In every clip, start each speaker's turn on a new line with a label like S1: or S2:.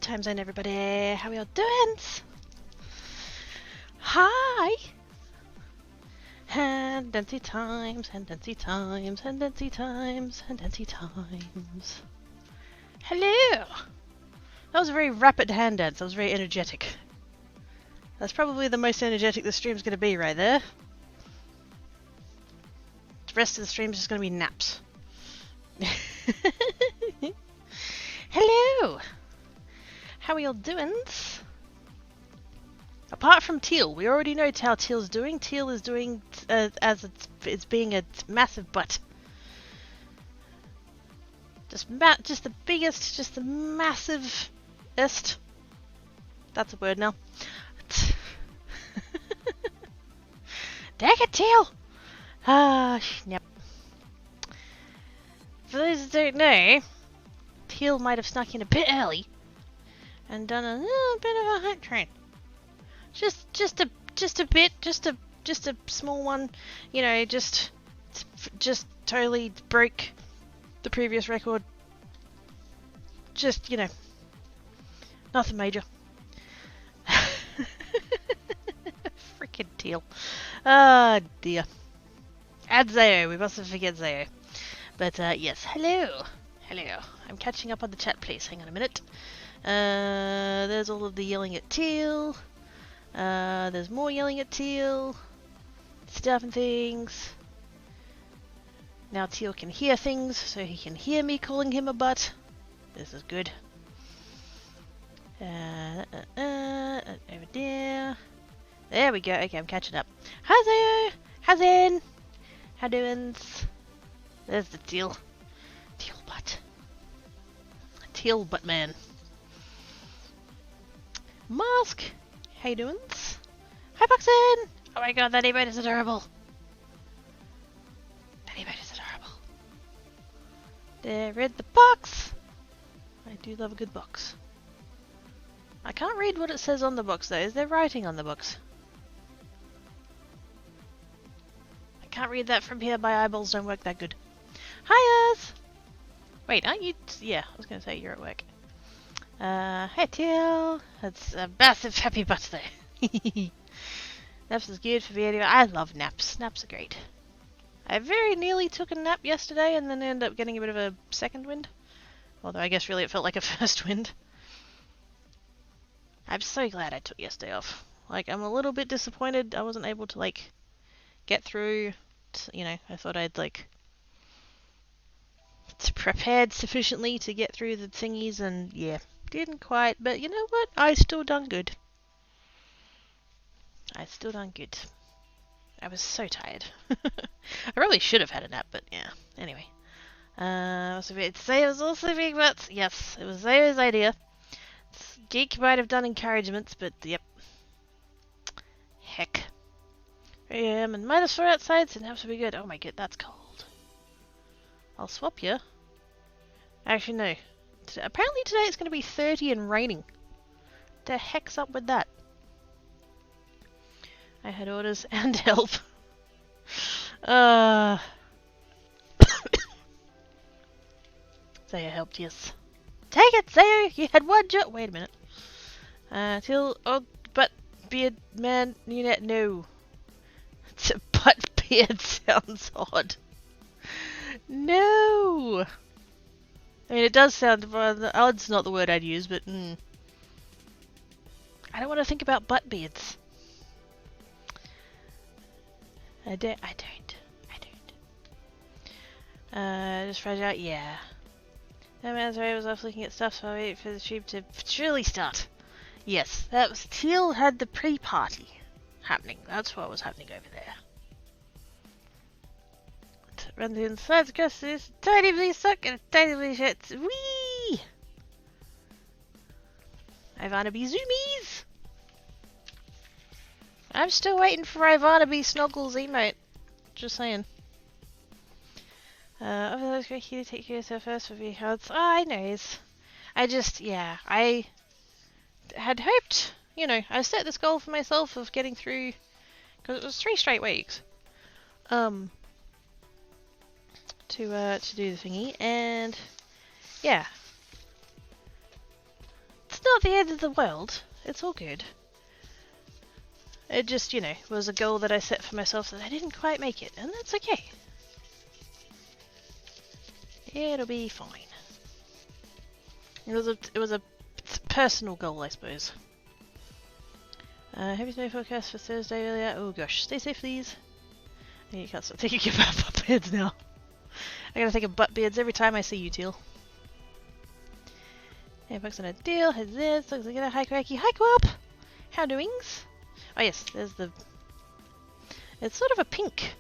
S1: time zone, everybody. How are y'all doing? Hi. Handancy times, handancy times, handancy times, handancy times. Hello. That was a very rapid hand dance. That was very energetic. That's probably the most energetic the stream's going to be right there. The rest of the stream's just going to be naps. Hello. How are y'all doing? Apart from Teal, we already know how Teal's doing. Teal is doing as it's being a massive butt. Just the biggest, just the massivest. That's a word now. Dang it, Teal! Yep. For those who don't know, Teal might have snuck in a bit early and done a little bit of a hype train. Just a bit, just a small one, you know, just totally broke the previous record. Just, you know, nothing major. Freaking Teal. Ah, dear. Add Zayo, we mustn't forget Zayo. But, yes, hello. Hello. I'm catching up on the chat, please. Hang on a minute. There's all of the yelling at Teal. There's more yelling at Teal. Stuff and things. Now Teal can hear things, so he can hear me calling him a butt. This is good. Over there. There we go. Okay, I'm catching up. Hi there! How's in? How doings? There's the Teal. Teal butt. Teal butt man. Mask! How you doings? Hi Buxton! Oh my god, that emote is adorable. That emote is adorable. There in the box! I do love a good box. I can't read what it says on the box though. Is there writing on the box? I can't read that from here. My eyeballs don't work that good. Hi Earth! Wait, aren't you? Yeah, I was going to say you're at work. Hey Teal! That's a massive happy birthday. Naps is good for me anyway. I love naps. Naps are great. I very nearly took a nap yesterday and then ended up getting a bit of a second wind. Although I guess really it felt like a first wind. I'm so glad I took yesterday off. Like, I'm a little bit disappointed I wasn't able to, like, get through, you know, I thought I'd, like, prepared sufficiently to get through the thingies and, yeah, didn't quite. But you know what? I still done good. I still done good. I was so tired. I really should have had a nap, but yeah. Anyway. It was also big butts. Yes, it was Zayo's idea. Geek might have done encouragements, but yep. Heck. And -4 outside, so naps will be good. Oh my god, that's cold. I'll swap you. Actually, no. Apparently today it's going to be 30 and raining. The heck's up with that? I had orders and help. Zayo helped, yes. Take it, Zayo! You had one job. Wait a minute. Till butt beard man, you know, no. Butt beard sounds odd. No! I mean, it does sound, odd's not the word I'd use, but I don't want to think about butt beards. I don't. Just fresh out, yeah. That man's right, I was off looking at stuff, so I waited for the stream to truly start. Yes, that was Teal had the pre-party happening. That's what was happening over there. Run the insides across this tiny blue sock and a tiny blue shirt. Whee! Ivana be zoomies! I'm still waiting for Ivana be Snoggles emote. Just saying. Over those great you take care of yourself first for your health. Oh, I knows. I just, yeah, I had hoped, you know, I set this goal for myself of getting through, because it was 3 straight weeks, to do the thingy, and yeah, it's not the end of the world. It's all good. It just, you know, was a goal that I set for myself that I didn't quite make it, and that's okay. It'll be fine. It was a personal goal, I suppose. Heavy snow forecast for Thursday earlier. Oh gosh, stay safe, please. You can't stop thinking about butt beards now. I gotta think of butt beards every time I see you, Teal. Hey, bucks on a deal. Here's this. Looks like a hi, Cracky. Hi, Co-op. How doings? Oh yes, there's the. It's sort of a pink.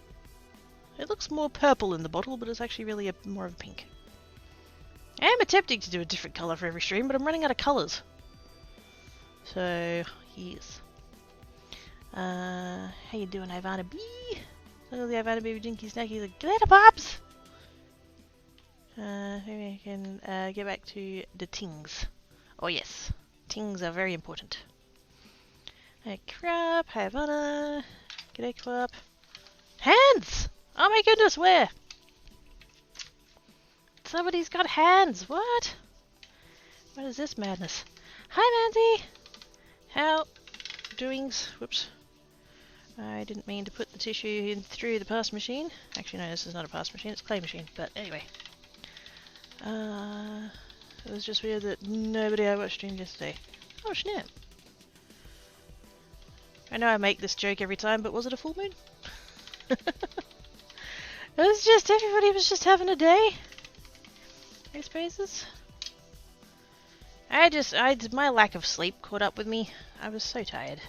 S1: It looks more purple in the bottle, but it's actually really more of a pink. I am attempting to do a different colour for every stream, but I'm running out of colours. So, yes. How you doing, Ivana B? Look at the Ivana Baby Jinky Snacky, the glitter pops! Maybe I can get back to the tings. Oh yes, tings are very important. Hey crap, hi Ivana. G'day crap. Hands! Oh my goodness, where? Somebody's got hands, what? What is this madness? Hi Mandy! How doings? Whoops. I didn't mean to put the tissue in through the pass machine. Actually no, this is not a pass machine, it's a clay machine, but anyway. It was just weird that nobody I watched streamed yesterday. Oh snap. I know I make this joke every time, but was it a full moon? It was just, everybody was just having a day. I suppose. My lack of sleep caught up with me. I was so tired.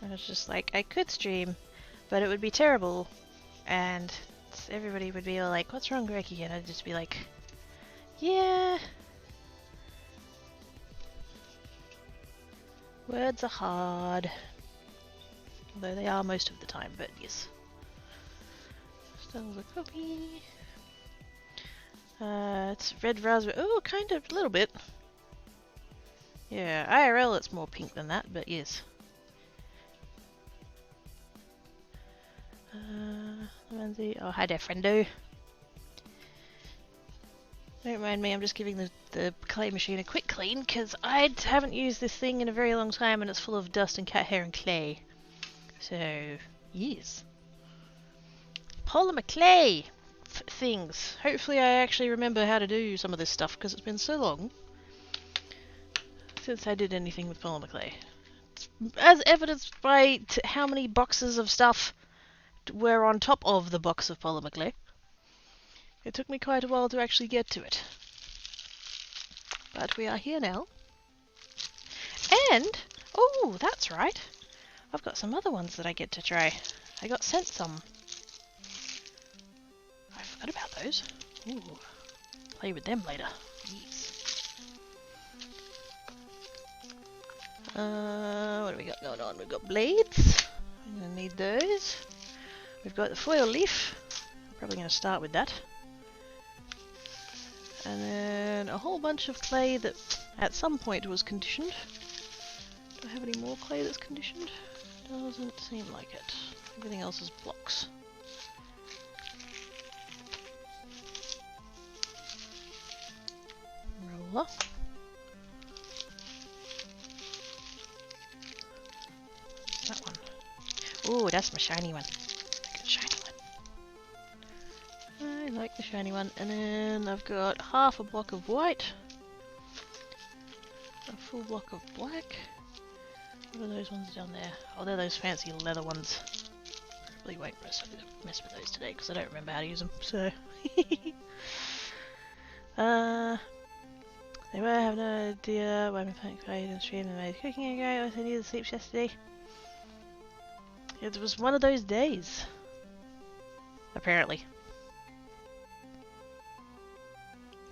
S1: I was just like, I could stream, but it would be terrible, and everybody would be all like, what's wrong, Greggy? And I'd just be like, yeah. Words are hard. Although they are most of the time, but yes. Still a copy. It's red raspberry. Oh, kind of, a little bit. Yeah, IRL it's more pink than that, but yes. Oh, hi there, friendo. Don't mind me, I'm just giving the clay machine a quick clean, because I haven't used this thing in a very long time and it's full of dust and cat hair and clay. So, yes. Polymer clay things. Hopefully I actually remember how to do some of this stuff, because it's been so long since I did anything with polymer clay. As evidenced by how many boxes of stuff were on top of the box of polymer clay. It took me quite a while to actually get to it. But we are here now. And, oh, that's right. I've got some other ones that I get to try. I got sent some. I forgot about those. Ooh, play with them later. Yes. What do we got going on? We've got blades. I'm going to need those. We've got the foil leaf. I'm probably going to start with that. And then a whole bunch of clay that at some point was conditioned. Do I have any more clay that's conditioned? Doesn't seem like it. Everything else is blocks. Roller. That one. Ooh, that's my shiny one. I got a shiny one. I like the shiny one. And then I've got half a block of white. A full block of black. What are those ones down there? Oh, they're those fancy leather ones. Probably won't mess with those today because I don't remember how to use them. So, they were having no idea why my phone played and streamed and made cooking ago. I also needed sleep yesterday. It was one of those days. Apparently.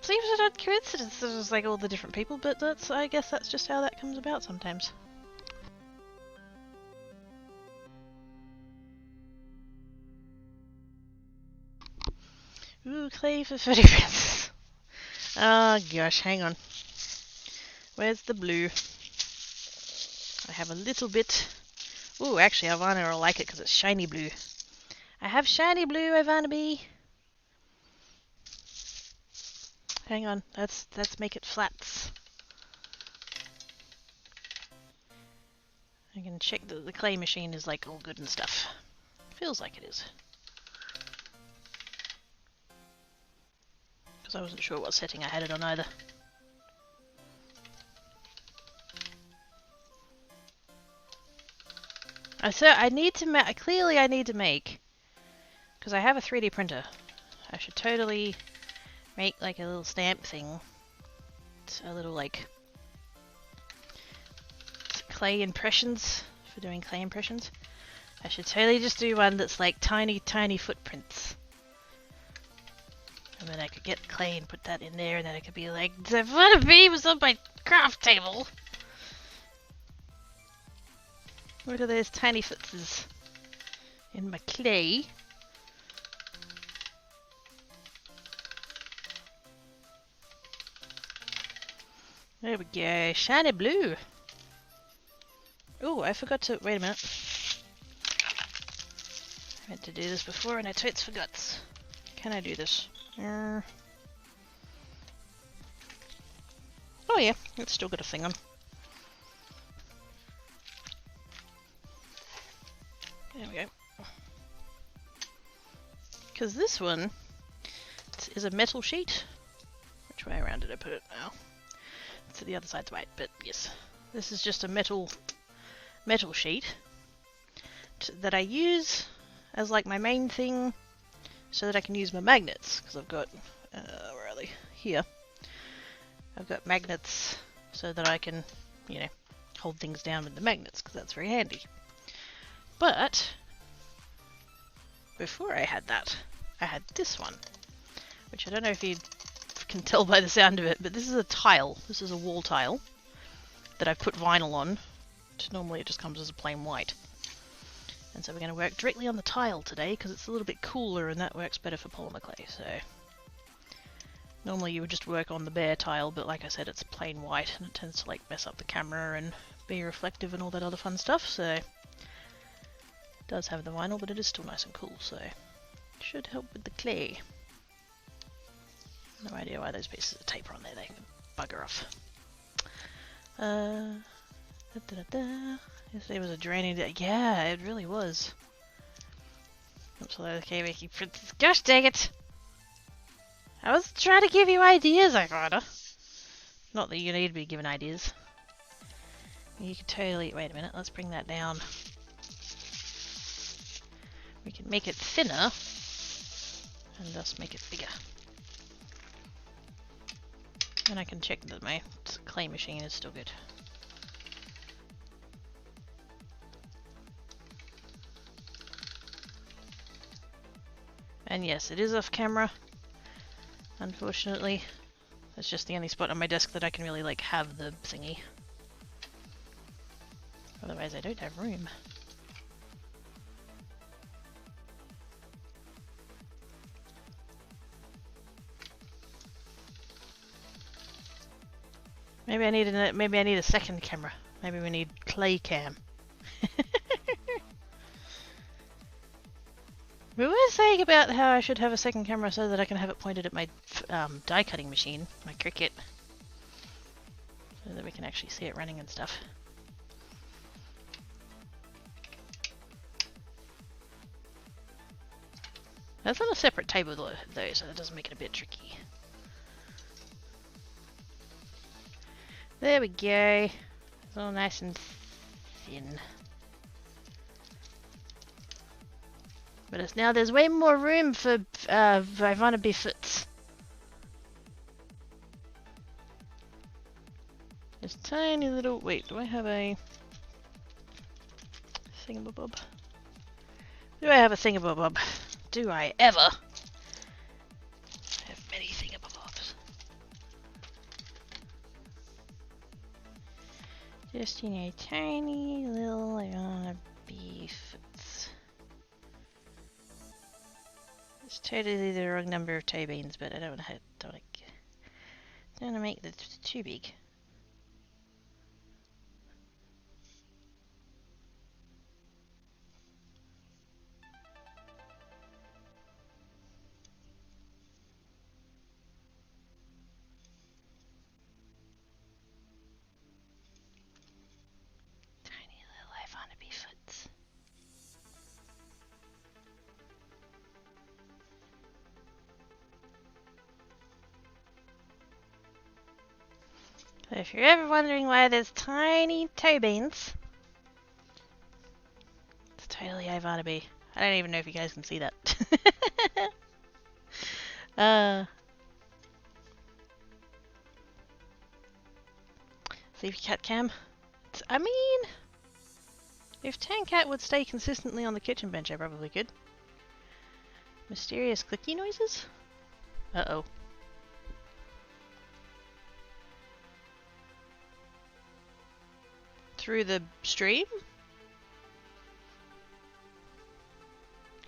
S1: Seems an odd coincidence. It was like all the different people, but I guess that's just how that comes about sometimes. Ooh, clay for 30 pence. Oh gosh, hang on. Where's the blue? I have a little bit. Ooh, actually, Ivana will like it because it's shiny blue. I have shiny blue, Ivana B. Hang on, let's make it flats. I can check that the clay machine is like all good and stuff. Feels like it is. Because I wasn't sure what setting I had it on either. So I need to clearly I need to make, because I have a 3D printer. I should totally make like a little stamp thing. It's a little like clay impressions for doing clay impressions. I should totally just do one that's like tiny, tiny footprints. And then I could get clay and put that in there, and then it could be like, the wannabe was on my craft table. What are those tiny footses in my clay? There we go, shiny blue. Oh, I forgot to, wait a minute. I meant to do this before and I totes forgot. Can I do this? Oh yeah, it's still got a thing on. There we go. Because this one is a metal sheet. Which way around did I put it now? So the other side's white, but yes. This is just a metal sheet that I use as like my main thing so that I can use my magnets, because I've got, where are they? Here. I've got magnets so that I can, you know, hold things down with the magnets, because that's very handy. But before I had that, I had this one, which I don't know if you can tell by the sound of it, but this is a tile. This is a wall tile that I've put vinyl on. Normally it just comes as a plain white. And so we're going to work directly on the tile today because it's a little bit cooler and that works better for polymer clay. So normally you would just work on the bare tile, but like I said, it's plain white and it tends to like mess up the camera and be reflective and all that other fun stuff. So it does have the vinyl, but it is still nice and cool, so it should help with the clay. No idea why those pieces of tape are on there, they can bugger off. Yes, there was a draining day. Yeah, it really was. Oops, okay, making princess. Gosh dang it! I was trying to give you ideas, I gotta. Not that you need to be given ideas. You can totally. Wait a minute, let's bring that down. We can make it thinner and thus make it bigger. And I can check that my clay machine is still good. And yes, it is off camera, unfortunately. It's just the only spot on my desk that I can really like have the thingy. Otherwise I don't have room. Maybe I need a second camera. Maybe we need clay cam. We were saying about how I should have a second camera so that I can have it pointed at my die cutting machine, my Cricut, so that we can actually see it running and stuff. That's on a separate table though, so that does make it a bit tricky. There we go. It's all nice and thin. But it's now there's way more room for Vivana Bifits. This tiny little. Wait, do I have a thingamabob? Do I have a thingamabob? Do I ever? I have many thingamabobs. Just, you know, tiny little Vivana Bifits. It's totally the wrong number of toe beans, but I don't want to make it too big. Tiny little So if you're ever wondering why there's tiny toe beans, it's totally Ivana B. I don't even know if you guys can see that. Sleepy cat cam. I mean, if Tan Cat would stay consistently on the kitchen bench, I probably could. Mysterious clicky noises? Uh-oh. Through the stream?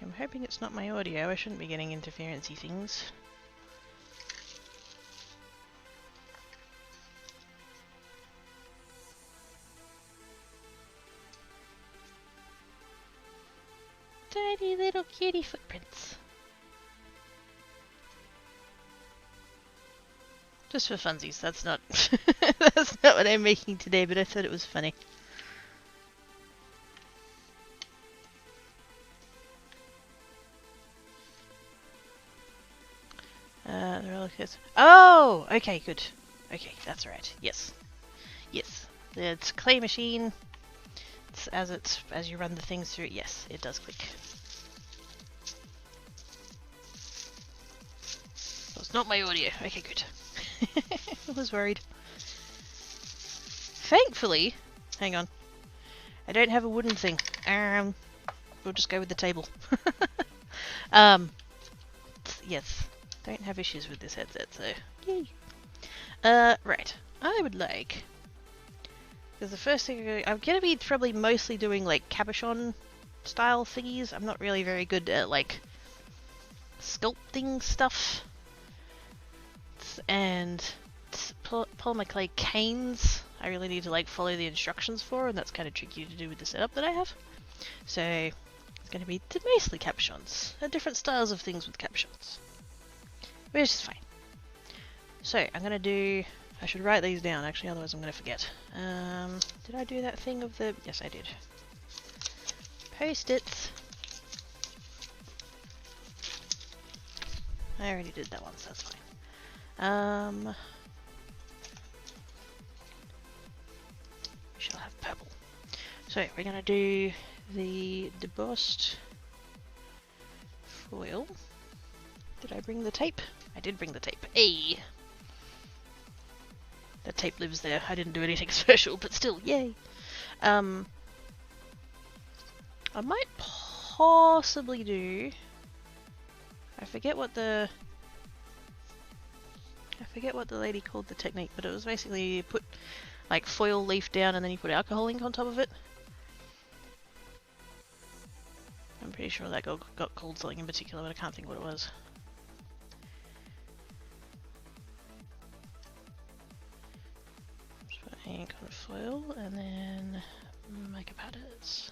S1: I'm hoping it's not my audio. I shouldn't be getting interference-y things. Tiny little kitty footprints. Just for funsies, that's not that's not what I'm making today, but I thought it was funny. The roller coaster. Oh, okay, good. Okay, that's right. Yes, yes. It's a clay machine. As you run the things through. Yes, it does click. So it's not my audio. Okay, good. I was worried. Thankfully, hang on. I don't have a wooden thing. We'll just go with the table. Yes. Don't have issues with this headset, so yay. Right. I would like, because the first thing I'm gonna be probably mostly doing like cabochon style thingies. I'm not really very good at like sculpting stuff. And polymer clay canes I really need to like follow the instructions for, and that's kind of tricky to do with the setup that I have. So it's going to be mostly cabochons and different styles of things with cabochons, which is fine. So I'm going to do, I should write these down actually, otherwise I'm going to forget. Did I do that thing of the, yes I did. Post-its. I already did that one, so that's fine. We shall have purple. So we're gonna do the debossed foil. Did I bring the tape? I did bring the tape. Hey! The tape lives there. I didn't do anything special, but still, yay! I might possibly do, I forget what the lady called the technique, but it was basically you put like foil leaf down and then you put alcohol ink on top of it. I'm pretty sure that got called something in particular, but I can't think what it was. Just put ink on foil and then mica powders,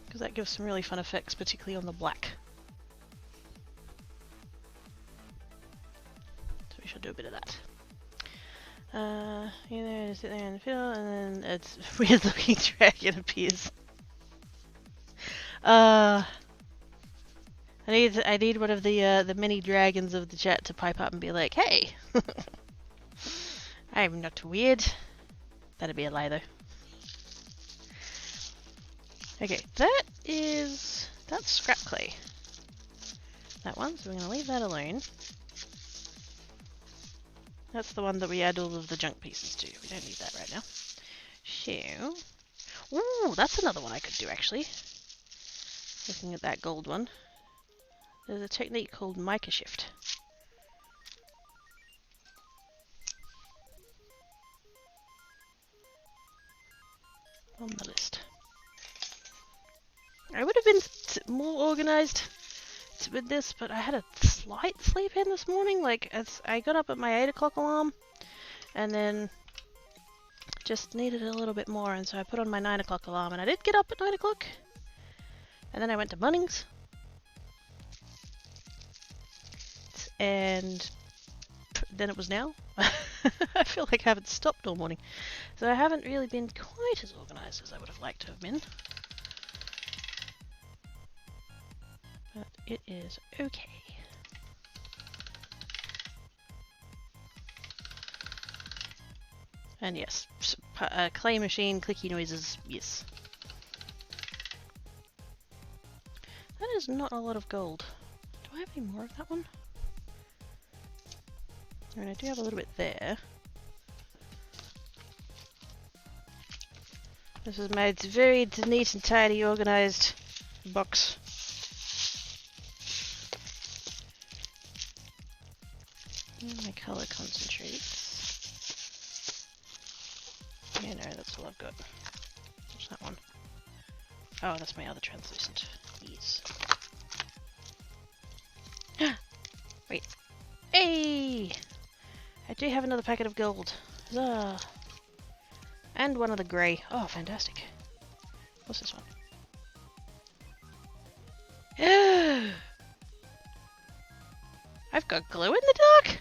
S1: because that gives some really fun effects, particularly on the black. We should do a bit of that. You know, sit there in the fiddle, and then it's weird looking dragon appears. I need one of the mini dragons of the chat to pipe up and be like, "Hey, I'm not weird." That'd be a lie though. Okay, that's scrap clay. That one, so we're gonna leave that alone. That's the one that we add all of the junk pieces to. We don't need that right now. So, ooh, that's another one I could do actually. Looking at that gold one. There's a technique called mica shift. On the list. I would have been more organized with this, but I had a slight sleep in this morning. Like, as I got up at my 8 o'clock alarm, and then just needed a little bit more, and so I put on my 9 o'clock alarm, and I did get up at 9 o'clock, and then I went to Bunnings, and then it was now. I feel like I haven't stopped all morning, so I haven't really been quite as organized as I would have liked to have been. But it is okay. And yes, clay machine, clicky noises, yes. That is not a lot of gold. Do I have any more of that one? I mean, I do have a little bit there. This is my very neat and tidy, organised box. And my colour concentrates. Yeah, no, that's all I've got. What's that one? Oh, that's my other translucent. Yes. Wait. Hey! I do have another packet of gold. Huzzah! And one of the grey. Oh, fantastic. What's this one? I've got glow in the dark?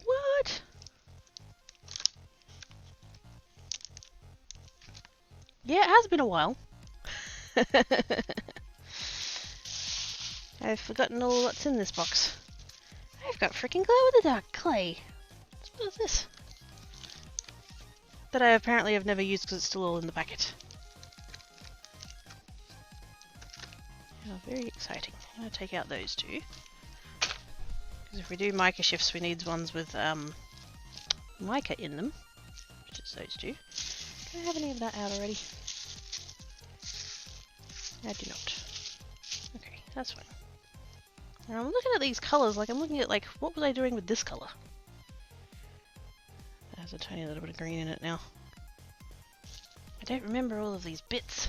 S1: What? Yeah, it has been a while. I've forgotten all what's in this box. I've got freaking glow in the dark clay. What is this? That I apparently have never used because it's still all in the packet. Oh, very exciting. I'm going to take out those two. Because if we do mica shifts, we need ones with mica in them. Which is those two. Do I have any of that out already? I do not. Okay, that's fine. Now I'm looking at these colours, like I'm looking at what was I doing with this colour? It has a tiny little bit of green in it now. I don't remember all of these bits.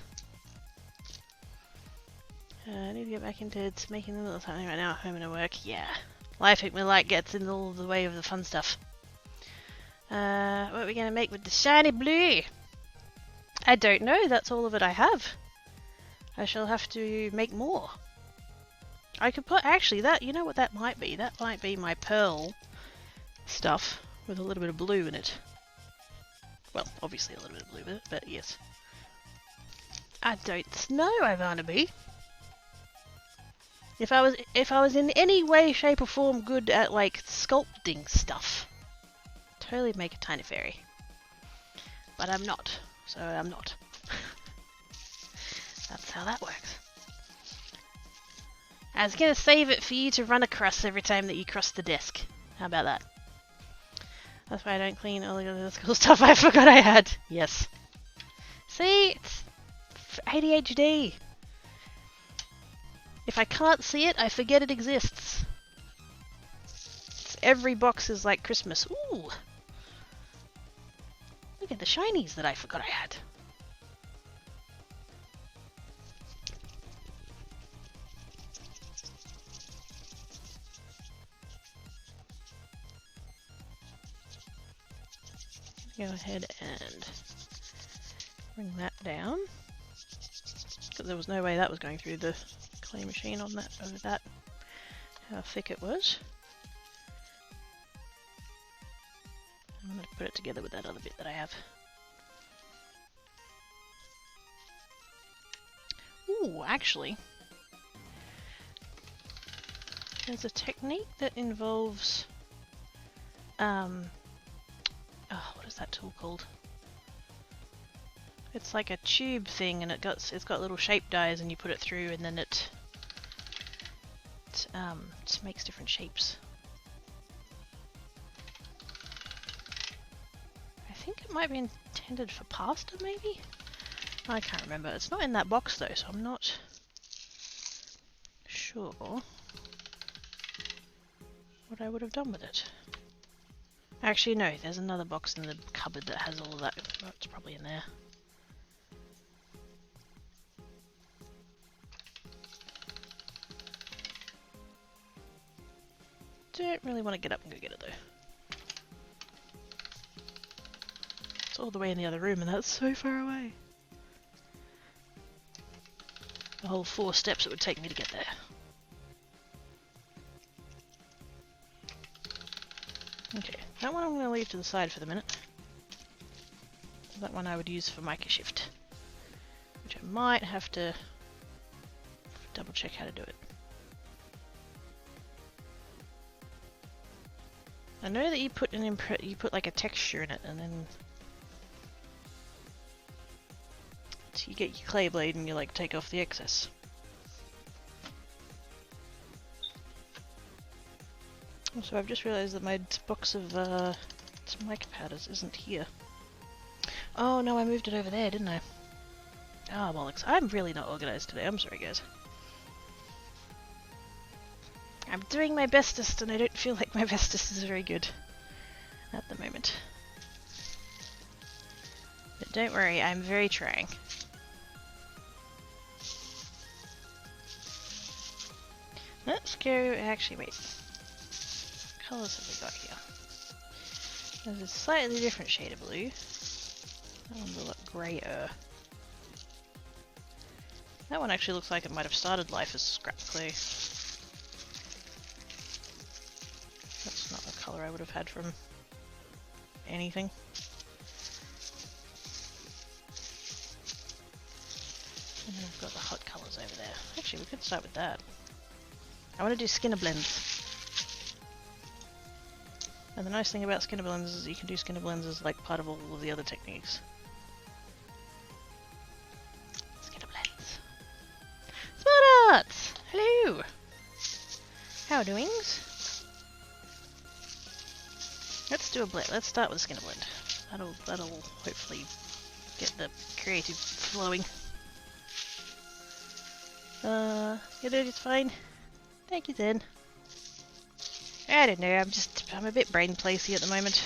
S1: I need to get back into making them little something right now at home and at work. Yeah. Life ain't me like gets in all the way of the fun stuff. What are we gonna make with the shiny blue? I don't know, that's all of it I have. I shall have to make more. I could put, actually, that, you know what that might be? That might be my pearl stuff with a little bit of blue in it. Well, obviously a little bit of blue in it, but yes. I don't know, Ivanaby. If I was in any way, shape or form good at sculpting stuff, totally make a tiny fairy. But I'm not, so I'm not. That's how that works. I was gonna save it for you to run across every time that you cross the desk. How about that? That's why I don't clean all the other school stuff I forgot I had. Yes. See? It's ADHD. If I can't see it, I forget it exists. Every box is like Christmas. Ooh! Look at the shinies that I forgot I had. Go ahead and bring that down. Because there was no way that was going through the clay machine on that, over that, how thick it was. I'm going to put it together with that other bit that I have. Ooh, actually, there's a technique that involves, oh, what is that tool called? It's like a tube thing, and it's got little shape dyes, and you put it through, and then it just makes different shapes. I think it might be intended for pasta, maybe? I can't remember. It's not in that box though, so I'm not sure what I would have done with it. Actually, no, there's another box in the cupboard that has all of that. Oh, it's probably in there. Don't really want to get up and go get it though. It's all the way in the other room, and that's so far away. The whole 4 steps it would take me to get there. Okay, that one I'm going to leave to the side for the minute. That one I would use for mica shift, which I might have to double check how to do it. I know that you put you put like a texture in it, and then so you get your clay blade and you like take off the excess. So I've just realised that my box of mic powders isn't here. Oh no, I moved it over there, didn't I? Ah, bollocks. I'm really not organised today. I'm sorry, guys. I'm doing my bestest, and I don't feel like my bestest is very good at the moment. But don't worry, I'm very trying. Let's go... Actually, wait. What colours have we got here? There's a slightly different shade of blue. That one's a lot greyer. That one actually looks like it might have started life as scrap clay. That's not the colour I would have had from anything. And then I've got the hot colours over there. Actually, we could start with that. I want to do skinner blends. And the nice thing about skinner blends is you can do skinner blends as like part of all of the other techniques. Skinner blends. Smart Arts! Hello! How doings? Let's do a blend. Let's start with a skinner blend. That'll hopefully get the creative flowing. You know, it's fine. Thank you then. I don't know, I'm a bit brain placey at the moment.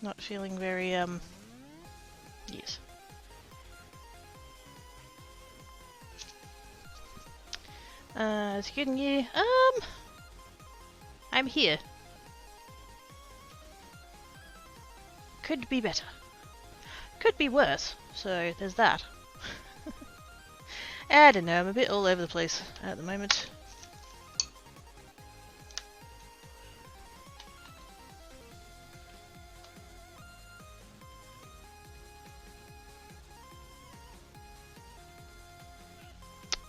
S1: Not feeling very, yes. It's good and you? I'm here. Could be better. Could be worse, so there's that. I don't know, I'm a bit all over the place at the moment.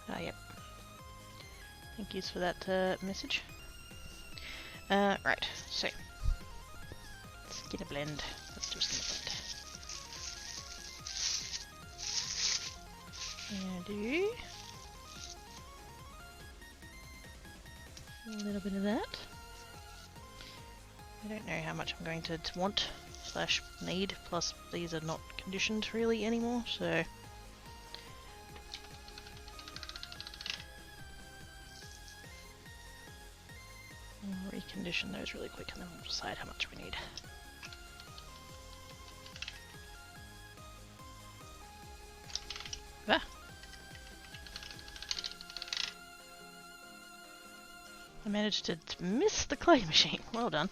S1: Ah, yep. Thank you for that message. Right, so let's get a blend. Let's do a skin blend. Do a little bit of that. I don't know how much I'm going to want / need, plus these are not conditioned really anymore, so I'll recondition those really quick and then we'll decide how much we need. Ah. I managed to miss the clay machine. Well done.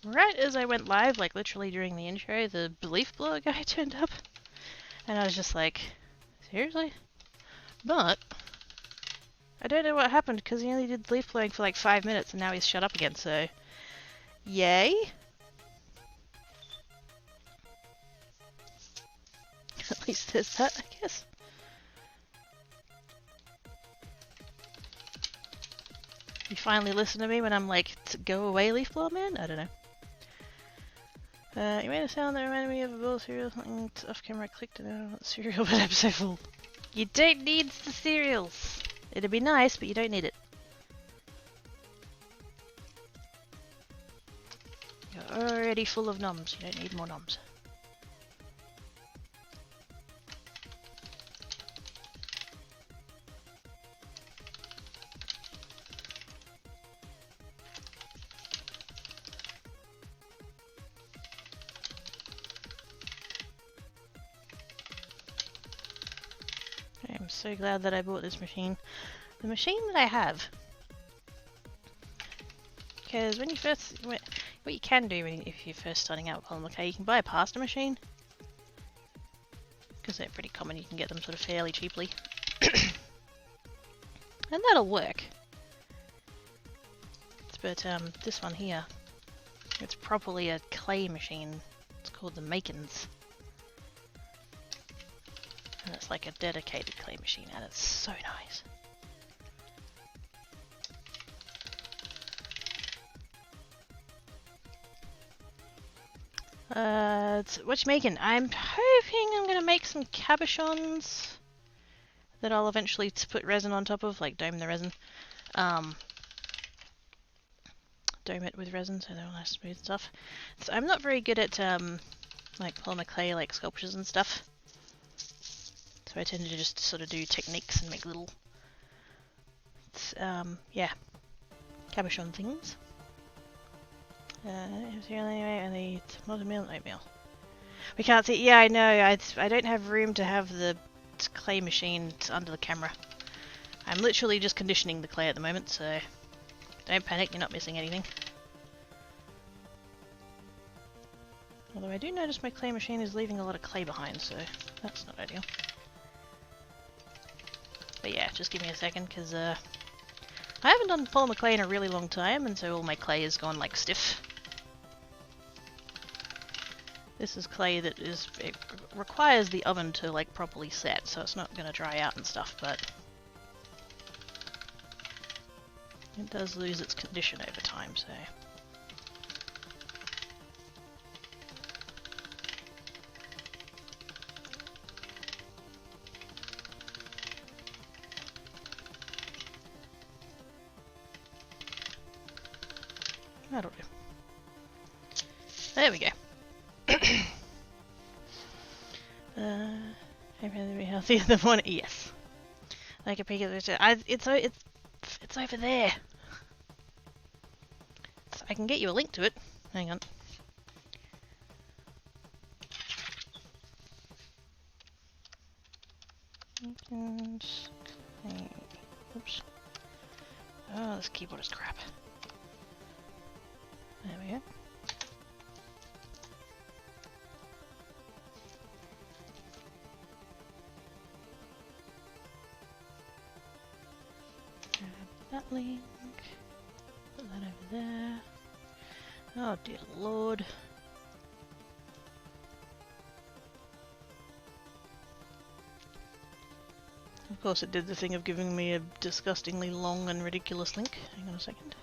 S1: Right as I went live, like literally during the intro, the leaf blower guy turned up. And I was just like, seriously? But I don't know what happened because he only did leaf blowing for like 5 minutes and now he's shut up again, so yay. At least there's that, I guess. You finally listen to me when I'm like, go away, leaf blower man? I don't know. You made a sound that reminded me of a bowl of cereal. Something off camera I clicked and I don't know what cereal, but I'm so full. You don't need the cereals. It'd be nice, but you don't need it. You're already full of noms. You don't need more noms. I'm so glad that I bought this machine. The machine that I have. Because when you first... what you can do if you're first starting out with Polymer K, you can buy a pasta machine. Because they're pretty common, you can get them sort of fairly cheaply. And that'll work. But this one here It's properly a clay machine. It's called the Makins. And it's like a dedicated clay machine, and it's so nice. What you making? I'm hoping I'm gonna make some cabochons that I'll eventually put resin on top of, like dome the resin. Dome it with resin so they're all nice smooth stuff. So I'm not very good at like polymer clay, like sculptures and stuff. So I tend to just sort of do techniques and make little, yeah, cabochon things. Anyway, I need multi-meal and oatmeal. We can't see. Yeah, I know. I don't have room to have the clay machine under the camera. I'm literally just conditioning the clay at the moment, so don't panic. You're not missing anything. Although I do notice my clay machine is leaving a lot of clay behind, so that's not ideal. But yeah, just give me a second, because I haven't done polymer clay in a really long time, and so all my clay has gone like stiff. This is clay that it requires the oven to like properly set, so it's not going to dry out and stuff, but it does lose its condition over time, so. That'll do. There we go. I'm going to be healthy in the morning. Yes. Like a peek at the it's over there. So I can get you a link to it. Hang on. Oops. Oh, this keyboard is crap. There we go. Grab that link. Put that over there. Oh dear lord. Of course it did the thing of giving me a disgustingly long and ridiculous link. Hang on a second.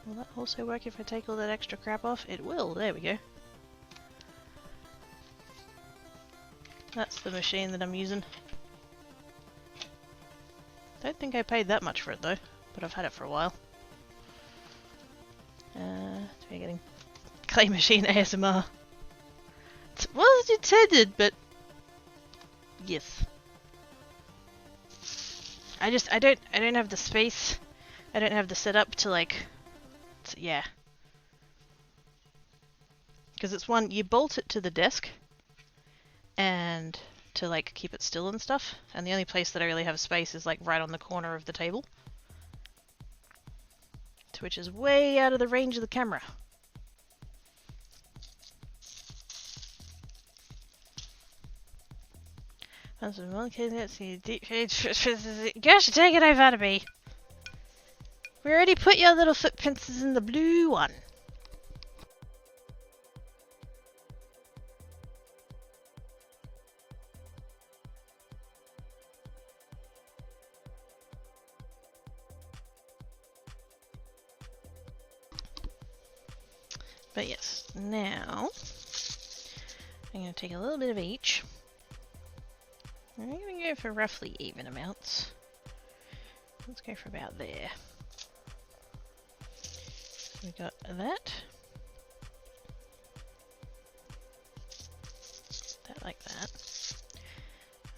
S1: Will that also work if I take all that extra crap off? It will, there we go. That's the machine that I'm using. Don't think I paid that much for it though, but I've had it for a while. We're getting clay machine ASMR. It wasn't intended, but yes. I don't have the space. I don't have the setup to like, yeah. Because it's one, you bolt it to the desk and to like keep it still and stuff, and the only place that I really have space is like right on the corner of the table, which is way out of the range of the camera. Gosh, take it over to me. We already put your little footprints in the blue one. But yes, now I'm going to take a little bit of each. I'm going to go for roughly even amounts. Let's go for about there. We got that. That like that.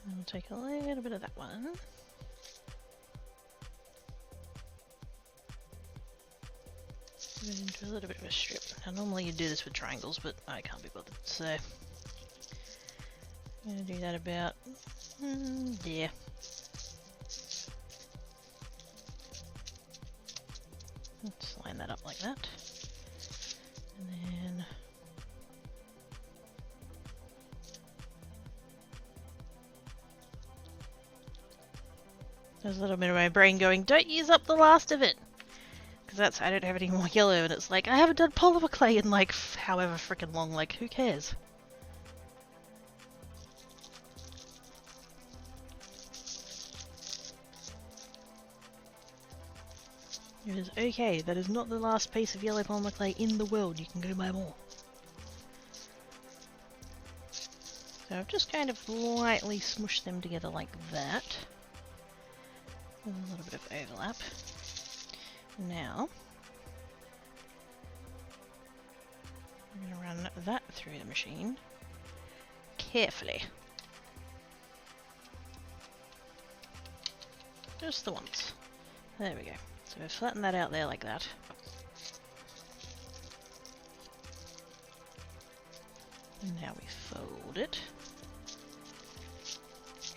S1: And we'll take a little bit of that one. Put it into a little bit of a strip. Now normally you do this with triangles, but I can't be bothered, so I'm going to do that about there. Let's line that up like that. And then There's a little bit of my brain going, don't use up the last of it! Because that's, I don't have any more yellow, and it's like, I haven't done polymer clay in like, however freaking long, like, who cares? It is okay, that is not the last piece of yellow polymer clay in the world, you can go buy more. So I've just kind of lightly smushed them together like that. With a little bit of overlap. Now, I'm going to run that through the machine carefully. Just the once. There we go. So we've flattened that out there like that. And now we fold it.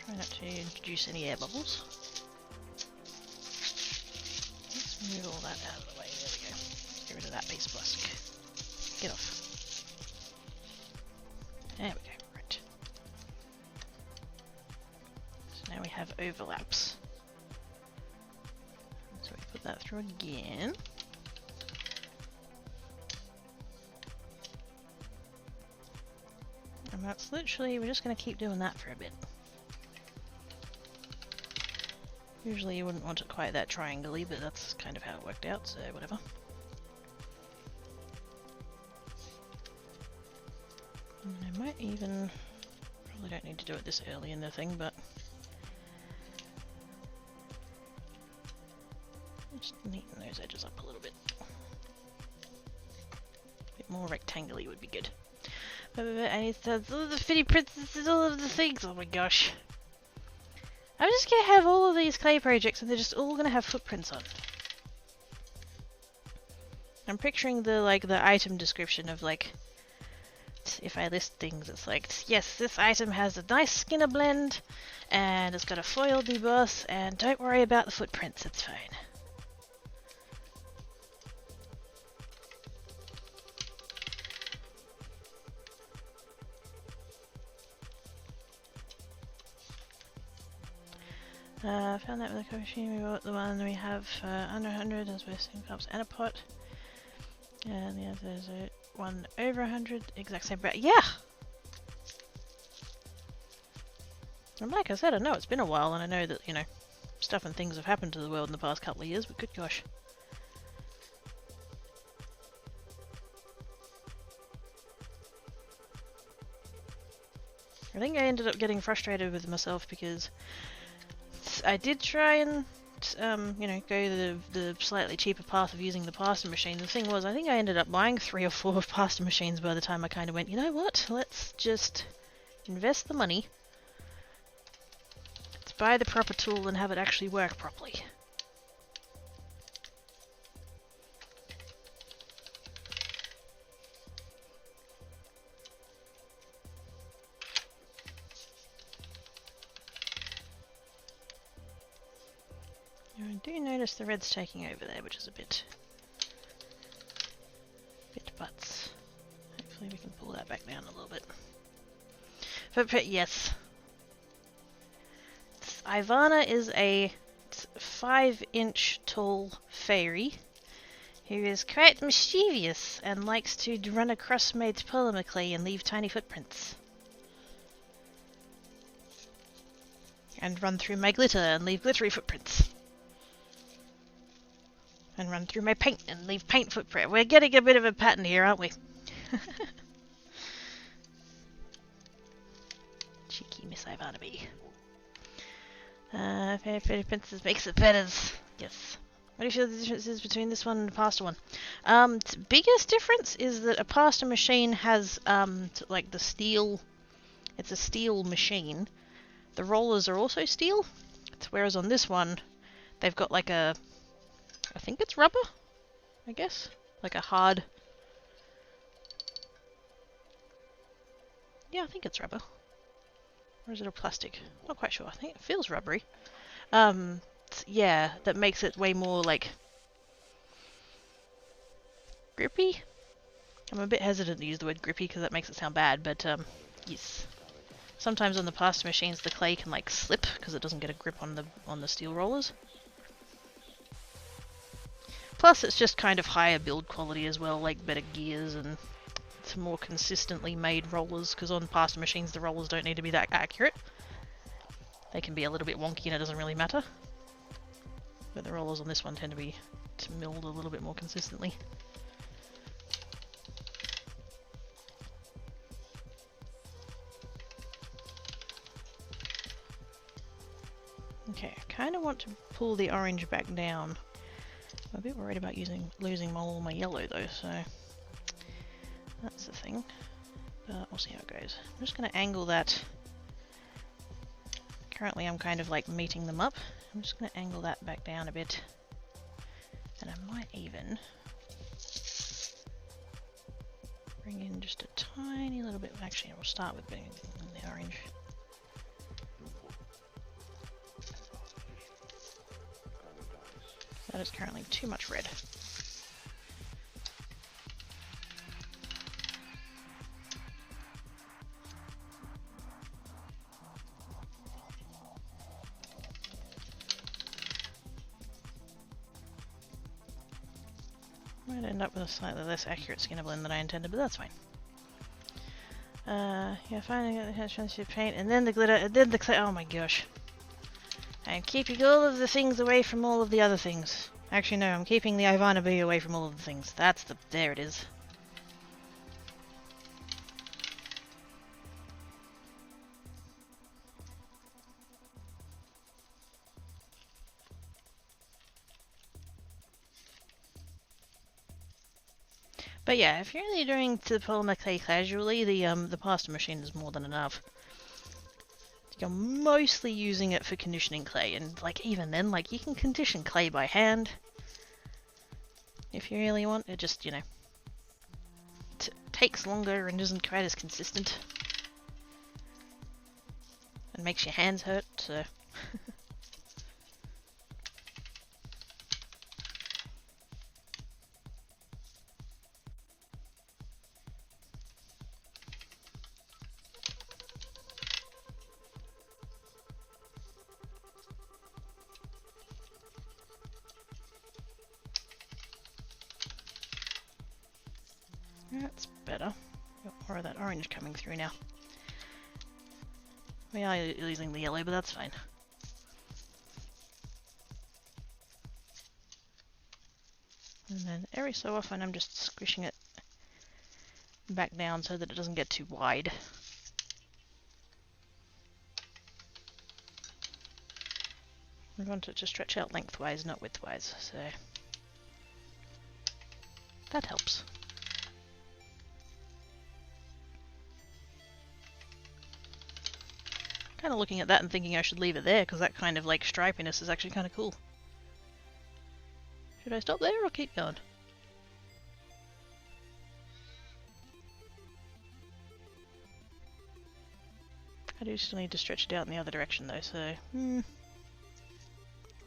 S1: Try not to introduce any air bubbles. Let's move all that out of the way. There we go. Get rid of that base plastic. Get off. There we go. Right. So now we have overlaps. So we put that through again. And that's literally, we're just going to keep doing that for a bit. Usually you wouldn't want it quite that triangle-y, but that's kind of how it worked out, so whatever. And I might even, probably don't need to do it this early in the thing, but just neaten those edges up a little bit. A bit more rectangular would be good. But I need to all of the fitty princesses, all of the things. Oh my gosh. I'm just gonna have all of these clay projects and they're just all gonna have footprints on. I'm picturing the the item description of like, if I list things, it's like, yes, this item has a nice skinner blend and it's got a foil deboss and don't worry about the footprints, it's fine. Found that with the coffee machine. We bought the one we have under 100 as with steam cups and a pot. And the other is one over 100, exact same brand. Yeah! And like I said, I know it's been a while and I know that, you know, stuff and things have happened to the world in the past couple of years, but good gosh. I think I ended up getting frustrated with myself because I did try and, you know, go the slightly cheaper path of using the pasta machine. The thing was, I think I ended up buying 3 or 4 pasta machines by the time I kind of went, you know what, let's just invest the money. Let's buy the proper tool and have it actually work properly. I do notice the red's taking over there, which is a bit butts. Hopefully we can pull that back down a little bit. But yes, Ivana is a 5-inch tall fairy who is quite mischievous and likes to run across made polymer clay and leave tiny footprints. And run through my glitter and leave glittery footprints. And run through my paint and leave paint footprint. We're getting a bit of a pattern here, aren't we? Cheeky Miss Ivana B. Fairy Princess makes it better. Yes. What do you feel the difference is between this one and the pasta one? Biggest difference is that a pasta machine has like the steel. It's a steel machine. The rollers are also steel. Whereas on this one, they've got like a, I think it's rubber, I guess, like a hard. Yeah, I think it's rubber. Or is it a plastic? Not quite sure. I think it feels rubbery. Yeah, that makes it way more like grippy. I'm a bit hesitant to use the word grippy because that makes it sound bad, but yes. Sometimes on the pasta machines the clay can like slip because it doesn't get a grip on the steel rollers. Plus it's just kind of higher build quality as well, like better gears and it's more consistently made rollers, because on pasta machines the rollers don't need to be that accurate. They can be a little bit wonky and it doesn't really matter. But the rollers on this one tend to be milled a little bit more consistently. Okay, I kind of want to pull the orange back down. I'm a bit worried about losing all my yellow though, so that's the thing. But we'll see how it goes. I'm just going to angle that. Currently I'm kind of like meeting them up. I'm just going to angle that back down a bit. And I might even bring in just a tiny little bit. Actually, we'll start with bringing in the orange. That is currently too much red. Might end up with a slightly less accurate skinner blend than I intended, but that's fine. Yeah, finally got the transparency paint, and then the glitter, and then the clay. Oh my gosh. I'm keeping all of the things away from all of the other things. Actually, no, I'm keeping the Ivana B away from all of the things. There it is. But yeah, if you're only doing the polymer clay casually, the pasta machine is more than enough. You're mostly using it for conditioning clay, and like even then, like you can condition clay by hand if you really want. It just, you know, takes longer and isn't quite as consistent, and makes your hands hurt. So. That's better. Got more of that orange coming through now. We are using the yellow, but that's fine. And then every so often I'm just squishing it back down so that it doesn't get too wide. We want it to stretch out lengthwise, not widthwise, so that helps. Kind of looking at that and thinking I should leave it there, because that kind of like stripiness is actually kind of cool. Should I stop there or keep going? I do still need to stretch it out in the other direction though, so we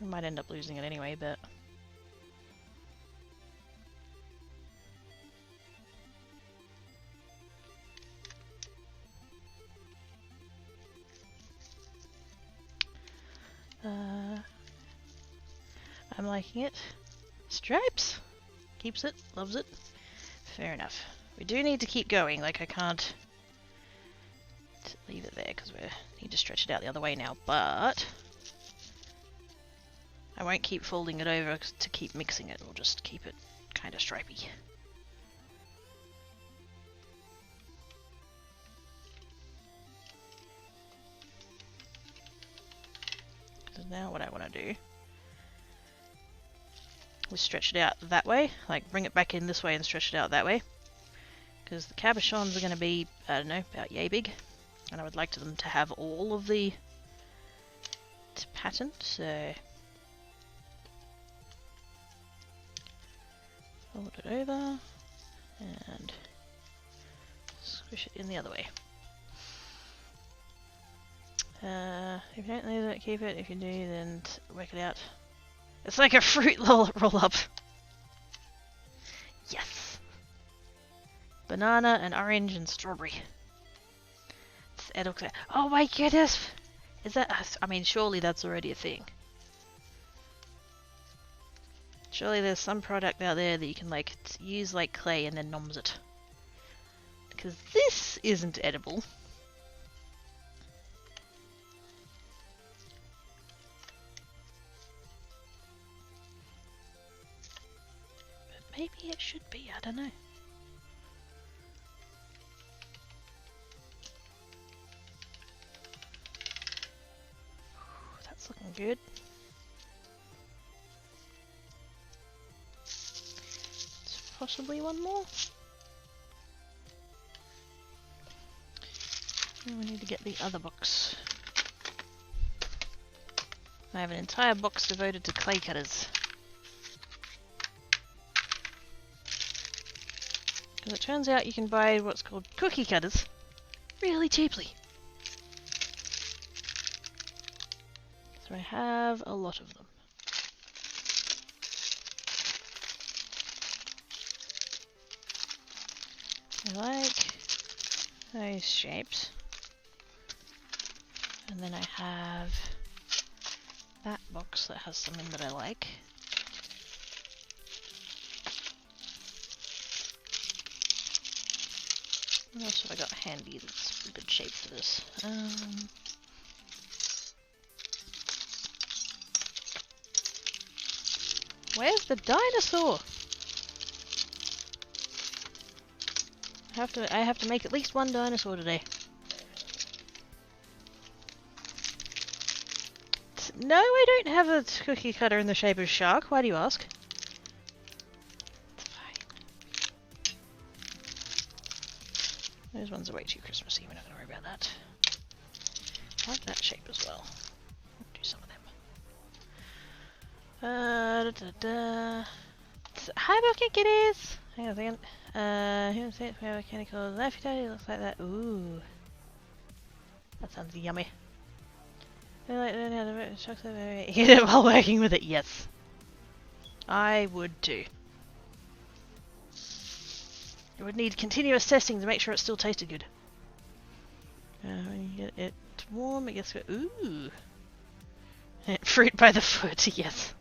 S1: might end up losing it anyway, but I'm liking it. Stripes! Keeps it, loves it. Fair enough. We do need to keep going, like I can't leave it there because we need to stretch it out the other way now, but I won't keep folding it over to keep mixing it, we'll just keep it kind of stripy. So now what I want to do is stretch it out that way, like bring it back in this way and stretch it out that way, because the cabochons are going to be, I don't know, about yay big, and I would like them to have all of the pattern, so fold it over and squish it in the other way. If you don't leave it, keep it. If you do, then work it out. It's like a fruit roll up. Yes! Banana and orange and strawberry. It's edible clay. Oh my goodness! Is that? I mean, surely that's already a thing. Surely there's some product out there that you can like use like clay and then noms it. Because this isn't edible. But maybe it should be, I don't know. That's looking good. Possibly one more. And we need to get the other box. I have an entire box devoted to clay cutters. Because it turns out you can buy what's called cookie cutters really cheaply. So I have a lot of them. I like those shapes. And then I have that box that has something that I like. What else have I got handy that's a good shape for this? Where's the dinosaur? I have to make at least one dinosaur today. No, I don't have a cookie cutter in the shape of a shark. Why do you ask? It's fine. Those ones are way too Christmassy. We're not going to worry about that. I like that shape as well. I'll do some of them. Hi, Bucket Kitties! Hang on a second. Human states we have a mechanical life looks like that. Ooh. That sounds yummy. I like learning how to make chocolate. Eat it while working with it, yes. I would too. It would need continuous testing to make sure it still tasted good. When you get it warm, it gets good. Ooh. Fruit by the foot, yes.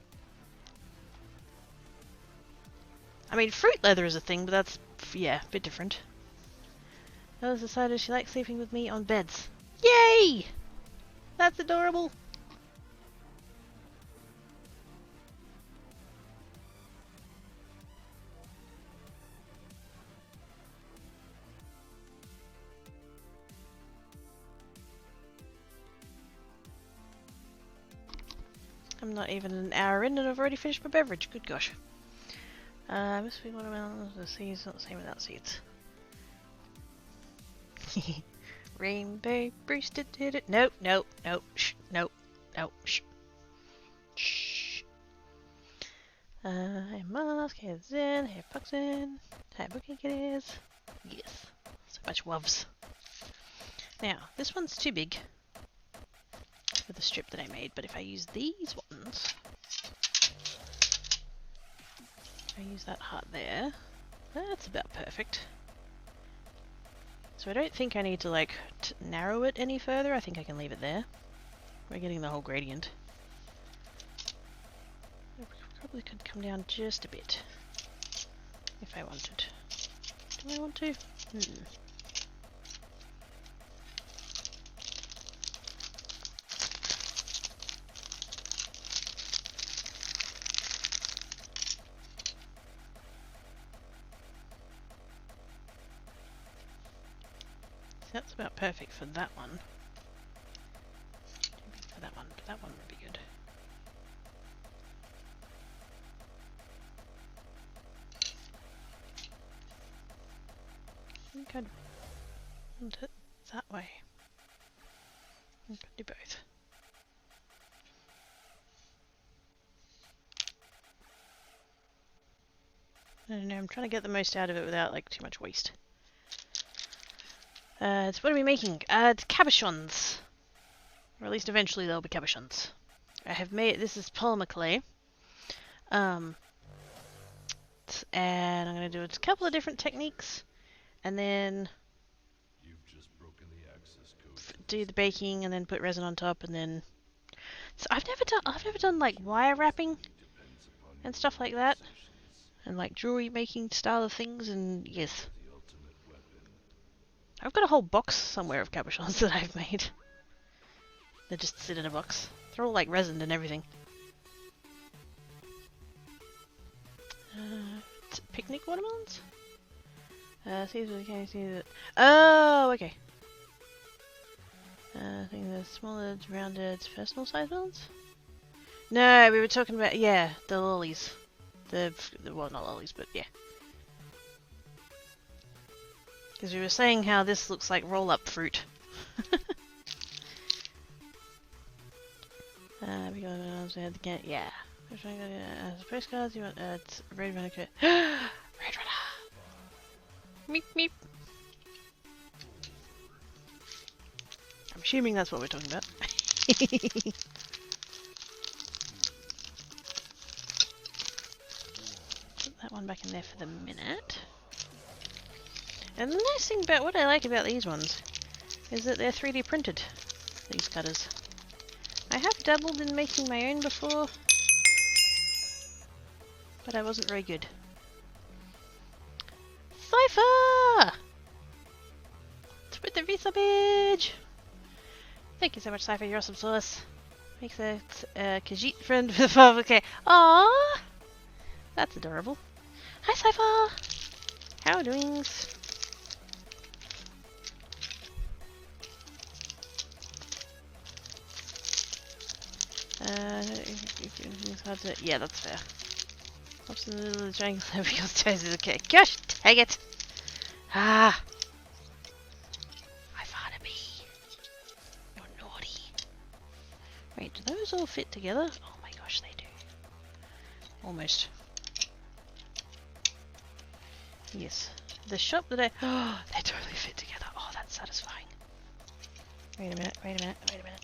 S1: I mean, fruit leather is a thing, but that's, yeah, a bit different. Ella's decided she likes sleeping with me on beds. Yay! That's adorable. I'm not even an hour in and I've already finished my beverage. Good gosh. Must be watermelon. The seeds not the same without seeds. Rainbow Brewster did it. Nope, nope, nope, shh, nope, nope, shh. Shh. Hey Mask, hey Zen, hey Puxin, hey Bookie Kitties. Yes. So much woves. Now, this one's too big for the strip that I made, but if I use these ones, I use that heart there, that's about perfect. So I don't think I need to like narrow it any further. I think I can leave it there. We're getting the whole gradient. I probably could come down just a bit if I wanted. Do I want to? That's about perfect for that one. For that one, but that one would be good. I think I'd want it that way. I could do both. I don't know, I'm trying to get the most out of it without like too much waste. So what are we making? It's cabochons. Or at least eventually they'll be cabochons. I have made, this is polymer clay. And I'm going to do a couple of different techniques. And then...
S2: You've just broken the access code.
S1: do the baking and then put resin on top, and then. So I've never done like wire wrapping and stuff like that, and like jewelry making style of things. And yes, I've got a whole box somewhere of cabochons that I've made. They just sit in a box. They're all like resined and everything. Picnic watermelons? See if we can see that. Oh, okay. I think the smaller, rounded, personal size ones? No, we were talking about, yeah, the lollies. Well, not lollies, but yeah. Because we were saying how this looks like roll-up fruit. Yeah. As postcards, you want Red Runner. Red Runner! Meep meep. I'm assuming that's what we're talking about. Put that one back in there for the minute. And the nice thing about what I like about these ones is that they're 3D printed, these cutters. I have dabbled in making my own before, but I wasn't very good. Cypher! With the Visa page! Thank you so much, Cypher. You're awesome sauce. Makes a Khajiit friend with a father. Okay. Aww! That's adorable. Hi, Cypher! How are doings? Yeah, that's fair. Pops in the middle of the triangle because toes is okay. Gosh, dang it! Ah! I found a bee. You're naughty. Wait, do those all fit together? Oh my gosh, they do. Almost. Yes. The shop that I... Oh, they totally fit together. Oh, that's satisfying. Wait a minute, wait a minute, wait a minute.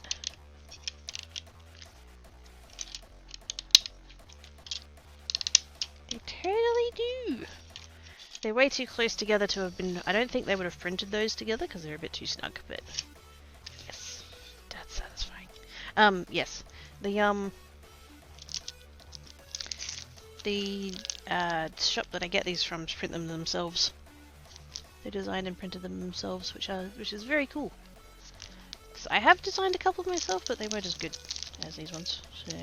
S1: They totally do. They're way too close together to have been... I don't think they would have printed those together because they're a bit too snug, but... Yes. That's satisfying. Yes. The shop that I get these from print them themselves. They designed and printed them themselves, which is very cool. So I have designed a couple of myself, but they weren't as good as these ones. So...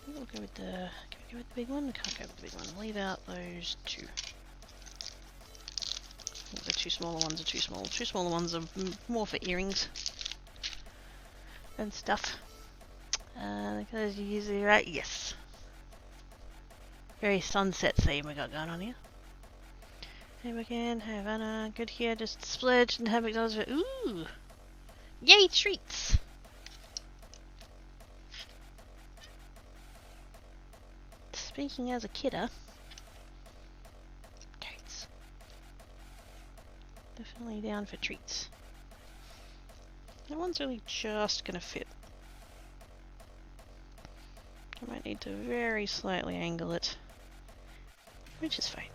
S1: We'll go with the... Can we go with the big one? I can't go with the big one. Leave out those two. I think the two smaller ones are too small. Two smaller ones are more for earrings and stuff. The colours you usually right? Yes. Very sunset theme we got going on here. Hey again, hey Havana, good here, just splurged and have McDonald's. Ooh! Yay, treats! Speaking as a kidder, treats. Definitely down for treats. That one's really just gonna fit. I might need to very slightly angle it, which is fine.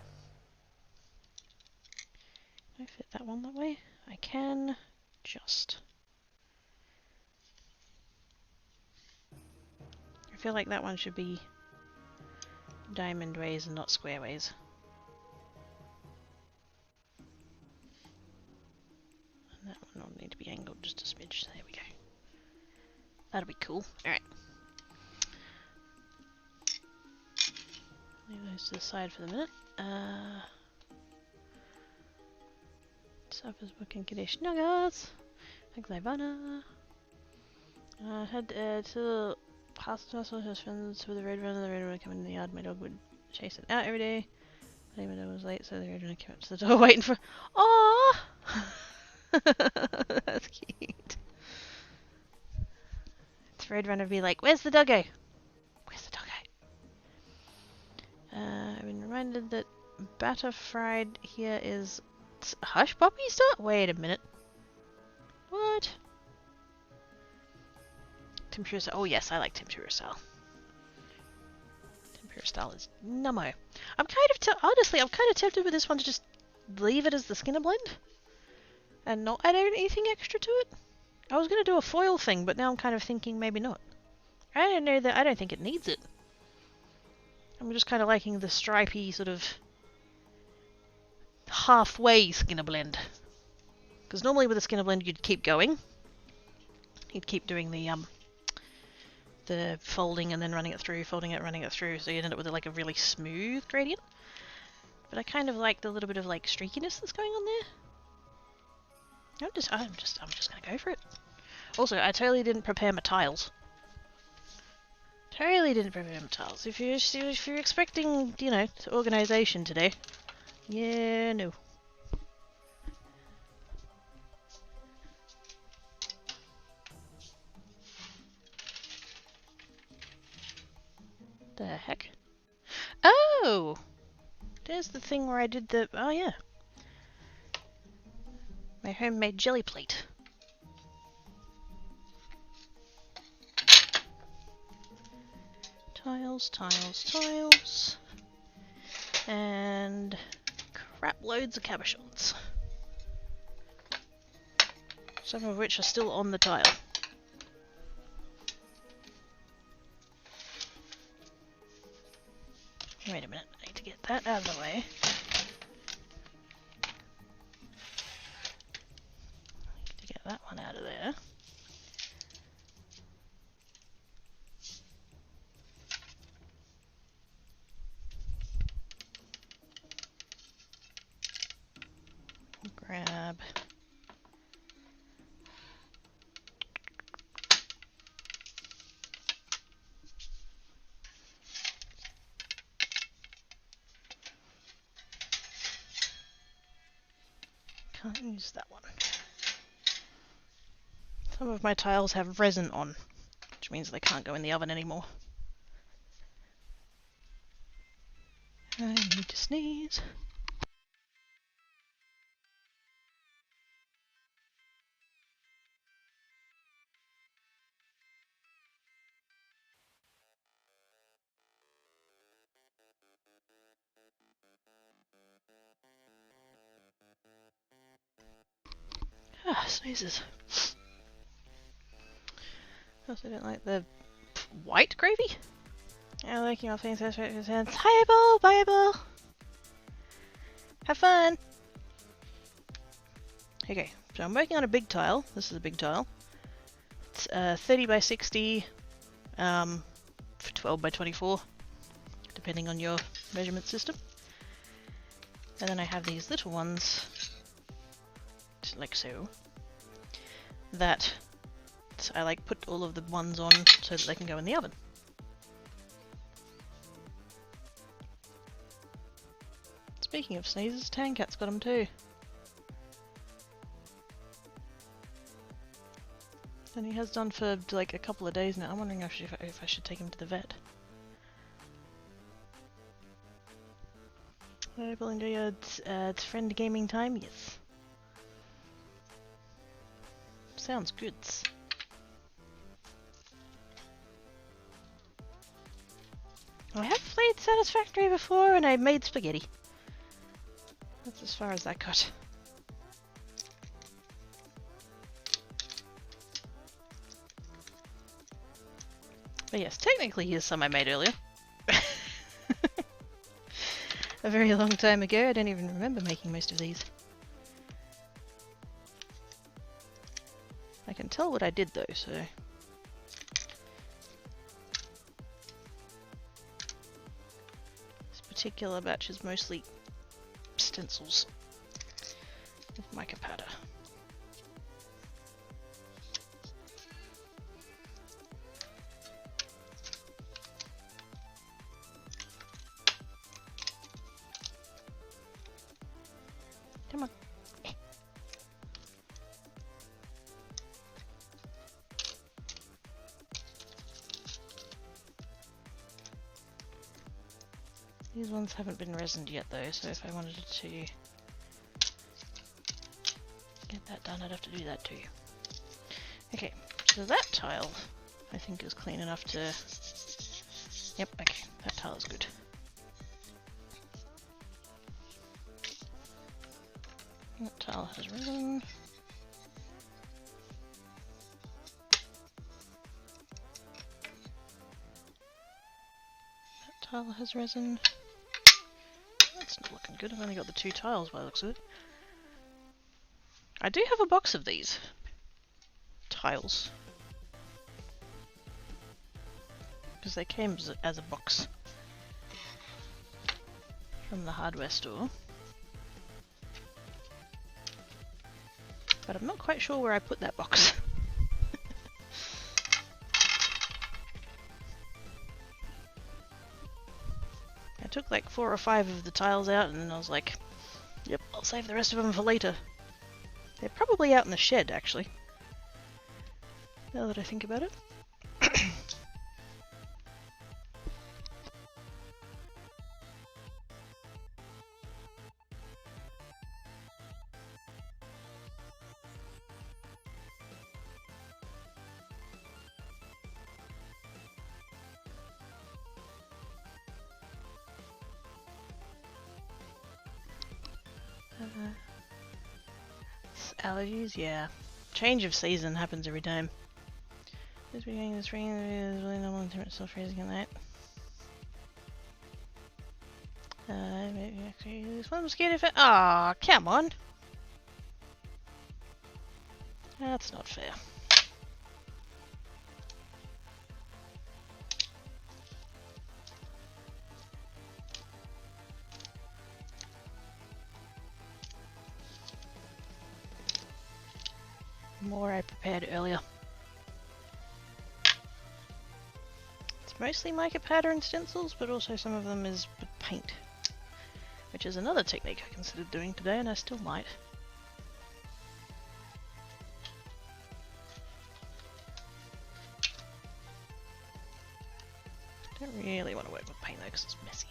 S1: Can I fit that one that way? I can just. I feel like that one should be diamond ways and not square ways. And that one will need to be angled just a smidge. There we go. That'll be cool. Alright. Leave those to the side for the minute. Suffers booking condition nuggets. Thanks, Ivana. Head to past hustle his friends with the red runner. The red runner coming in the yard. My dog would chase it out every day. My dog was late, so the red runner came up to the door waiting for. Aww! That's cute. It's red runner be like, "Where's the doggo? Where's the doggo?" I've been reminded that batter fried here is hush puppy stuff. Wait a minute. What? Tempura style. Oh yes, I like tempura style. Tempura style is nummo. I'm kind of honestly, I'm kind of tempted with this one to just leave it as the Skinner blend. and not add anything extra to it. I was going to do a foil thing, but now I'm kind of thinking maybe not. I don't know that I don't think it needs it. I'm just kind of liking the stripy sort of halfway Skinner blend. Because normally with a Skinner blend you'd keep going. You'd keep doing the folding and then running it through, folding it, running it through, so you'd end up with like a really smooth gradient. But I kind of like the little bit of like streakiness that's going on there. I'm just gonna go for it. Also, I totally didn't prepare my tiles. Totally didn't prepare my tiles. If you're expecting, you know, organisation today, yeah, no. The heck? Oh, there's the thing where I did the. Oh yeah, my homemade jelly plate. Tiles, tiles, tiles, and crap loads of cabochons. Some of which are still on the tile. Wait a minute, I need to get that out of the way. Need to get that one out of there. Grab. Can't use that one. Some of my tiles have resin on, which means they can't go in the oven anymore. I need to sneeze. Ah, sneezes. I also don't like the white gravy. I like your things. Hi, Bill. Bye, Bill. Have fun. Okay, so I'm working on a big tile. This is a big tile. It's 30 by 60, 12 by 24, depending on your measurement system. And then I have these little ones, like so, that I like put all of the ones on so that they can go in the oven. Speaking of sneezes, Tancat's got them too. And he has done for like a couple of days now. I'm wondering if I should take him to the vet. I will enjoy your friend gaming time? Yes. Sounds good. I have played Satisfactory before and I made spaghetti. That's as far as that got. But yes, technically here's some I made earlier. A very long time ago. I don't even remember making most of these. I can tell what I did though, so... This particular batch is mostly stencils with mica powder. Come on. These ones haven't been resined yet though, so if I wanted to get that done, I'd have to do that too. Okay, so that tile I think is clean enough to... Yep, okay, that tile is good. That tile has resin. tile has resin. That's not looking good. I've only got the 2 tiles by the looks of it. I do have a box of these tiles. Because they came as a box from the hardware store. But I'm not quite sure where I put that box. I took like 4 or 5 of the tiles out and then I was like, yep, I'll save the rest of them for later. They're probably out in the shed actually, now that I think about it. Allergies, yeah. Change of season happens every time. This beginning of the spring is really normal and temperature still freezing at night. Maybe actually this one mosquito fit. Aw, come on! That's not fair. More I prepared earlier. It's mostly mica pattern stencils, but also some of them is paint, which is another technique I considered doing today, and I still might. Don't really want to work with paint though, because it's messy.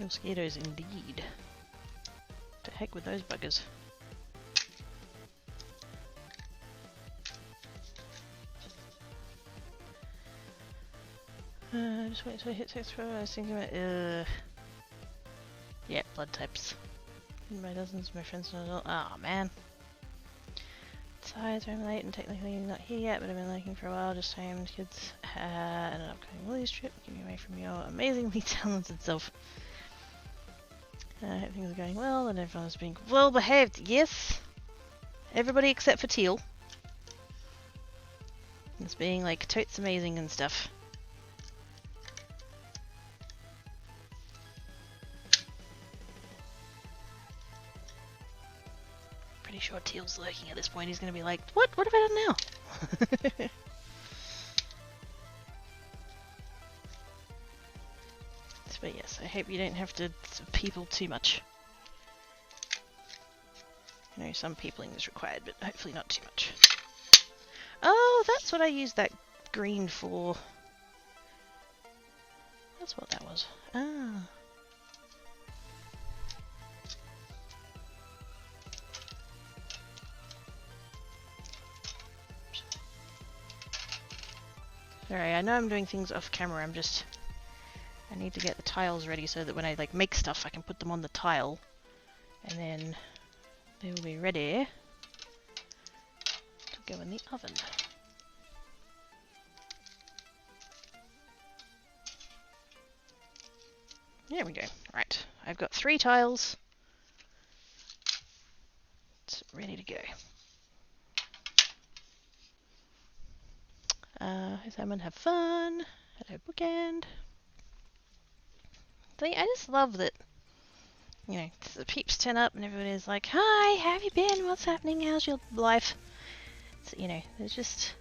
S1: Mosquitoes indeed. To heck with those buggers. Just wait till I hit text pro. I was thinking about yeah, blood types. My dozens, my friends not all. Oh man. Sorry, I'm late and technically not here yet, but I've been lurking for a while. Just saying, kids had an upcoming Willie's trip. Keep me away from your amazingly talented self. I hope things are going well and everyone's being well behaved. Yes! Everybody except for Teal. It's being like totes amazing and stuff. Pretty sure Teal's lurking at this point. He's gonna be like, what? What have I done now? But yes, I hope you don't have to people too much. I know some peopling is required, but hopefully not too much. Oh, that's what I used that green for. That's what that was. Ah. Sorry, I know I'm doing things off camera, I need to get the tiles ready so that when I like make stuff I can put them on the tile and then they will be ready to go in the oven. There we go. Right, I've got 3 tiles. It's ready to go. Hi Simon, have fun. Hello Bookend. So yeah, I just love that, you know, the peeps turn up and everybody's like, hi, how have you been? What's happening? How's your life? So, you know, there's just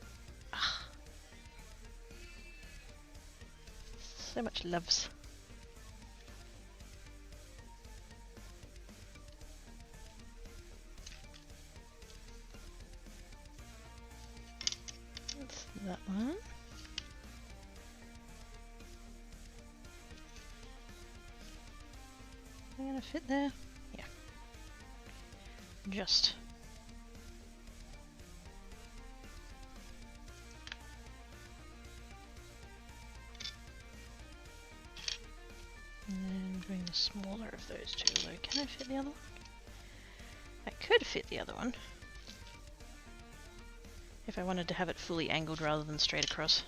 S1: so much loves. That's that one. Am I gonna fit there? Yeah. Just. the smaller of those two, although can I fit the other one? I could fit the other one. If I wanted to have it fully angled rather than straight across.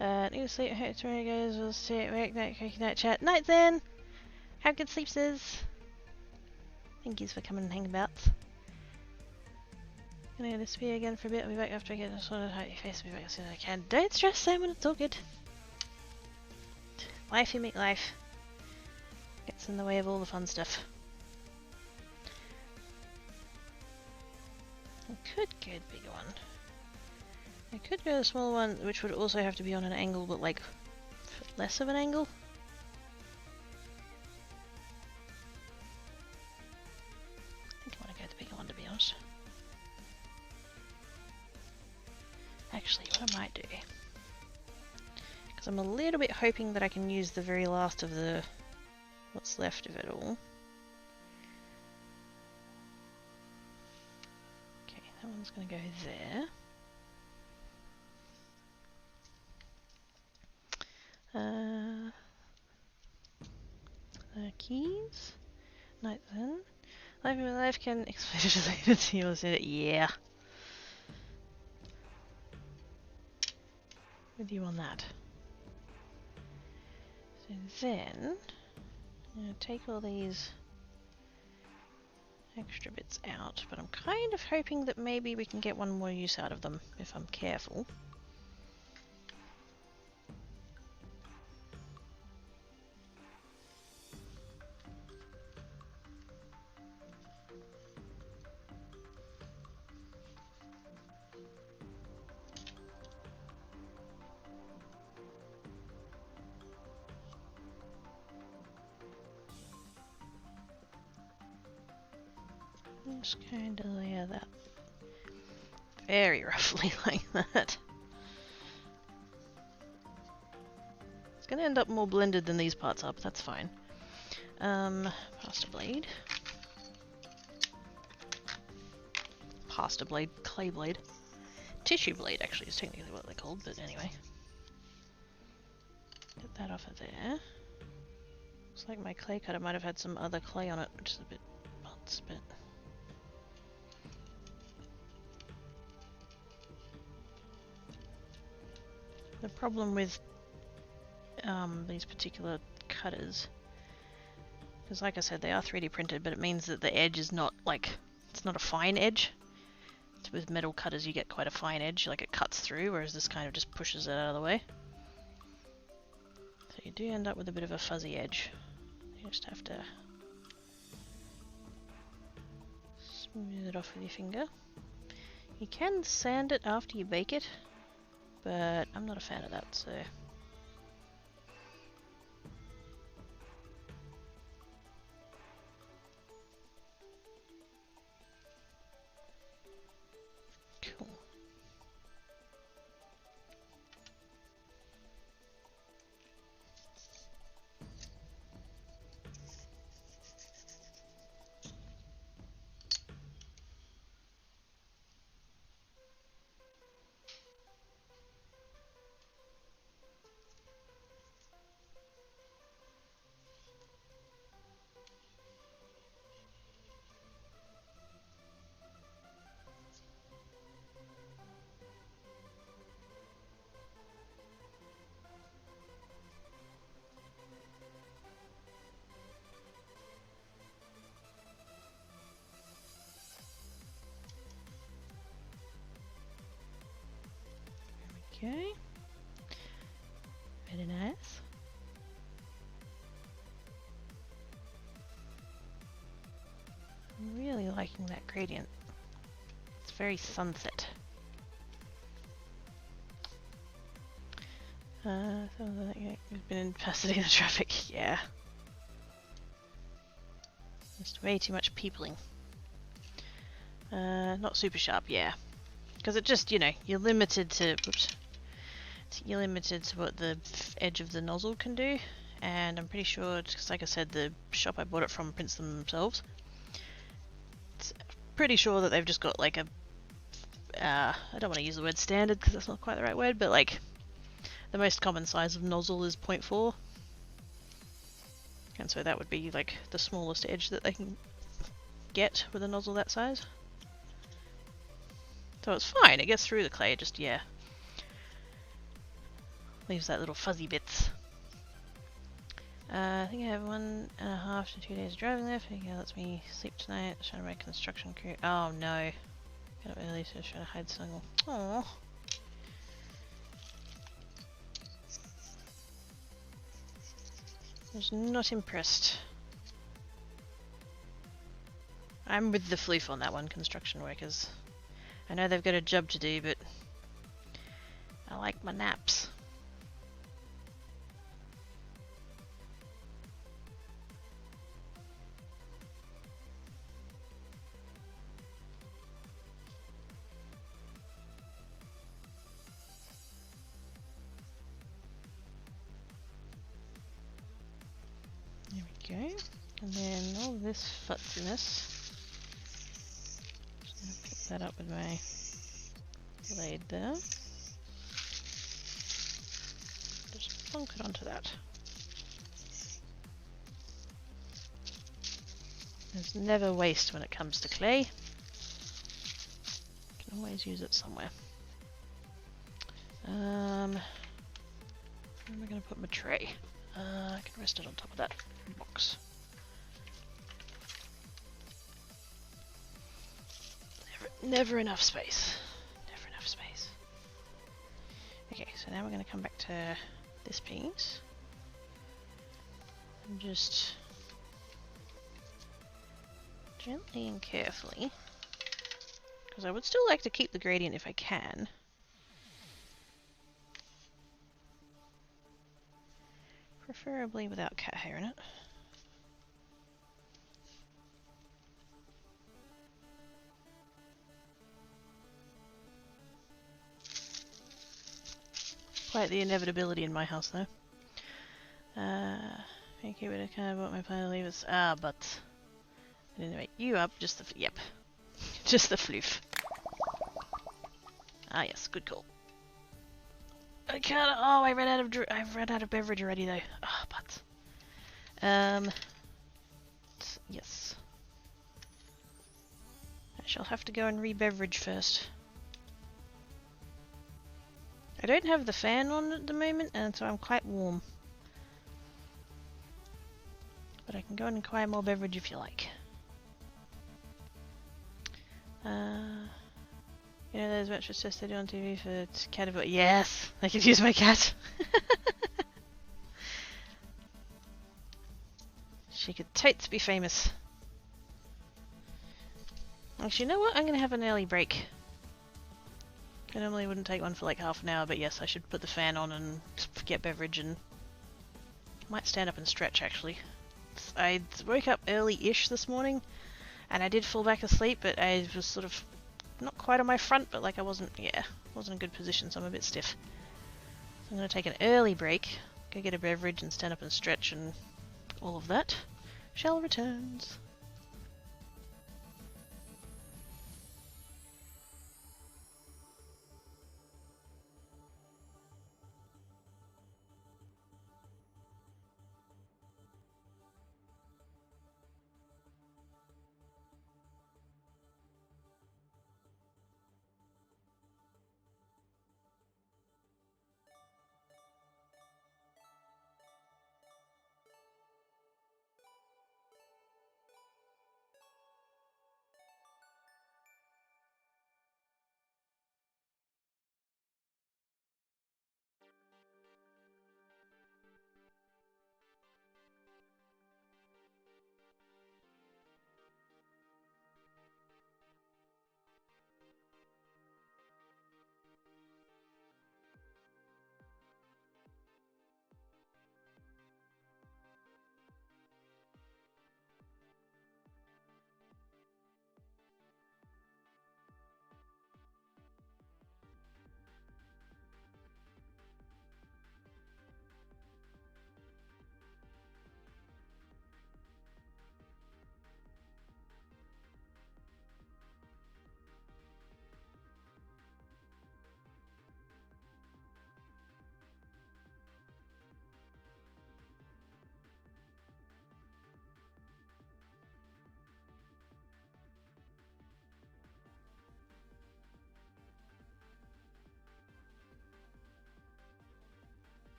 S1: Need to sleep, guys, we'll see night chat. Night then! Have good sleep, sis! Thank yous for coming and hanging about. Gonna disappear again for a bit, I'll be back after I get a sort of hide your face, I'll be back as soon as I can. Don't stress, Simon, it's all good. Life you make life. Gets in the way of all the fun stuff. I could go the bigger one. I could go the small one, which would also have to be on an angle, but like less of an angle. I think I want to go the bigger one, to be honest. Actually, what I might do, because I'm a little bit hoping that I can use the very last of the what's left of it all. Okay, that one's going to go there. The keys. Night then. Life in my life can explain to you. Yeah. With you on that. So then, I'm going to take all these extra bits out, but I'm kind of hoping that maybe we can get one more use out of them if I'm careful. Just kind of layer that very roughly like that. It's going to end up more blended than these parts are, but that's fine. Pasta blade. Pasta blade, clay blade. Tissue blade actually is technically what they're called, but anyway. Get that off of there. Looks like my clay cutter might have had some other clay on it, which is a bit nuts, but... The problem with these particular cutters, because like I said, they are 3D printed, but it means that the edge is not like, it's not a fine edge. So with metal cutters you get quite a fine edge, like it cuts through, whereas this kind of just pushes it out of the way. So you do end up with a bit of a fuzzy edge. You just have to smooth it off with your finger. You can sand it after you bake it, but I'm not a fan of that, so... Cool. Okay, very nice. I'm really liking that gradient. It's very sunset. We've been in Pasadena traffic, yeah. Just way too much peopling. Not super sharp, yeah. Because it just, you know, you're limited to, whoops. You're limited to what the edge of the nozzle can do, and I'm pretty sure, because like I said, the shop I bought it from prints them themselves. It's pretty sure that they've just got like a, I don't want to use the word standard because that's not quite the right word, but like the most common size of nozzle is 0.4. And so that would be like the smallest edge that they can get with a nozzle that size. So it's fine, it gets through the clay, just, yeah, leaves that little fuzzy bits. I think I have 1.5 to 2 days of driving left. Okay, lets me sleep tonight. Trying to make construction crew. Oh no. Got up early, so trying to hide snuggle. Aww. I was not impressed. I'm with the floof on that one, construction workers. I know they've got a job to do, but I like my naps. There we go. And then all this futziness. Just gonna pick that up with my blade there. Just plonk it onto that. There's never waste when it comes to clay. Can always use it somewhere. Where am I going to put my tray? I can rest it on top of that box. Never enough space. Never enough space. Okay, so now we're going to come back to this piece. And just gently and carefully, because I would still like to keep the gradient if I can. Preferably without cat hair in it. Quite the inevitability in my house though. Okay, but I kind of want my plan to leave us. But I didn't wake you up, just the, yep. Just the floof. Ah yes, good call. I can't, oh I've run out of beverage already though. Ah, but. Yes. I shall have to go and re-beverage first. I don't have the fan on at the moment, and so I'm quite warm. But I can go and acquire more beverage if you like. You know those mattress tests they do on TV for cat avoid? Yes! I could use my cat! She could totes be famous. Actually, you know what? I'm gonna have an early break. I normally wouldn't take one for like half an hour, but yes, I should put the fan on and get beverage and might stand up and stretch actually. I woke up early-ish this morning and I did fall back asleep, but I was sort of not quite on my front, but like I wasn't in a good position, so I'm a bit stiff. So I'm going to take an early break, go get a beverage and stand up and stretch and all of that. Shell returns.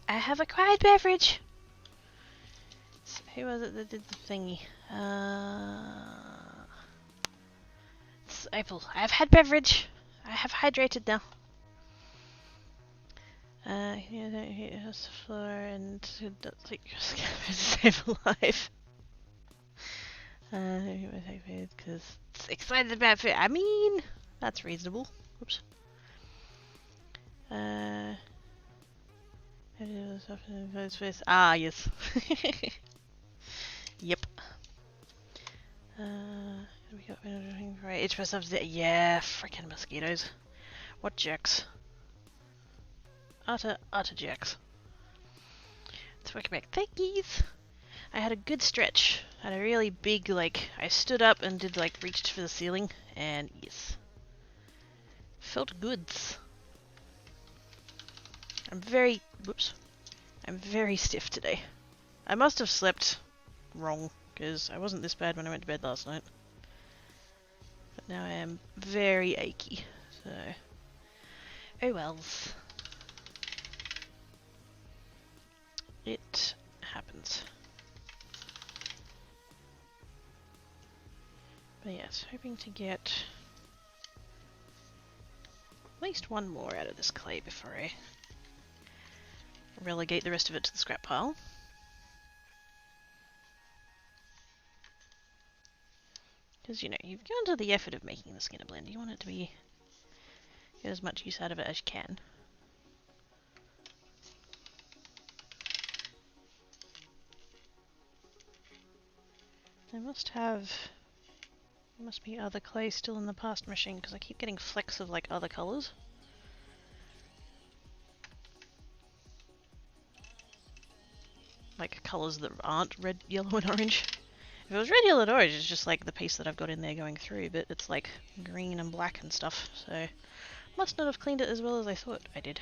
S1: I have acquired beverage! So who was it that did the thingy? It's April. I have had beverage! I have hydrated now. Here has the floor and don't take your skin to save a life. Because it's excited about it. I mean, that's reasonable. Oops. Ah, yes. Yep. We got right. Each myself. Yeah, freaking mosquitoes. What jerks. Utter jerks. Let's welcome back. Thankies. I had a good stretch. I had a really big, like, I stood up and did, like, reached for the ceiling, and yes. Felt goods. I'm very stiff today. I must have slept wrong, because I wasn't this bad when I went to bed last night. But now I am very achy, so... Oh wells. It happens. But yes, hoping to get at least one more out of this clay before I relegate the rest of it to the scrap pile. Because, you know, you've gone to the effort of making the Skinner blend. You want it to be... get as much use out of it as you can. I must have... there must be other clay still in the past machine, because I keep getting flecks of, like, other colours. Like, colours that aren't red, yellow and orange. If it was red, yellow and orange, it's just, like, the piece that I've got in there going through, but it's, like, green and black and stuff, so... must not have cleaned it as well as I thought I did.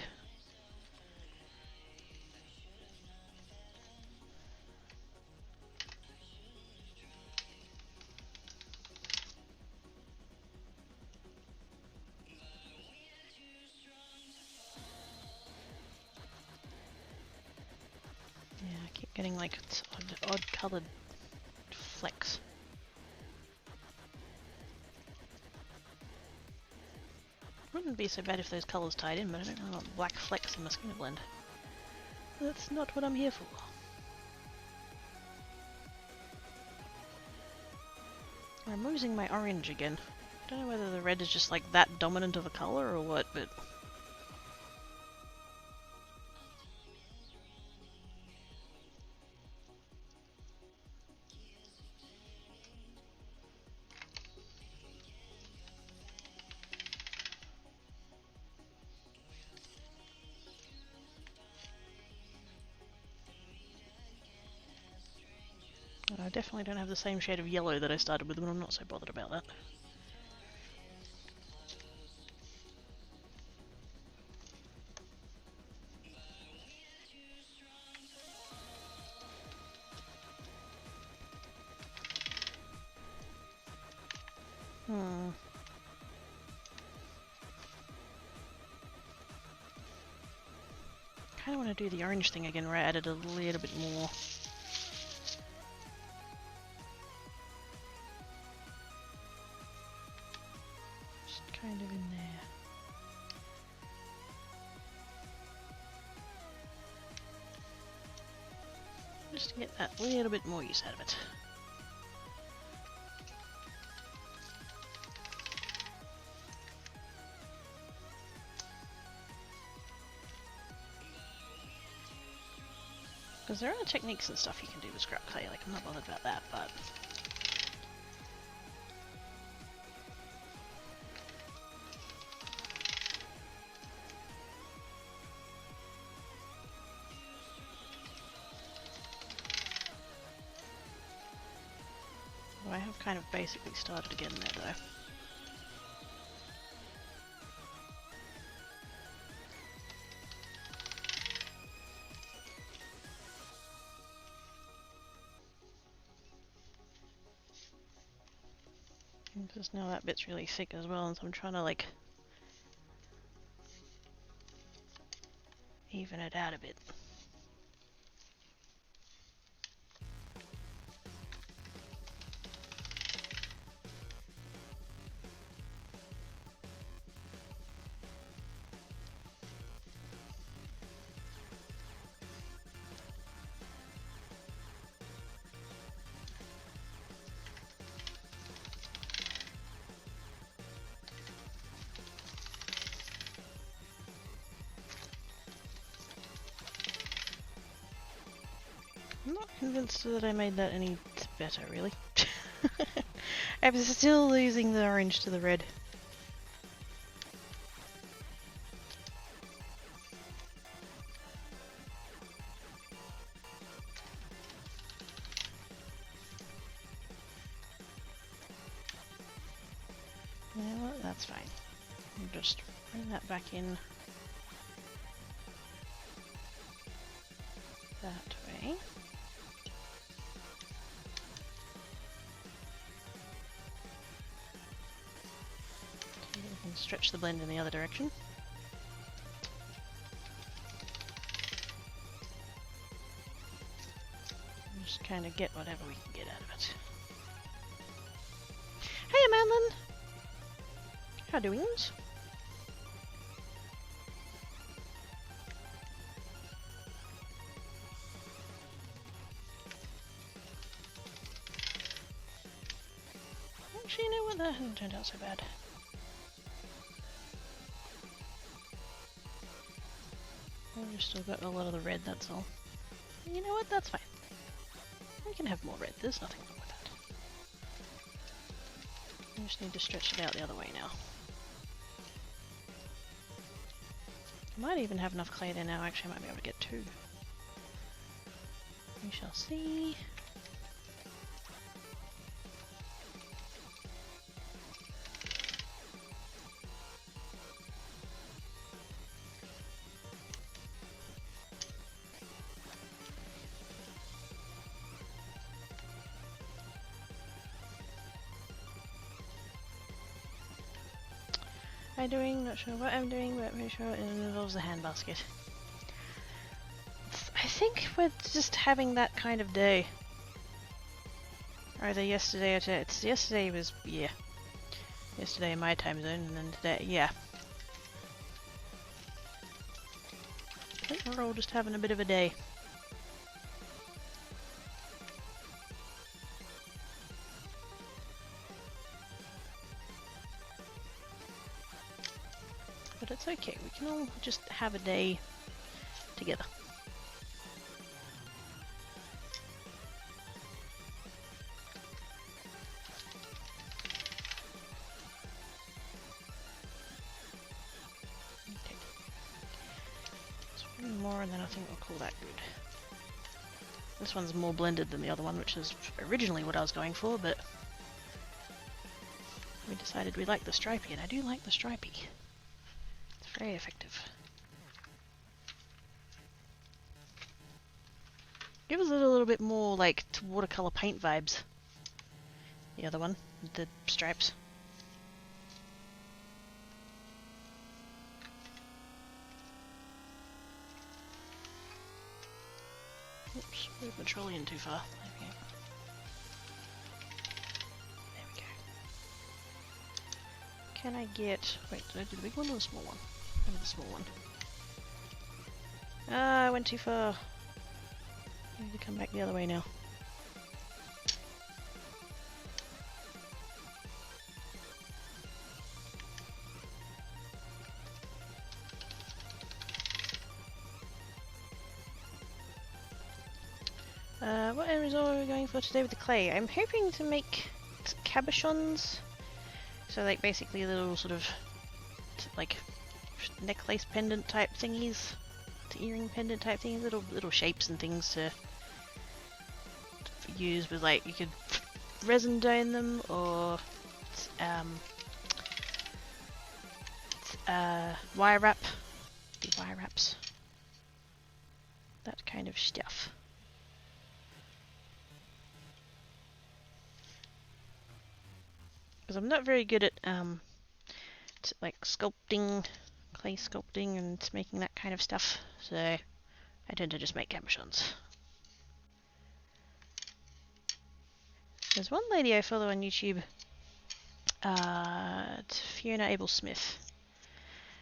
S1: Yeah, I keep getting, like, odd coloured flecks. Wouldn't be so bad if those colours tied in, but I don't know what black flecks in my Skinner blend. That's not what I'm here for. I'm losing my orange again. I don't know whether the red is just like that dominant of a colour or what, but... I definitely don't have the same shade of yellow that I started with, but I'm not so bothered about that. Kinda want to do the orange thing again where I added a little bit more. Just kind of in there. Just to get that little bit more use out of it. Because there are techniques and stuff you can do with scrap clay, like I'm not bothered about that, but... well, I have kind of basically started again there though. Because now that bit's really thick as well, and so I'm trying to like even it out a bit. Convinced that I made that any better, really. I'm still losing the orange to the red. You know what? That's fine. I'll just bring that back in that way. We can stretch the blend in the other direction. Just kind of get whatever we can get out of it. Hey, Madeline! How doings? Actually, you know what? That hasn't turned out so bad. We've still got a lot of the red, that's all. You know what? That's fine. We can have more red. There's nothing wrong with that. I just need to stretch it out the other way now. I might even have enough clay there now. Actually, I might be able to get 2. We shall see. I'm doing, not sure what I'm doing, but pretty sure it involves the hand basket. I think we're just having that kind of day. Either yesterday or today. Yesterday was, yeah. Yesterday in my time zone, and then today, yeah. I think we're all just having a bit of a day. But it's okay, we can all just have a day together. Okay. Let's one more and then I think we'll call that good. This one's more blended than the other one, which is originally what I was going for, but we decided we liked the stripey, and I do like the stripey. It's very effective. Gives it a little bit more like watercolor paint vibes. The other one, the stripes. Oops, moved my trolley in too far. There we go. There we go. Can I get... Wait, did I do the big one or the small one? Maybe the small one. Ah, I went too far. I need to come back the other way now. What end result are we going for today with the clay? I'm hoping to make cabochons. So like basically little sort of like necklace pendant type thingies. Earring pendant type things, little shapes and things to use with, like, you could resin dome them or wire wrap, wire wraps, that kind of stuff. Because I'm not very good at like sculpting, clay sculpting and making that kind of stuff, so I tend to just make cabochons. There's one lady I follow on YouTube, Fiona Abel Smith,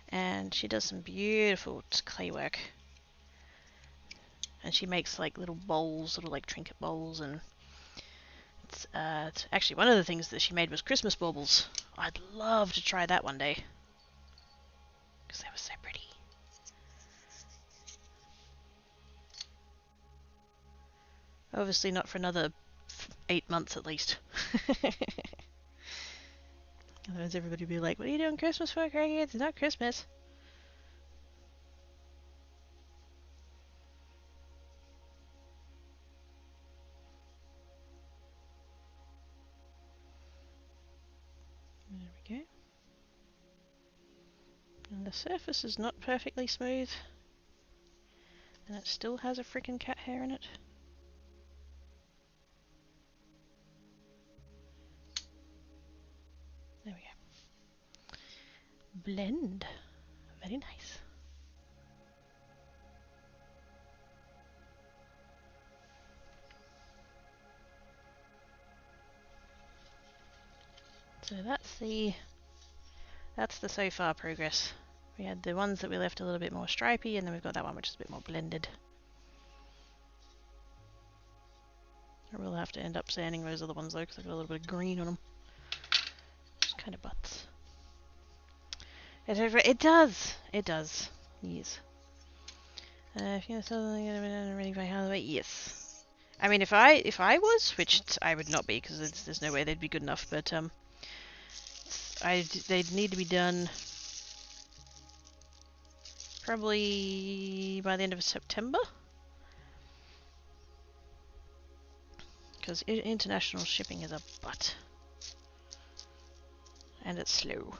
S1: and she does some beautiful clay work. And she makes like little bowls, little like trinket bowls, and it's actually one of the things that she made was Christmas baubles. I'd love to try that one day because they were so pretty. Obviously not for another 8 months at least. Otherwise everybody would be like, what are you doing Christmas for, Craigie? It's not Christmas. There we go. And the surface is not perfectly smooth. And it still has a freaking cat hair in it. There we go. Blend. Very nice. So that's the so far progress. We had the ones that we left a little bit more stripy, and then we've got that one which is a bit more blended. I will have to end up sanding those other ones though, because I've got a little bit of green on them. Just kind of butts. It does! It does. Yes. If you're suddenly going to be ready by Halloween, yes. I mean, if I was, which I would not be, because there's no way they'd be good enough, but they'd need to be done probably by the end of September. Because international shipping is a butt. And it's slow.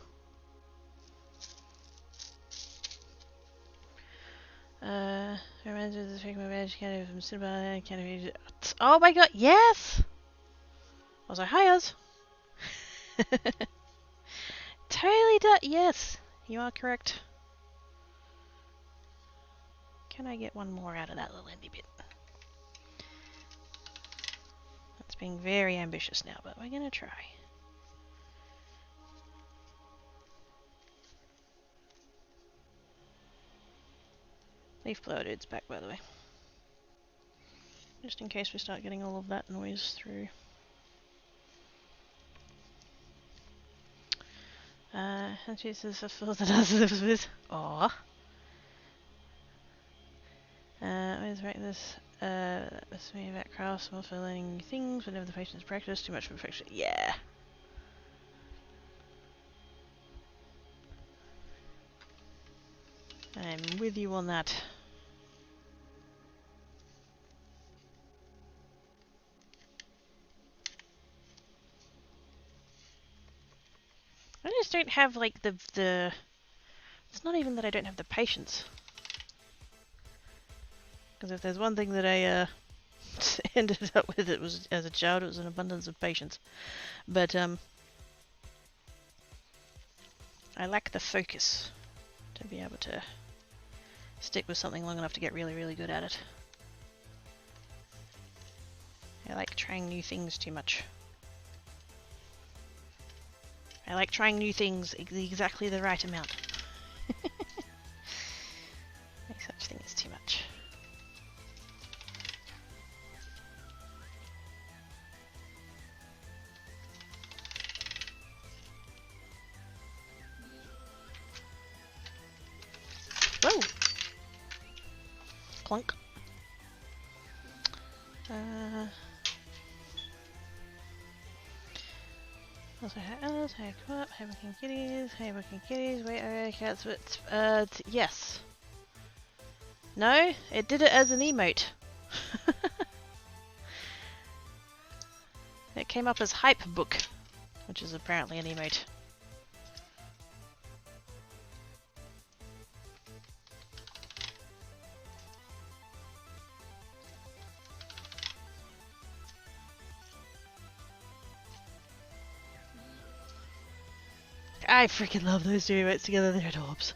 S1: Reminds me of the freaking badge kind of from cinema kind of. Oh my god, yes! I was like, hi Oz. Totally yes, you are correct. Can I get one more out of that little endy bit? That's being very ambitious now, but we're gonna try. Leaf blower dude's back, by the way. Just in case we start getting all of that noise through. And she says, I thought that I was with. Aww. Let's write this. Let's me about crafts, more for learning new things, whenever the patient's practice, too much for perfection. Yeah. I'm with you on that. I just don't have like the it's not even that I don't have the patience. Because if there's one thing that I ended up with, it was as a child, it was an abundance of patience. But I lack the focus to be able to stick with something long enough to get really, really good at it. I like trying new things too much. I like trying new things exactly the right amount. No such thing as too much. Whoa! Clunk. Also, hey, come up, hey, working kitties, wait, alright, cats, but, yes. No, it did it as an emote. It came up as hype book, which is apparently an emote. I freaking love those two emotes together, they're adorbs.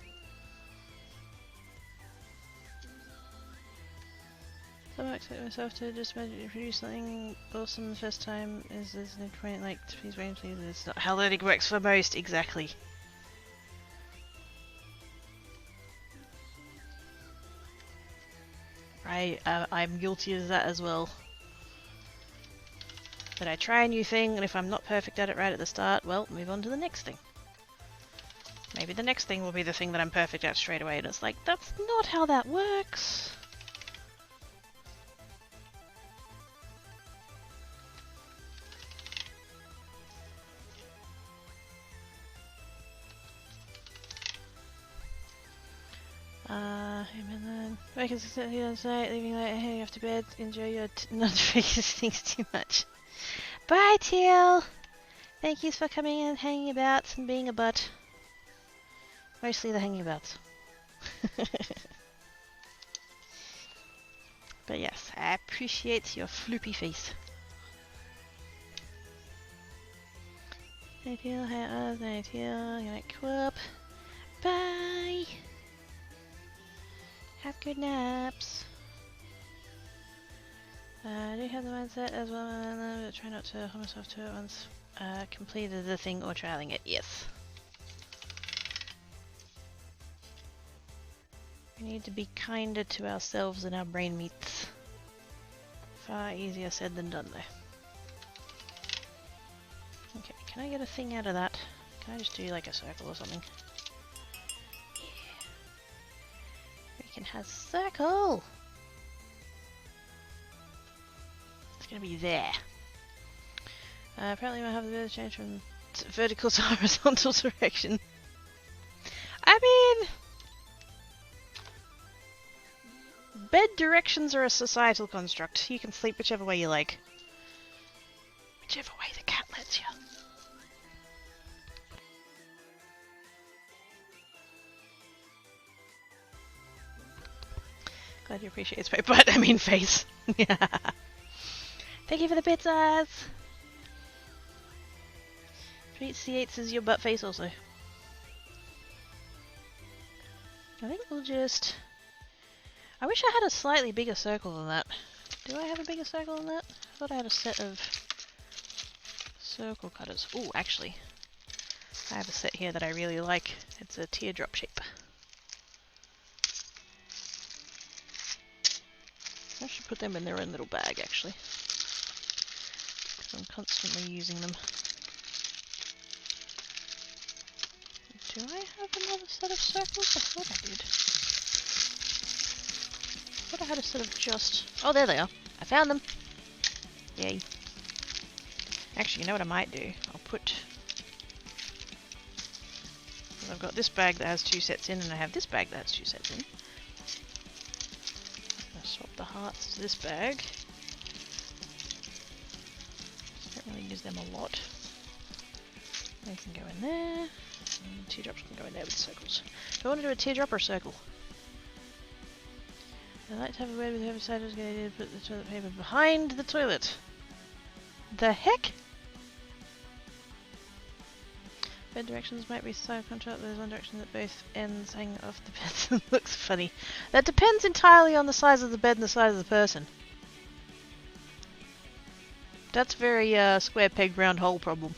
S1: So I expect myself to just produce something awesome the first time. Is there's no point, like, please wait, please, it's not how learning works for most, exactly. I'm guilty of that as well. That I try a new thing, and if I'm not perfect at it right at the start, well, move on to the next thing. Maybe the next thing will be the thing that I'm perfect at straight away, and it's like, that's not how that works. make us sit here on site, leaving like heading off to bed. Enjoy your notifications too much. Bye, Teal! Thank you for coming and hanging about and being a butt. Mostly the hanging about. But yes, I appreciate your floopy face. Hey Teal, hey Oz, hey Teal, I'm gonna quip. Bye! Have good naps. I do have the mindset as well, but try not to hold myself to it once completed the thing or trialing it. Yes. We need to be kinder to ourselves and our brain meats. Far easier said than done though. Okay, can I get a thing out of that? Can I just do like a circle or something? Yeah. We can have circle! It's gonna be there. Apparently I have the bit of change from vertical to horizontal direction. I mean... bed directions are a societal construct. You can sleep whichever way you like. Whichever way the cat lets you. Glad you appreciate my butt, I mean face. Yeah. Thank you for the pizzas! Treat C8 as your butt face also. I think we'll just... I wish I had a slightly bigger circle than that. Do I have a bigger circle than that? I thought I had a set of circle cutters. Ooh, actually. I have a set here that I really like. It's a teardrop shape. I should put them in their own little bag, actually. I'm constantly using them. Do I have another set of circles? I thought I did. I thought I had a set of just... oh, there they are. I found them. Yay. Actually, you know what I might do? I'll put... I've got this bag that has 2 sets in, and I have this bag that has 2 sets in. I'm going to swap the hearts to this bag. Don't really use them a lot. They can go in there, and teardrops can go in there with circles. Do I want to do a teardrop or a circle? I like to have a word with whoever decided I was going to put the toilet paper behind the toilet. The heck? Bed directions might be side contract, but there's one direction that both ends hang off the bed and looks funny. That depends entirely on the size of the bed and the size of the person. That's very square peg round hole problem.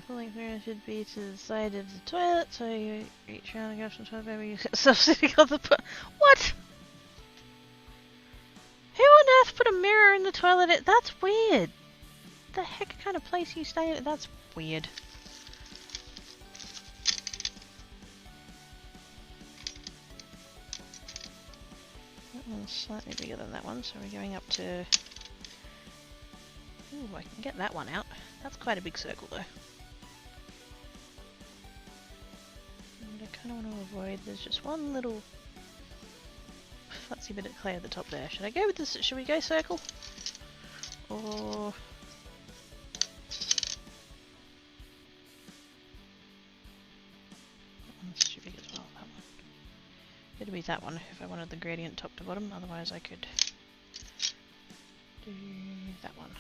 S1: Full length mirror should be to the side of the toilet, so you reach around and grab some toilet paper, you get yourself sitting on the What? Who on earth put a mirror in the toilet? That's weird. The heck kind of place you stay in? That's weird. That one's slightly bigger than that one, so we're going up to... ooh, I can get that one out. That's quite a big circle though. And I kind of want to avoid, there's just one little futsy bit of clay at the top there. Should I go with this? Should we go circle? Or... that one's too big as well, that one. It'd be that one if I wanted the gradient top to bottom, otherwise I could do that one.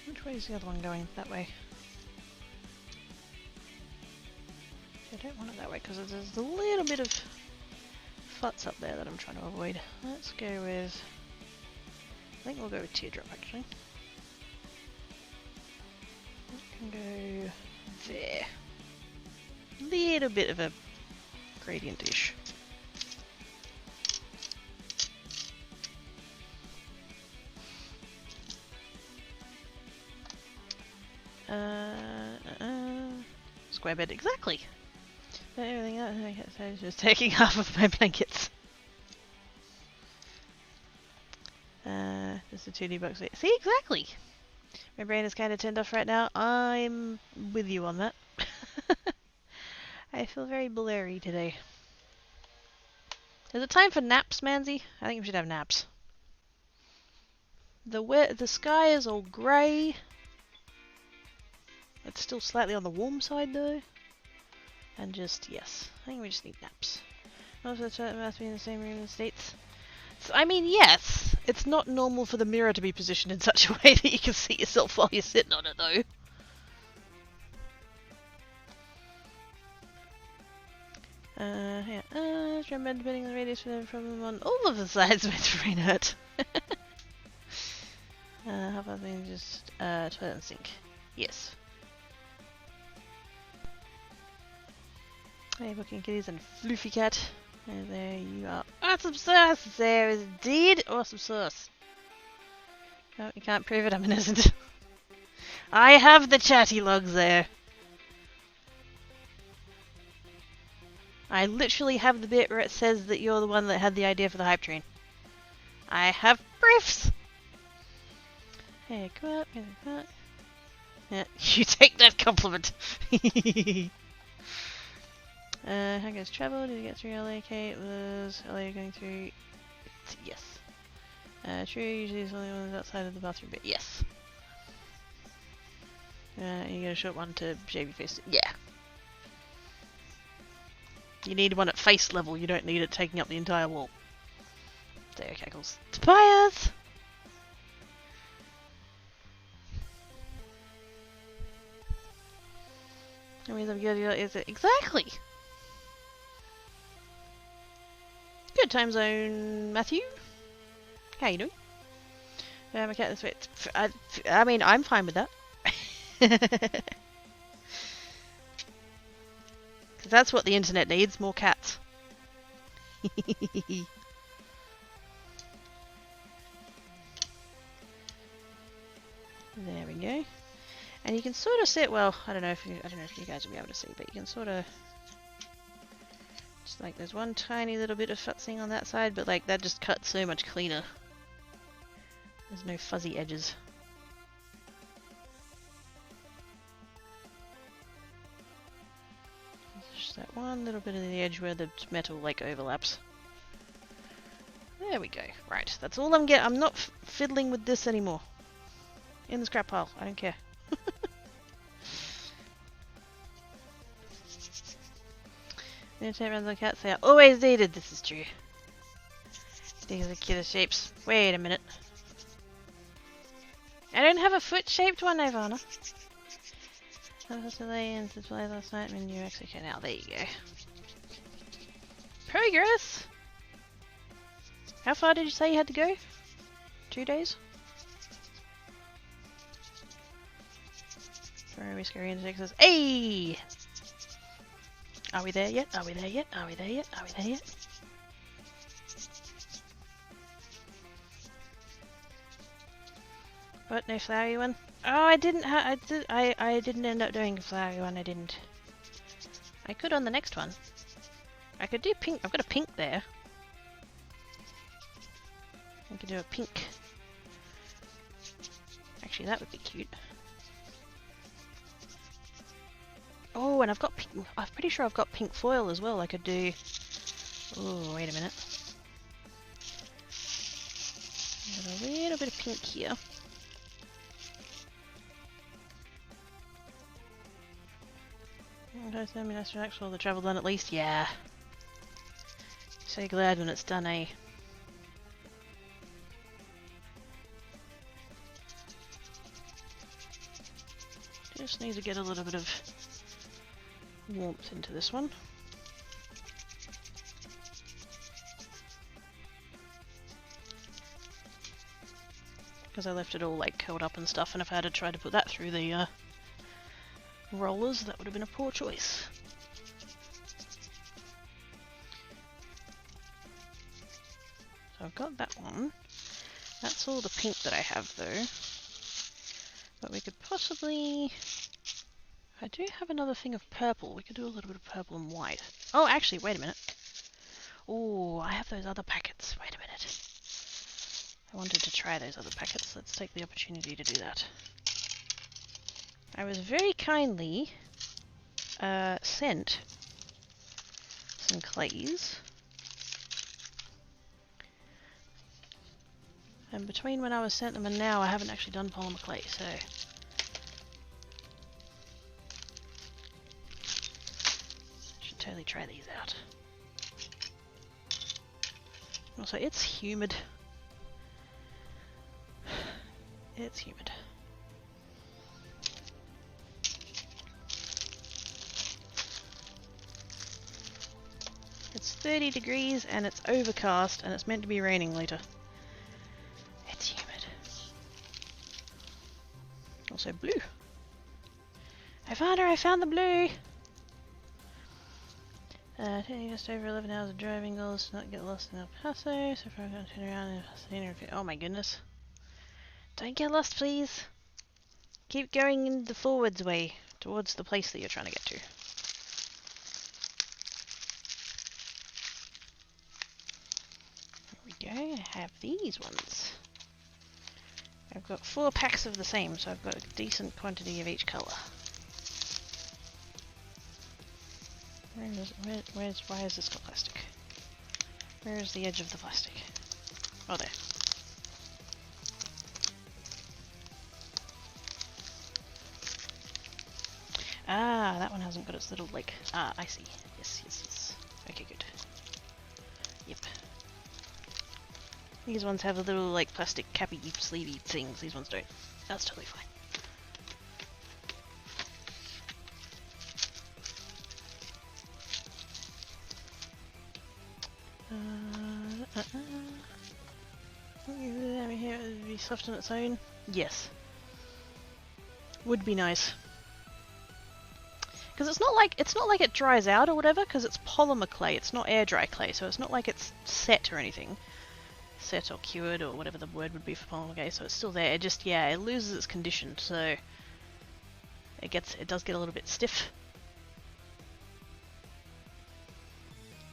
S1: Which way is the other one going? That way. I don't want it that way because there's a little bit of futs up there that I'm trying to avoid. Let's go with... I think we'll go with teardrop actually. We can go there. Little bit of a gradient-ish. Square bed, exactly. But everything else, I guess I was just taking half of my blankets. Just a 2D box. See, exactly. My brain is kind of turned off right now. I'm with you on that. I feel very blurry today. Is it time for naps, Manzi? I think we should have naps. The sky is all grey. It's still slightly on the warm side though. And just, yes, I think we just need naps. Also, the must be in the same room in the States. So, I mean, yes, it's not normal for the mirror to be positioned in such a way that you can see yourself while you're sitting on it though. Yeah. Remember depending on the radius from on all of the sides of its brain hurt. How about being just toilet and sink? Yes. Hey, Booking Kitties and Floofy Cat. And there you are. Awesome sauce! There is indeed awesome sauce. No, you can't prove it, I'm innocent. I have the chatty logs there. I literally have the bit where it says that you're the one that had the idea for the hype train. I have proofs! Hey, come up, come up. Yeah, you take that compliment. How goes travel? Did you get through LA? Okay, it was LA going through. Yes. True, usually it's only one outside of the bathroom, but yes. You get a short one to shave your face. Yeah. You need one at face level, you don't need it taking up the entire wall. There, cackles. Tobias! I mean, I'm good. Is it exactly? Good time zone, Matthew. How you doing? My cat this way. I mean, I'm fine with that. Because that's what the internet needs, more cats. There we go. And you can sort of sit, well, I don't know if you guys will be able to see, but you can sort of just like there's one tiny little bit of futzing on that side, but like that just cuts so much cleaner. There's no fuzzy edges. Just that one little bit of the edge where the metal like overlaps. There we go. Right, that's all I'm getting. I'm not fiddling with this anymore. In the scrap pile. I don't care. Around the cats, they are always needed. This is true. These are the cutest shapes. Wait a minute. I don't have a foot-shaped one, Ivana. I was delayed since last night in New Mexico. Now there you go. Progress. How far did you say you had to go? 2 days. Where are we scurrying into Texas? Hey! Are we there yet? Are we there yet? Are we there yet? Are we there yet? What? No flowery one? Oh, I didn't. I didn't end up doing a flowery one. I didn't. I could on the next one. I could do pink. I've got a pink there. I could do a pink. Actually, that would be cute. Oh, and I've got pink. I'm pretty sure I've got pink foil as well. I could do. Oh, wait a minute. Got a little bit of pink here. I mean, that's actually all the travel done at least. Yeah. So glad when it's done, eh? Just need to get a little bit of warmth into this one. Because I left it all like curled up and stuff, and if I had to try to put that through the rollers, that would have been a poor choice. So I've got that one. That's all the pink that I have though. But we could possibly... I do have another thing of purple. We could do a little bit of purple and white. Oh, actually, wait a minute. Oh, I have those other packets. Wait a minute. I wanted to try those other packets. Let's take the opportunity to do that. I was very kindly sent some clays. And between when I was sent them and now, I haven't actually done polymer clay, so... should totally try these out. Also, it's humid. It's humid. It's 30 degrees and it's overcast and it's meant to be raining later. It's humid. Also blue. I found her! I found the blue! Taking just over 11 hours of driving, goals to not get lost in El Paso, so far I'm going to turn around in Pasadena. Oh my goodness. Don't get lost, please. Keep going in the forwards way, towards the place that you're trying to get to. There we go, I have these ones. I've got 4 packs of the same, so I've got a decent quantity of each colour. Why is this got plastic? Where is the edge of the plastic? Oh, there. Ah, that one hasn't got its little, like... Ah, I see. Yes, yes, yes. Okay, good. Yep. These ones have the little, like, plastic cappy sleevey things. These ones don't. That's totally fine. Here it would be soft on its own. Yes. Would be nice. Because it's not like it dries out or whatever, because it's polymer clay, it's not air dry clay, so it's not like it's set or anything. Set or cured or whatever the word would be for polymer clay, so it's still there. It just, yeah, it loses its condition, so it does get a little bit stiff.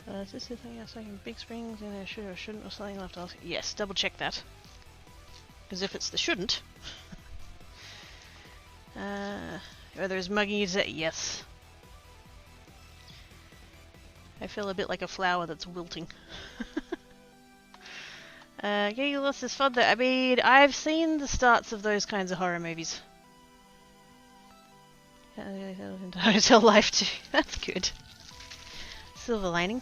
S1: Is this the thing I was saying? Big springs and there should or shouldn't or something left off? Yes, double check that. Because if it's the shouldn't, whether it's mugging you to say yes. I feel a bit like a flower that's wilting. Getting lost is fun though. I mean, I've seen the starts of those kinds of horror movies. Into hotel life too. That's good. Silver lining.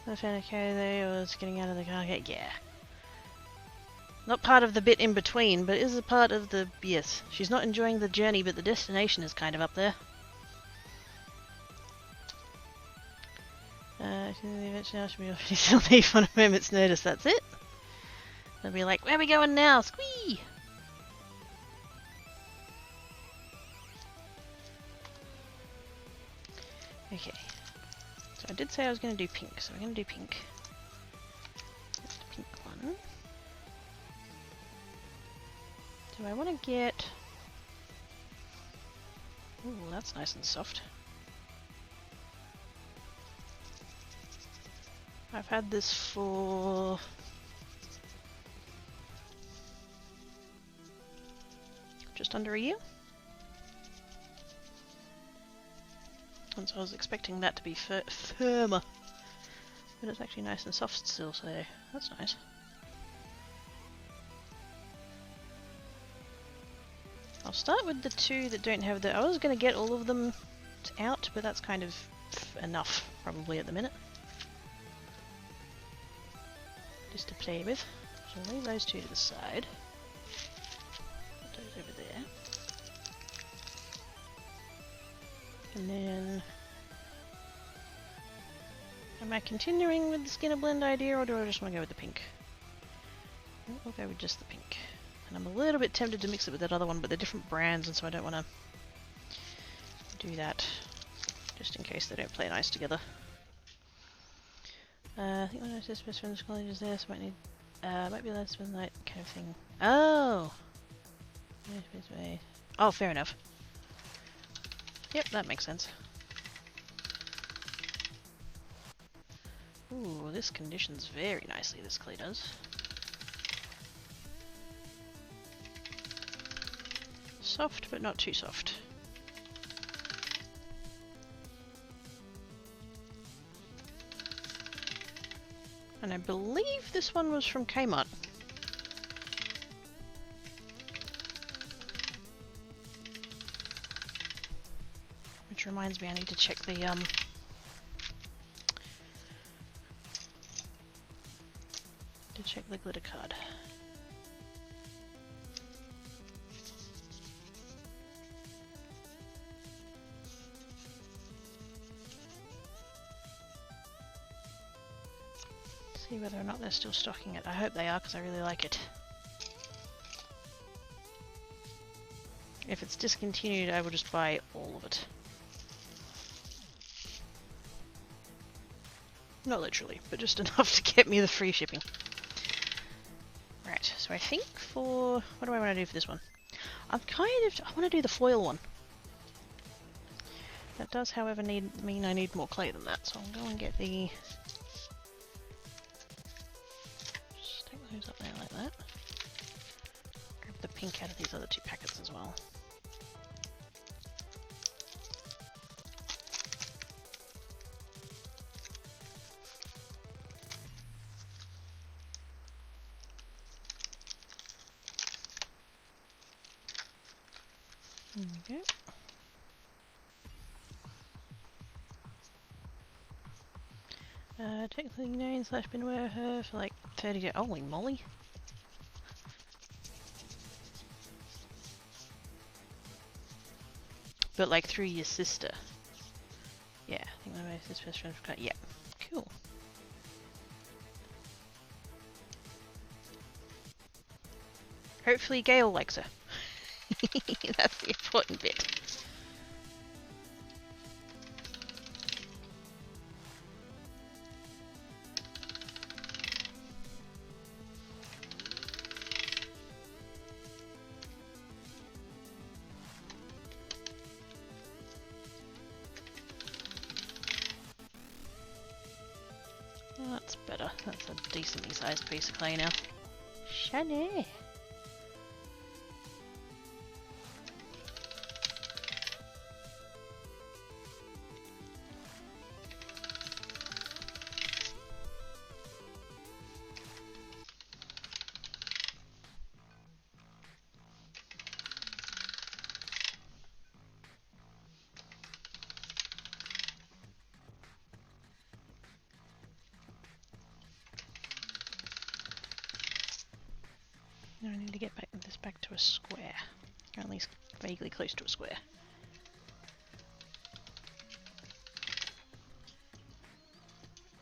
S1: I found a carrier there, or was getting out of the car. Okay, yeah. Not part of the bit in between, but is a part of the... Yes. She's not enjoying the journey, but the destination is kind of up there. Eventually I should be already still leave on a moment's notice, that's it. They'll be like, where are we going now? Squee! Okay. So I did say I was going to do pink, so we're going to do pink. That's the pink one. Do I want to get... Ooh, that's nice and soft. I've had this for... just under a year. And so I was expecting that to be firmer. But it's actually nice and soft still, so that's nice. I'll start with the 2 that don't have the... I was going to get all of them out, but that's kind of enough, probably, at the minute. Just to play with. So I'll leave those 2 to the side. Put those over there. And then... Am I continuing with the Skinner blend idea, or do I just want to go with the pink? I'll go with just the pink. And I'm a little bit tempted to mix it with that other one, but they're different brands, and so I don't want to do that. Just in case they don't play nice together. I think when I said best friend's college is there, so might be less than that kind of thing. Oh! Oh, fair enough. Yep, that makes sense. Ooh, this conditions very nicely, this clay does. Soft, but not too soft. And I believe this one was from Kmart. Which reminds me, I need to check the glitter card. See whether or not they're still stocking it. I hope they are, because I really like it. If it's discontinued, I will just buy all of it. Not literally, but just enough to get me the free shipping. Right, so I think for... what do I want to do for this one? I want to do the foil one. That does, however, mean I need more clay than that, so I'll go and get the... just take those up there like that. Grab the pink out of these other two packets as well. There we go. Technically known / been aware of her for like 30 days. Holy moly. But like through your sister. Yeah, I think my sister's best friend. Yeah, cool. Hopefully Gail likes her. That's the important bit. Oh, that's better. That's a decently sized piece of clay now. Shiny! Now I need to get this back to a square, or at least vaguely close to a square.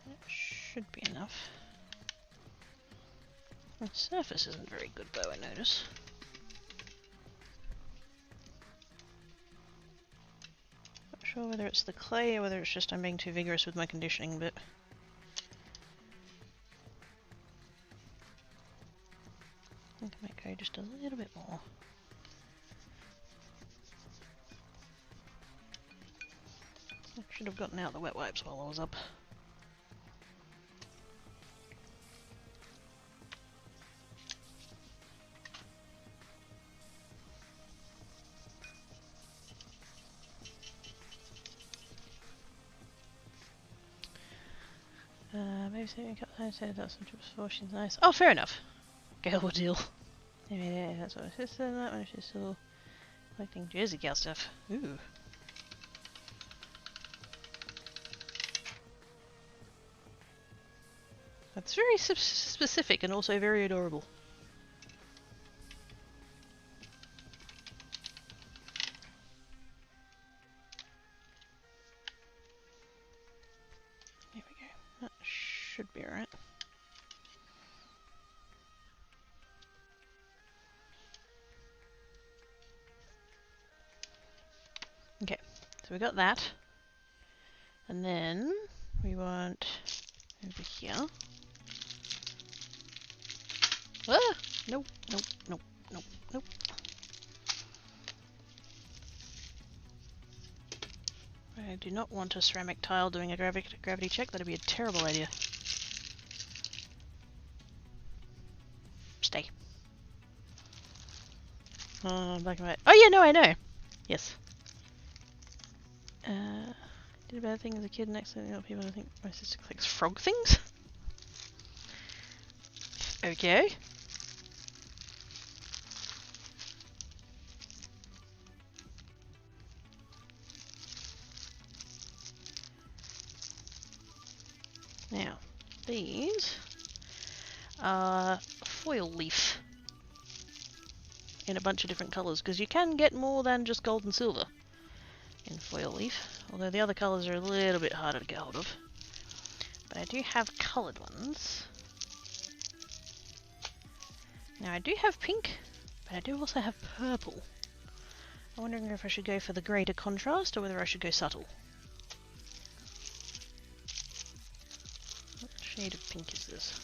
S1: That should be enough. The surface isn't very good though, I notice. Not sure whether it's the clay or whether it's just I'm being too vigorous with my conditioning, but... I think I might go just a little bit more. I should have gotten out the wet wipes while I was up. Maybe saving a couple times, said that's some trips before, she's nice. Oh, fair enough. Gail will deal. Yeah, that's what I said. That one she's still collecting Jersey Gal stuff. Ooh. That's very specific and also very adorable. There we go. That should be alright. Okay, so we got that. And then we want over here. Ah! Nope, nope, nope, nope, nope. I do not want a ceramic tile doing a gravity check. That'd be a terrible idea. Stay. Black and white. Oh yeah, no, I know. Yes. Did a bad thing as a kid and accidentally got people to think my sister collects frog things? Okay. Now, these are foil leaf in a bunch of different colours, because you can get more than just gold and silver in foil leaf, although the other colours are a little bit harder to get hold of. But I do have coloured ones. Now I do have pink, but I do also have purple. I'm wondering if I should go for the greater contrast or whether I should go subtle. What shade of pink is this?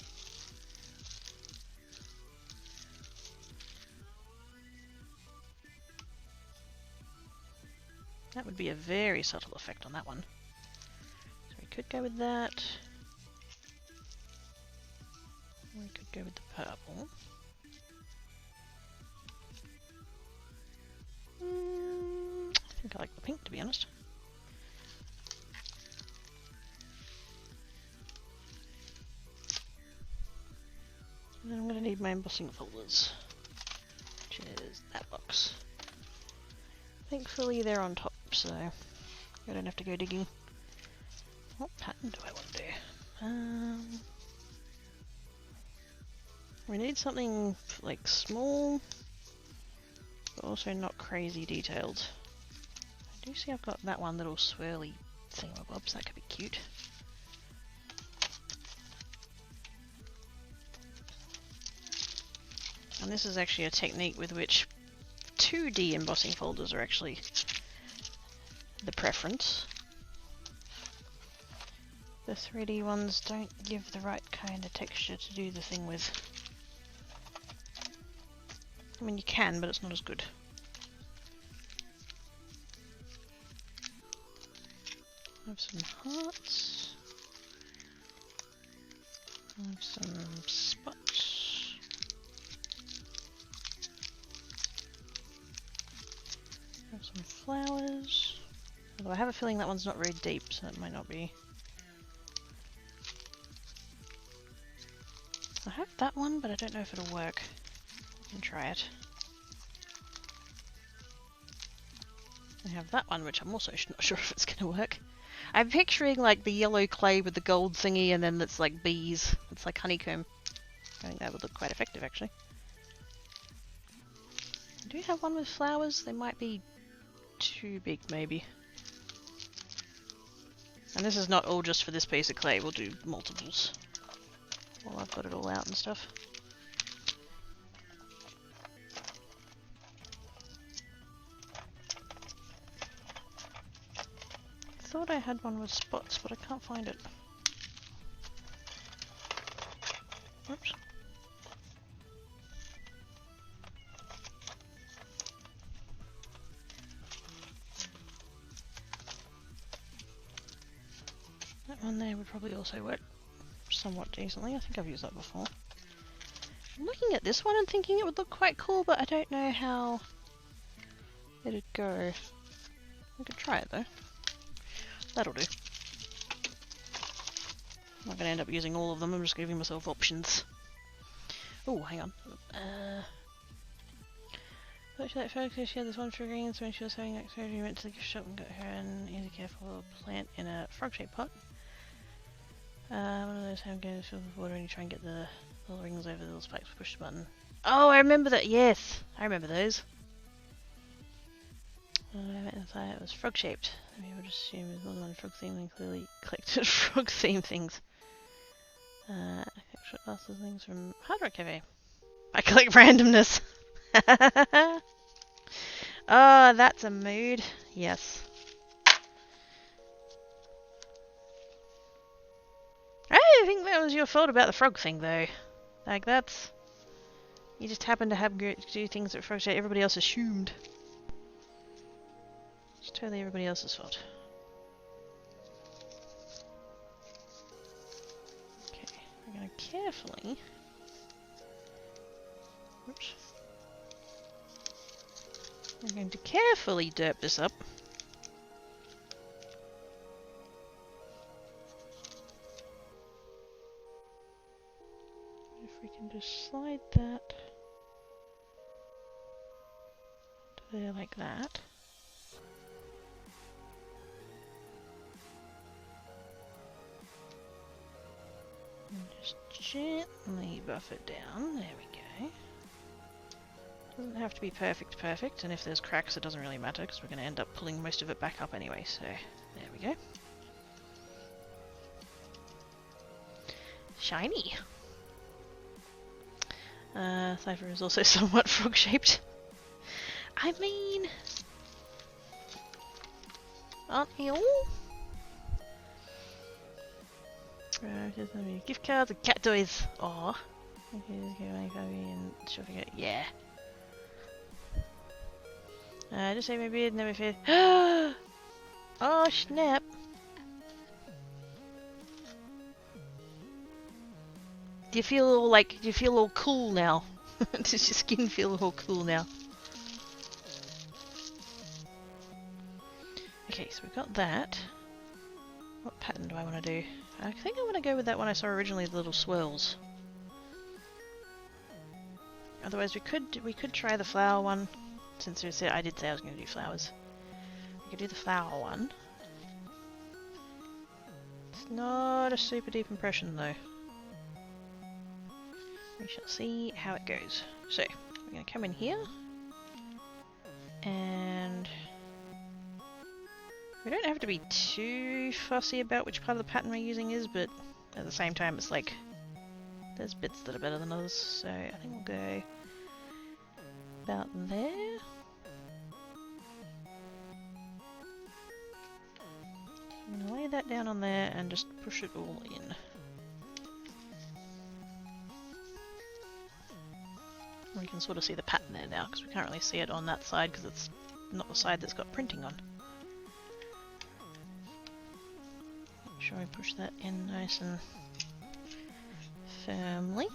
S1: That would be a very subtle effect on that one. So we could go with that. We could go with the purple. I think I like the pink, to be honest. And then I'm going to need my embossing folders, which is that box. Thankfully they're on top, so I don't have to go digging. What pattern do I want to do? We need something like small, but also not crazy detailed. I do see I've got that one little swirly thingamabobs, that could be cute. And this is actually a technique with which 2D embossing folders are actually the preference. The 3D ones don't give the right kind of texture to do the thing with. I mean, you can, but it's not as good. I have some hearts. I have some spots. I have some flowers. Although I have a feeling that one's not very deep, so it might not be. I have that one, but I don't know if it'll work. I can try it. I have that one, which I'm also not sure if it's going to work. I'm picturing like the yellow clay with the gold thingy, and then it's like bees. It's like honeycomb. I think that would look quite effective, actually. I do have one with flowers. They might be too big, maybe. And this is not all just for this piece of clay. We'll do multiples while I've got it all out and stuff. I thought I had one with spots, but I can't find it. Oops. That one there would probably also work somewhat decently. I think I've used that before. I'm looking at this one and thinking it would look quite cool, but I don't know how it'd go. I could try it though. That'll do. I'm not going to end up using all of them, I'm just giving myself options. Oh, hang on. Thought she liked photos because she had this one for greens when she was having neck surgery. Went to the gift shop and got her an easy careful plant in a frog-shaped pot. One of those hand games filled with water and you try and get the little rings over the little spikes, push the button. Oh, I remember that, yes! I remember those. I went inside, it was frog-shaped. I would assume it was more than one frog theme and clearly collected frog theme things. Shot glasses things from Hard Rock Cafe. I collect randomness. Oh, that's a mood. Yes. I think that was your fault about the frog thing, though. Like, that's... You just happen to have do things that frog shaped everybody else assumed. It's totally everybody else's fault. Okay, we're going to carefully... Oops. I'm going to carefully derp this up. If we can just slide that to there like that. And just gently buff it down. There we go. Doesn't have to be perfect, and if there's cracks it doesn't really matter because we're going to end up pulling most of it back up anyway, so there we go. Shiny! Cypher is also somewhat frog-shaped. I mean... aren't they all? There's gonna be gift cards and cat toys. Aww. Yeah. Just say my beard, never fear. Oh snap! Do you feel all cool now? Does your skin feel all cool now? Okay, so we've got that. What pattern do I want to do? I think I want to go with that one I saw originally, the little swirls. Otherwise we could try the flower one, since I did say I was going to do flowers. We could do the flower one. It's not a super deep impression though. We shall see how it goes. So, we're going to come in here, and we don't have to be too fussy about which part of the pattern we're using is, but at the same time it's like, there's bits that are better than others, so I think we'll go about there. I'm going to lay that down on there and just push it all in. We can sort of see the pattern there now, because we can't really see it on that side because it's not the side that's got printing on. Make sure we push that in nice and firmly.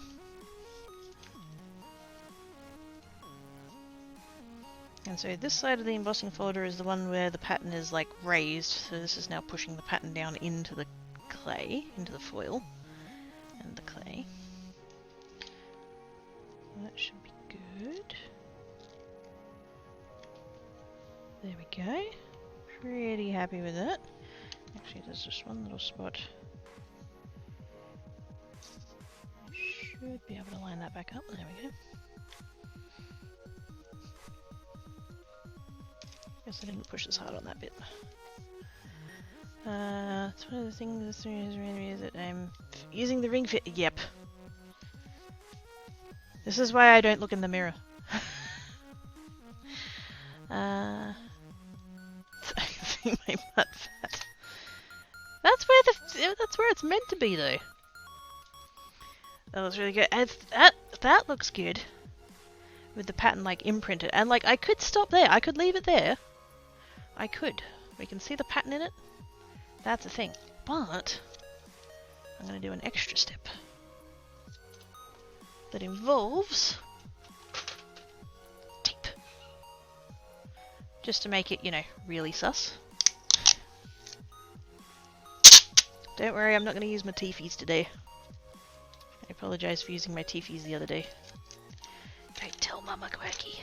S1: And so this side of the embossing folder is the one where the pattern is like raised, so this is now pushing the pattern down into the clay, into the foil and the clay. That should be good. There we go. Pretty happy with that. Actually, there's just one little spot. Should be able to line that back up. There we go. Guess I didn't push as hard on that bit. It's one of the things that I'm using the ring fit. Yep. This is why I don't look in the mirror. I think my butt fat. That's where it's meant to be though. That looks really good. That looks good. With the pattern like imprinted. And like I could stop there. I could leave it there. I could. We can see the pattern in it. That's a thing. But I'm gonna do an extra step. That involves tape. Just to make it, you know, really sus. Don't worry, I'm not going to use my teefies today. I apologise for using my teefies the other day. Don't tell Mama Quirky.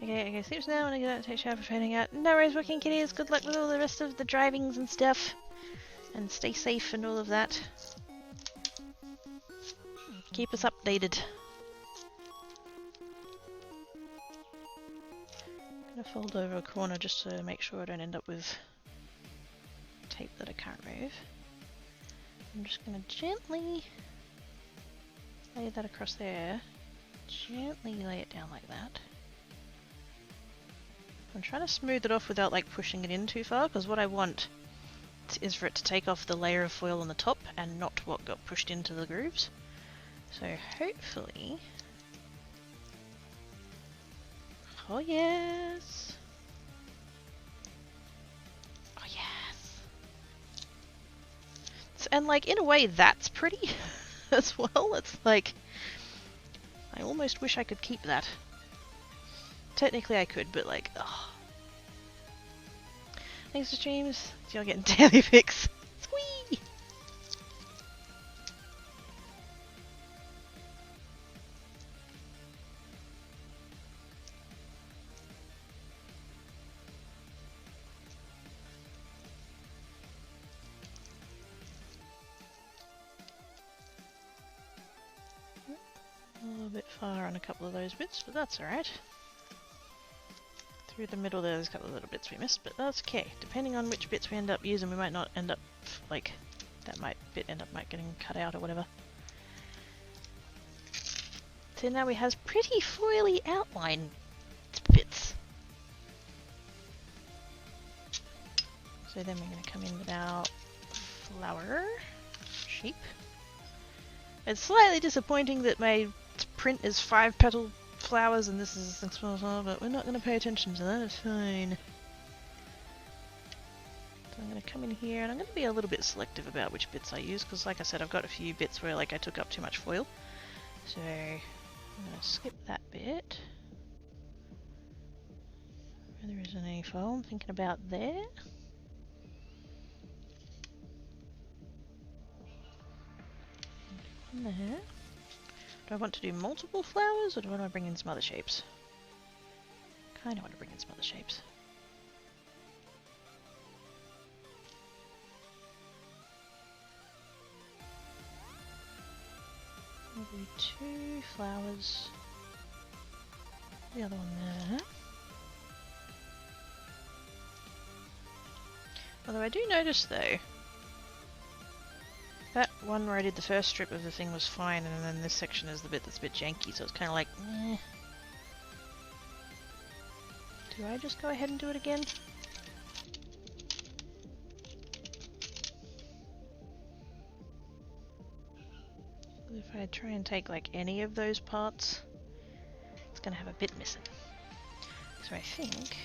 S1: Okay, sleeps now and I get out to take a shower for fading out. No worries, working kitties. Good luck with all the rest of the drivings and stuff. And stay safe and all of that. Keep us updated. I'm gonna fold over a corner just to make sure I don't end up with tape that I can't remove. I'm just gonna gently lay that across there. Gently lay it down like that. I'm trying to smooth it off without like pushing it in too far, because what I want is for it to take off the layer of foil on the top and not what got pushed into the grooves. So hopefully... Oh yes! Oh yes! And like in a way that's pretty as well. It's like I almost wish I could keep that. Technically I could, but like, ugh. Thanks for streams. You're getting daily fix. Squee! A little bit far on a couple of those bits, but that's alright. Through the middle there's a couple of little bits we missed, but that's okay. Depending on which bits we end up using, we might not end up, like, that bit end up getting cut out or whatever. So now we have pretty foily outline bits. So then we're going to come in with our flower shape. It's slightly disappointing that my print is 5 petal flowers and this is 6 petals, but we're not going to pay attention to that, it's fine. So I'm going to come in here and I'm going to be a little bit selective about which bits I use, because like I said, I've got a few bits where like I took up too much foil. So I'm going to skip that bit. Where there isn't any foil, I'm thinking about there. One there. Do I want to do multiple flowers or do I want to bring in some other shapes? Kind of want to bring in some other shapes. Maybe 2 flowers. The other one there. Although I do notice though, that one where I did the first strip of the thing was fine, and then this section is the bit that's a bit janky, so it's kind of like, eh. Do I just go ahead and do it again? If I try and take like any of those parts, it's going to have a bit missing. So I think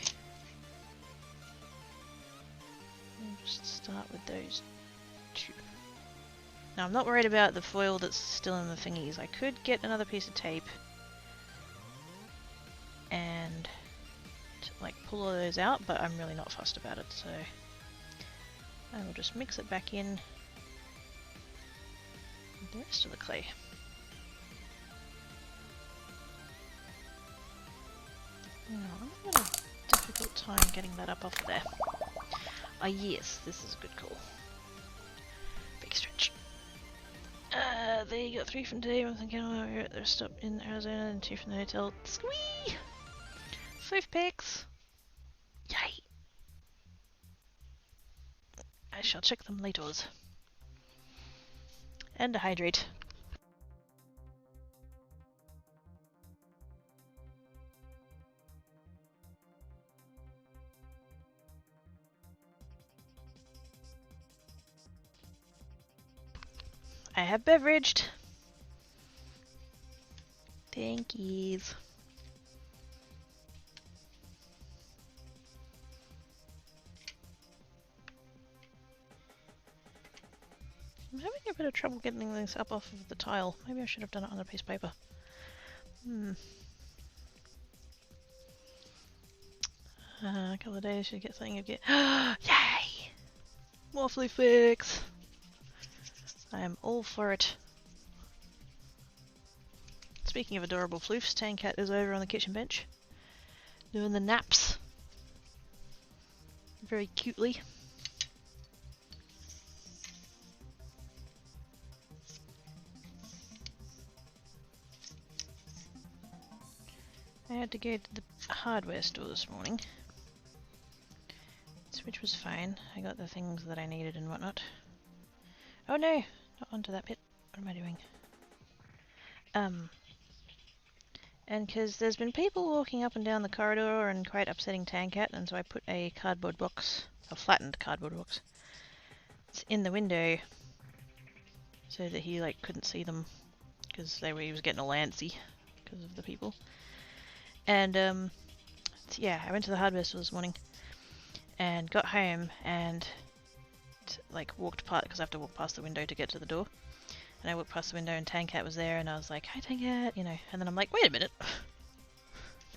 S1: I'll just start with those 2. Now I'm not worried about the foil that's still in the thingies. I could get another piece of tape and like pull all those out, but I'm really not fussed about it, so I will just mix it back in with the rest of the clay. Now I'm having a difficult time getting that up off of there. Ah yes, this is a good call. Big stretch. There you got 3 from today. I'm thinking, oh, they're stopped in Arizona and 2 from the hotel. Squee! 5 picks! Yay! I shall check them later. And hydrate. I have beveraged. Thank yous. I'm having a bit of trouble getting this up off of the tile. Maybe I should have done it on a piece of paper. A couple of days should get something you get. Yay! Waffly fix! I am all for it. Speaking of adorable floofs, Tankat is over on the kitchen bench doing the naps very cutely. I had to go to the hardware store this morning, which was fine. I got the things that I needed and whatnot. Oh no, not onto that bit. What am I doing? And because there's been people walking up and down the corridor and quite upsetting Tankat, and so I put a cardboard box, a flattened cardboard box, it's in the window so that he like couldn't see them because he was getting all antsy because of the people. And yeah, I went to the hardware store this morning and got home, and like walked past, because I have to walk past the window to get to the door. And I walked past the window and Tankat was there, and I was like, "Hi, Tankat," you know. And then I'm like, "Wait a minute,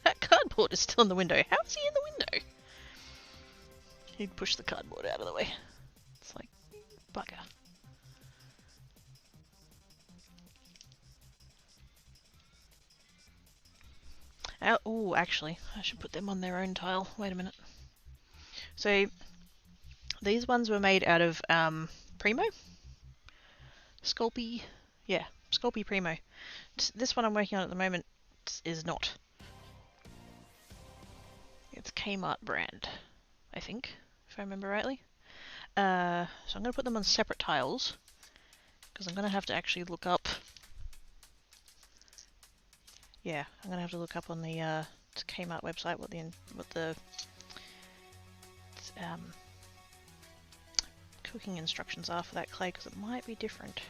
S1: that cardboard is still in the window. How is he in the window?" He'd push the cardboard out of the way. It's like, bugger. Oh, actually, I should put them on their own tile. Wait a minute. So, these ones were made out of Primo? Sculpey? Yeah, Sculpey Primo. This one I'm working on at the moment is not. It's Kmart brand, I think, if I remember rightly. So I'm going to put them on separate tiles, because I'm going to have to actually look up. Yeah, I'm going to have to look up on the Kmart website what the cooking instructions are for that clay, because it might be different.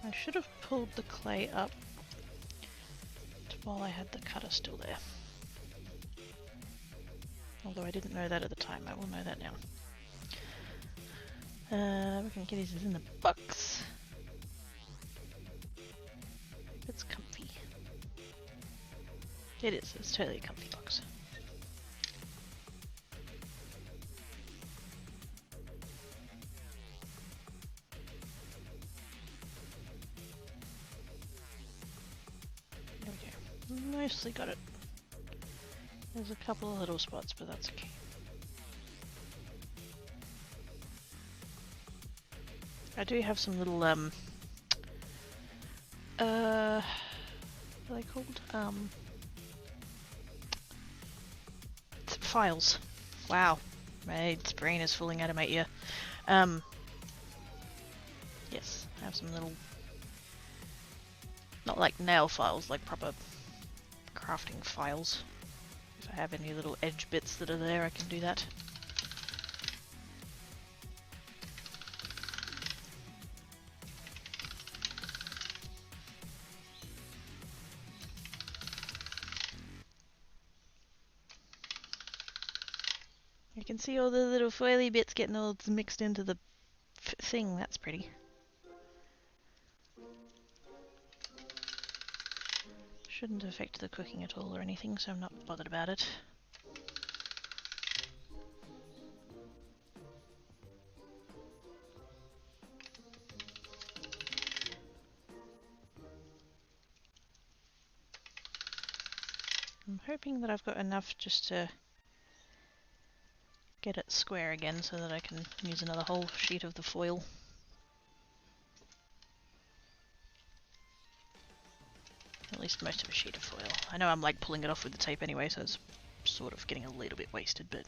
S1: I should have pulled the clay up while I had the cutter still there. Although I didn't know that at the time, I will know that now. We can get these in the box. It's comfy. It is, it's totally a comfy box. There we go. Mostly got it. There's a couple of little spots, but that's okay. I do have some little, what are they called? Files. Wow. My brain is falling out of my ear. Yes, I have some little, not like nail files, like proper crafting files. If I have any little edge bits that are there, I can do that. You can see all the little foily bits getting all mixed into the thing. That's pretty. Shouldn't affect the cooking at all or anything, so I'm not bothered about it. I'm hoping that I've got enough just to get it square again so that I can use another whole sheet of the foil. At least most of a sheet of foil. I know I'm like pulling it off with the tape anyway, so it's sort of getting a little bit wasted, but...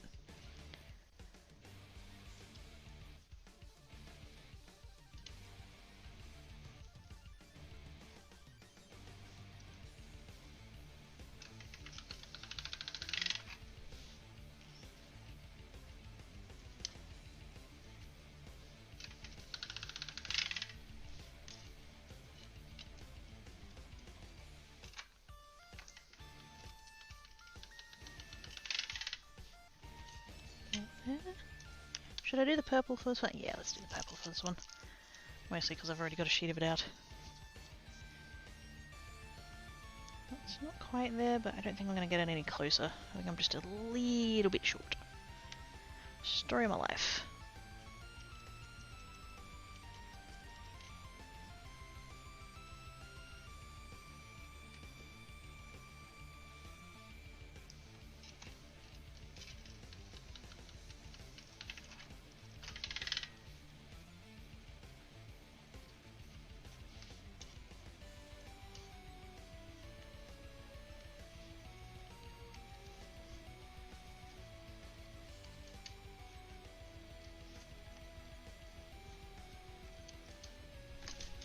S1: Should I do the purple for this one? Yeah, let's do the purple for this one. Mostly because I've already got a sheet of it out. It's not quite there, but I don't think I'm going to get it any closer. I think I'm just a little bit short. Story of my life.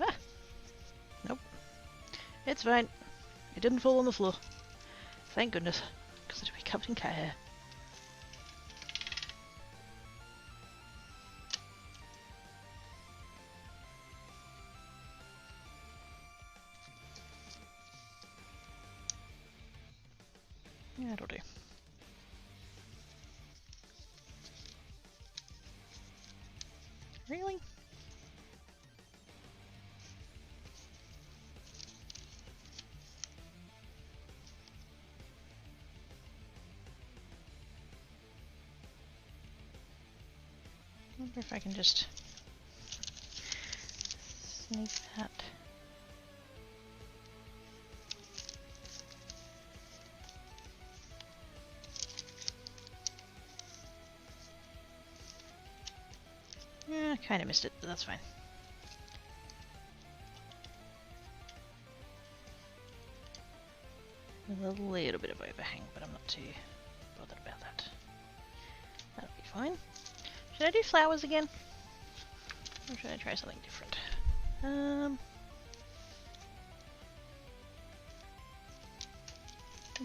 S1: Ah! Nope. It's fine. It didn't fall on the floor. Thank goodness, because it'd be covered in cat hair. Really? I wonder if I can just sneak that. Yeah, I kind of missed it, but that's fine. There's a little bit of overhang, but I'm not too bothered about that. That'll be fine. Should I do flowers again? Or should I try something different? I'll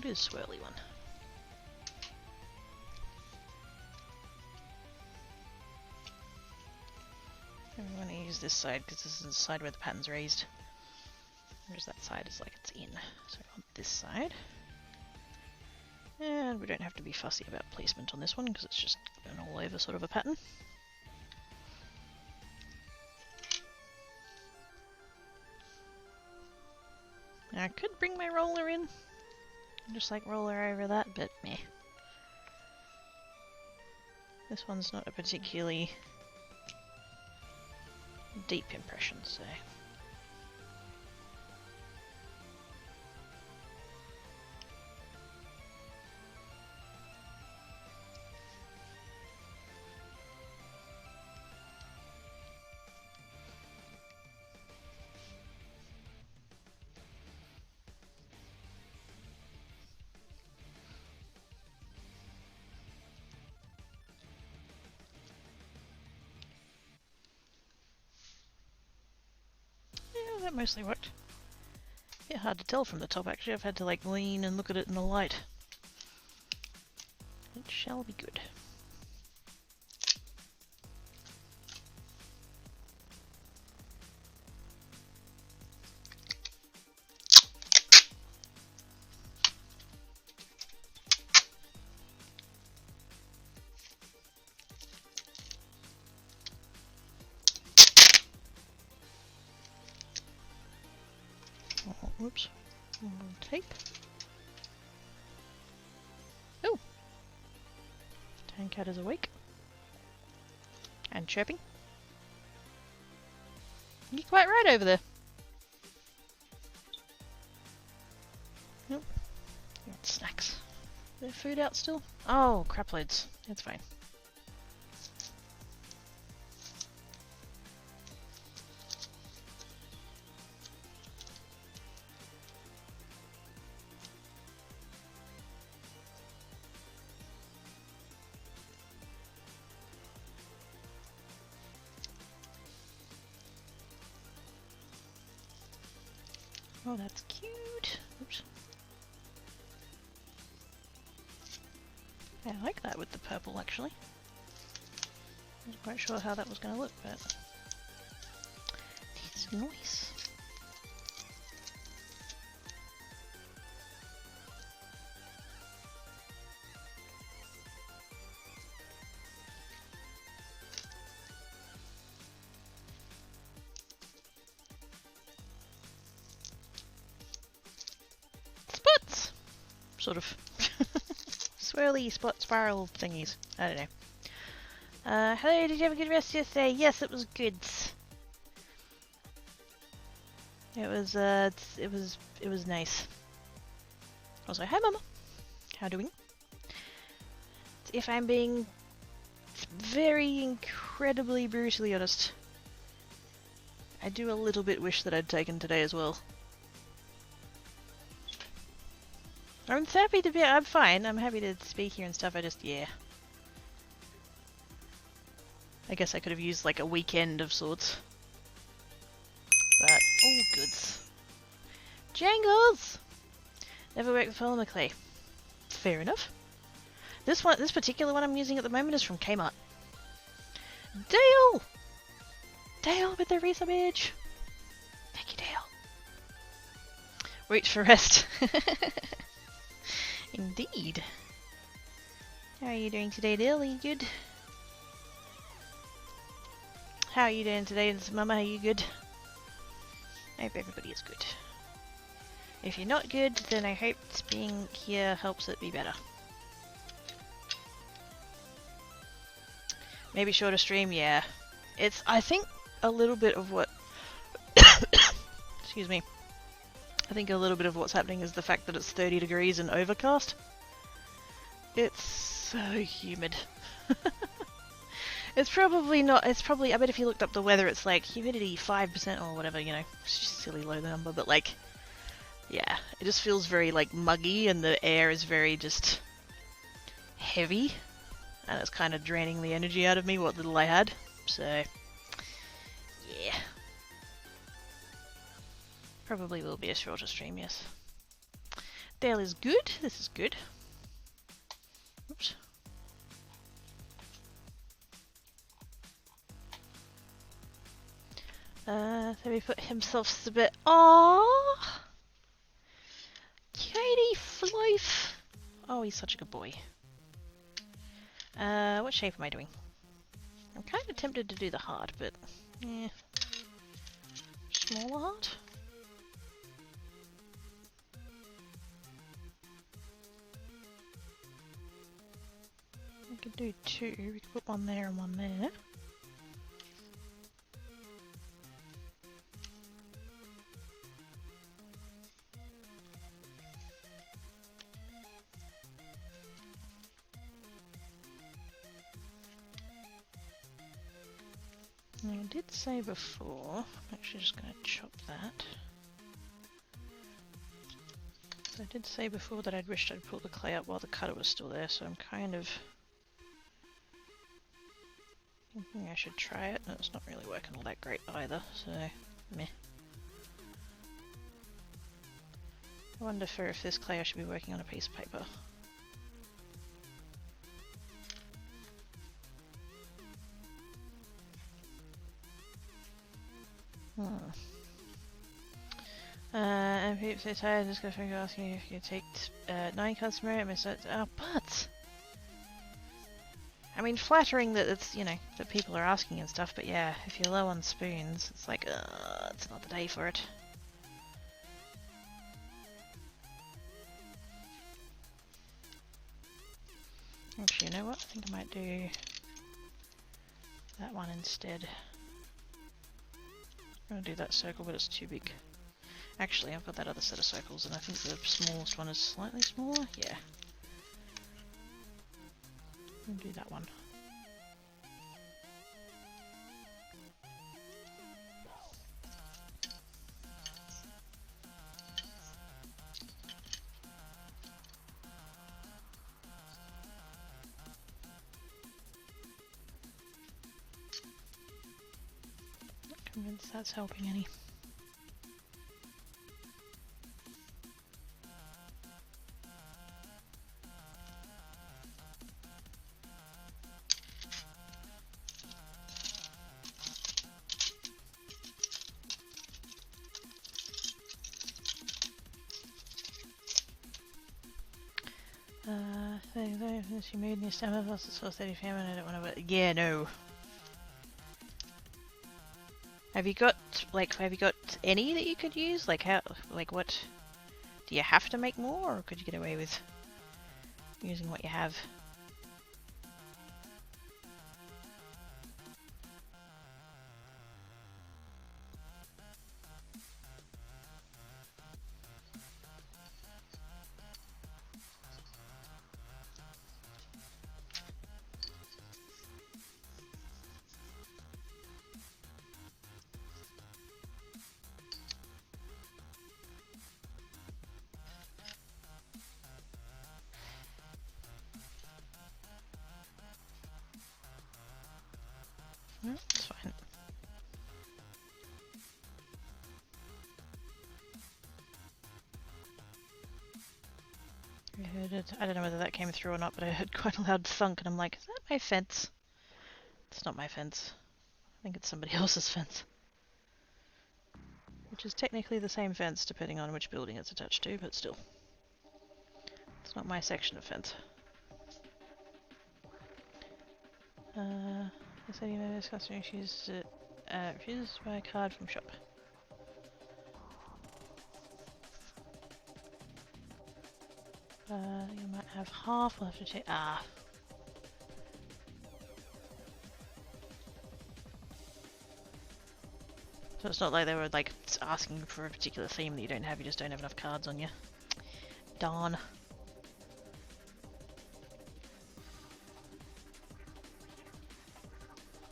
S1: do the swirly one. I'm going to use this side because this is the side where the pattern's raised. Whereas that side is like it's in. So on this side. And we don't have to be fussy about placement on this one because it's just an all over sort of a pattern. Now I could bring my roller in. Just like roller over that, but meh. This one's not a particularly deep impression, so... that mostly worked. Yeah, hard to tell from the top actually. I've had to like lean and look at it in the light. It shall be good. Oh, whoops. Tape. Oh! Tancat is awake. And chirping. You're quite right over there. Nope. You want snacks. Is there food out still? Oh, crap loads. It's fine. Oh, that's cute. Oops. Yeah, I like that with the purple, actually. I wasn't quite sure how that was going to look, but it's nice. Spots! Sort of. Swirly spot spiral thingies. I don't know. Hello, did you have a good rest yesterday? Yes, it was good. It was nice. Also, hi Mama. How doing? If I'm being very incredibly brutally honest, I do a little bit wish that I'd taken today as well. I'm happy to be. I'm fine. I'm happy to speak here and stuff. I just, yeah. I guess I could have used like a weekend of sorts. But all goods. Jangles! Never worked with polymer clay. Fair enough. This particular one I'm using at the moment is from Kmart. Dale! Dale with the resub. Thank you, Dale. Roots for rest. Indeed. How are you doing today, Dale? Are you good? How are you doing today, Mama? Are you good? I hope everybody is good. If you're not good, then I hope being here helps it be better. Maybe shorter stream, yeah. It's, I think, a little bit of what... Excuse me. I think a little bit of what's happening is the fact that it's 30 degrees and overcast. It's so humid. It's probably not, it's probably, I bet if you looked up the weather, it's like humidity 5% or whatever, you know, it's just a silly low number, but like, yeah, it just feels very like muggy and the air is very just heavy and it's kind of draining the energy out of me, what little I had, so, yeah. Probably will be a shorter stream, yes. Dale is good, this is good. Oops. So he put himself a bit. Aww! Katie Floif! Oh, he's such a good boy. What shape am I doing? I'm kind of tempted to do the heart, but yeah. Smaller heart? We could do two. We could put one there and one there. Now, I did say before, I'm actually just going to chop that. So I did say before that I'd wished I'd pulled the clay up while the cutter was still there, so I'm kind of thinking I should try it. No, it's not really working all that great either, so meh. I wonder if this clay I should be working on a piece of paper. And people say tired, just go for asking if you take 9 cards tomorrow. I miss it. Oh, but I mean, flattering that it's, you know, that people are asking and stuff. But yeah, if you're low on spoons, it's like, it's not the day for it. Actually, you know what? I think I might do that one instead. I'm gonna do that circle, but it's too big. Actually, I've got that other set of circles, and I think the smallest one is slightly smaller. Yeah. I'll do that one. Not convinced that's helping any. You made me stomach plus it's 4:30 famine. I don't want to. Yeah, no. Have you got any that you could use? Like how? Like what? Do you have to make more, or could you get away with using what you have? No, it's fine. I heard it. I don't know whether that came through or not, but I heard quite a loud thunk, and I'm like, is that my fence? It's not my fence. I think it's somebody else's fence. Which is technically the same fence, depending on which building it's attached to, but still. It's not my section of fence. I said, you know, this customer issues refuse to buy a card from shop. You might have half, we'll have to check. Ah. So it's not like they were like asking for a particular theme that you don't have, you just don't have enough cards on you. Darn.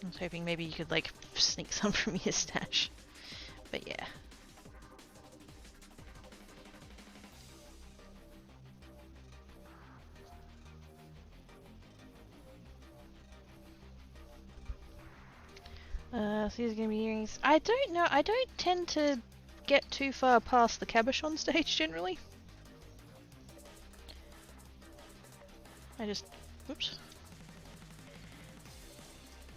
S1: I was hoping maybe you could like sneak some from your stash. But yeah. So these are going to be earrings. I don't know, I don't tend to get too far past the cabochon stage generally. I just, whoops.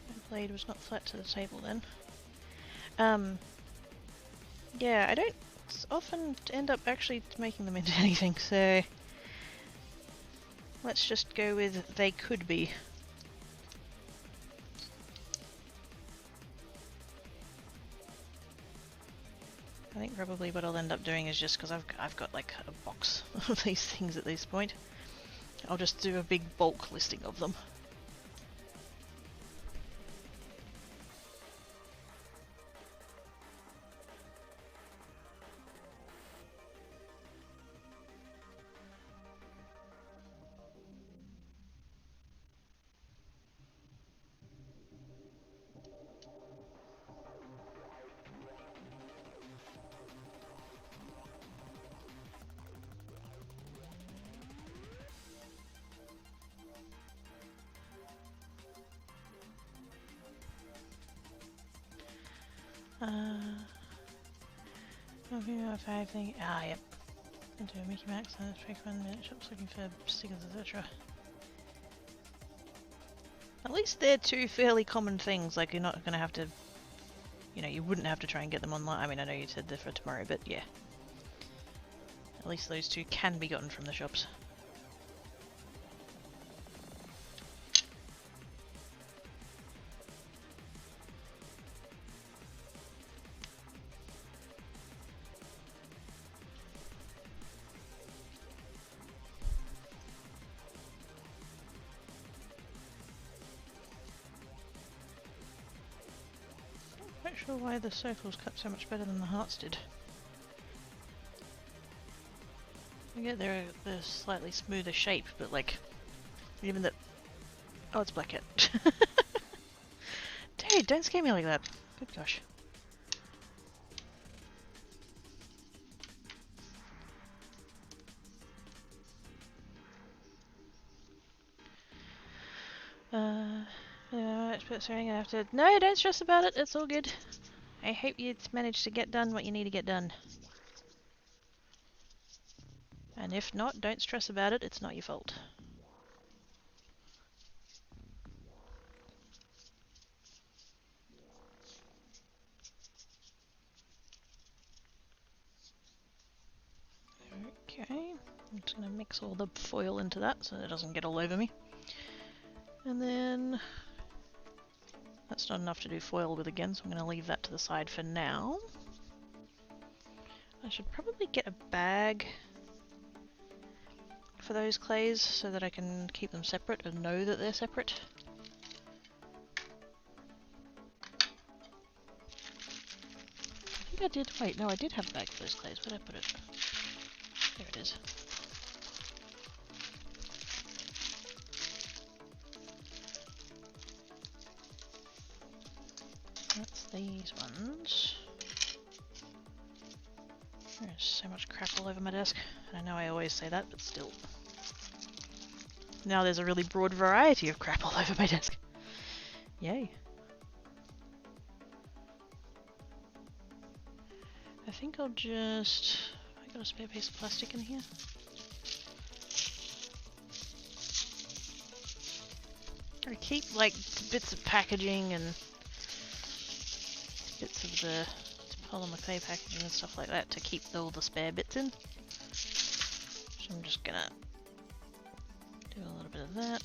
S1: My blade was not flat to the table then. Yeah, I don't often end up actually making them into anything, so let's just go with they could be. I think probably what I'll end up doing is just because I've got like a box of these things at this point. I'll just do a big bulk listing of them. Five thing. Ah, yep. Into a Mickey Max and a fake 1 minute shops looking for stickers, etc. At least they're two fairly common things. Like you're not going to have to, you know, you wouldn't have to try and get them online. I mean, I know you said they're for tomorrow, but yeah. At least those two can be gotten from the shops. Not sure why the circles cut so much better than the hearts did. I get they're slightly smoother shape, but like even that. Oh, it's Black Cat. Dude, don't scare me like that. Good gosh. Sorry, I have to. No, don't stress about it. It's all good. I hope you managed to get done what you need to get done. And if not, don't stress about it. It's not your fault. Okay, I'm just going to mix all the foil into that so it doesn't get all over me. And then that's not enough to do foil with again, so I'm going to leave that to the side for now. I should probably get a bag for those clays so that I can keep them separate and know that they're separate. I think I did. Wait, no, I did have a bag for those clays. Where did I put it? There it is. That's these ones. There's so much crap all over my desk. I know I always say that, but still. Now there's a really broad variety of crap all over my desk. Yay. I think I'll just... I got a spare piece of plastic in here. I keep like bits of packaging and bits of the polymer clay packaging and stuff like that to keep all the spare bits in. So I'm just gonna do a little bit of that,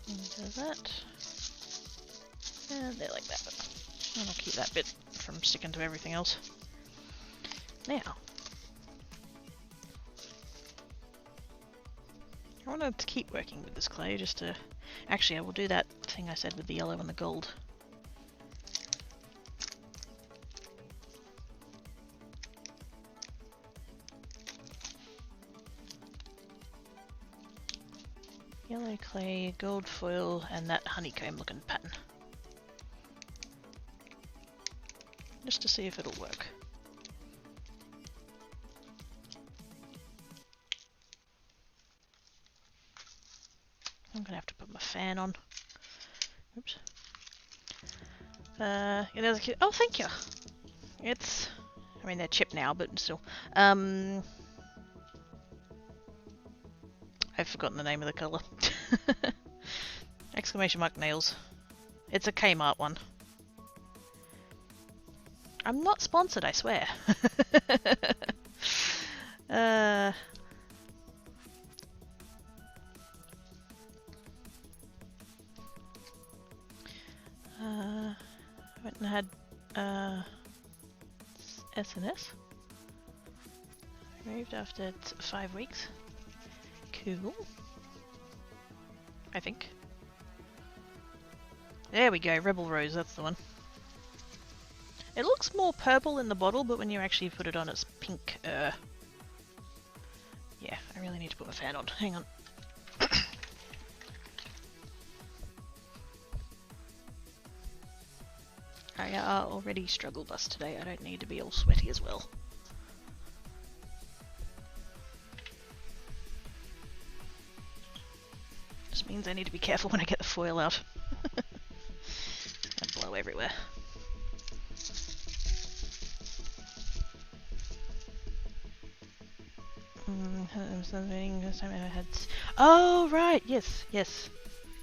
S1: and a bit of that. And there like that. And I'll keep that bit from sticking to everything else. Now, I wanted to keep working with this clay just to... Actually, I will do that thing I said with the yellow and the gold. Yellow clay, gold foil, and that honeycomb looking pattern. Just to see if it'll work. I'm gonna have to put my fan on. Oops. Oh, thank you. It's... I mean, they're chipped now, but still. I've forgotten the name of the colour. Exclamation mark nails. It's a Kmart one. I'm not sponsored, I swear. I went and had SNS removed after 5 weeks. Cool. I think. There we go, Rebel Rose, that's the one. It looks more purple in the bottle, but when you actually put it on, it's pink. Yeah, I really need to put my fan on. Hang on. I already struggle bus today. I don't need to be all sweaty as well. Just means I need to be careful when I get the foil out. It's gonna blow everywhere. Oh right, yes, yes.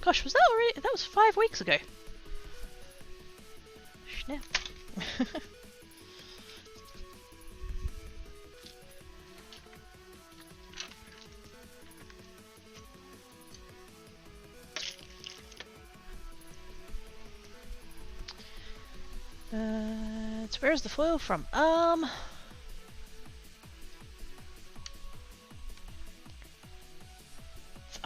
S1: Gosh, was that already? That was 5 weeks ago. Snap. Where's the foil from? I'm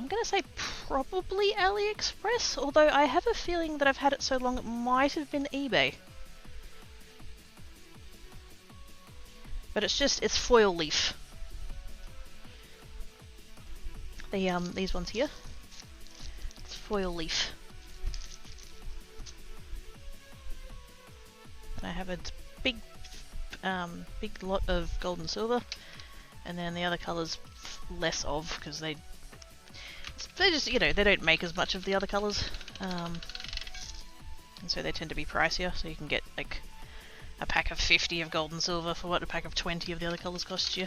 S1: gonna say probably AliExpress, although I have a feeling that I've had it so long it might have been eBay. But it's foil leaf. These ones here. It's foil leaf. And I have a big lot of gold and silver, and then the other colours less of, because they just, you know, they don't make as much of the other colours, and so they tend to be pricier, so you can get like a pack of 50 of gold and silver for what a pack of 20 of the other colours costs you.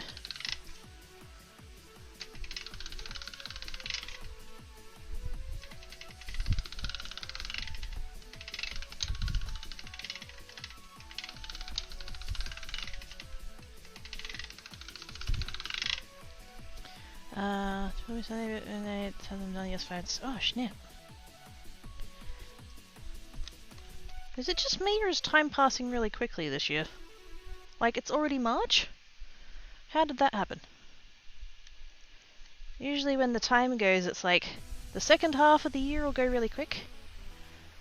S1: Oh snap. Is it just me, or is time passing really quickly this year? Like, it's already March? How did that happen? Usually when the time goes, it's like the second half of the year will go really quick.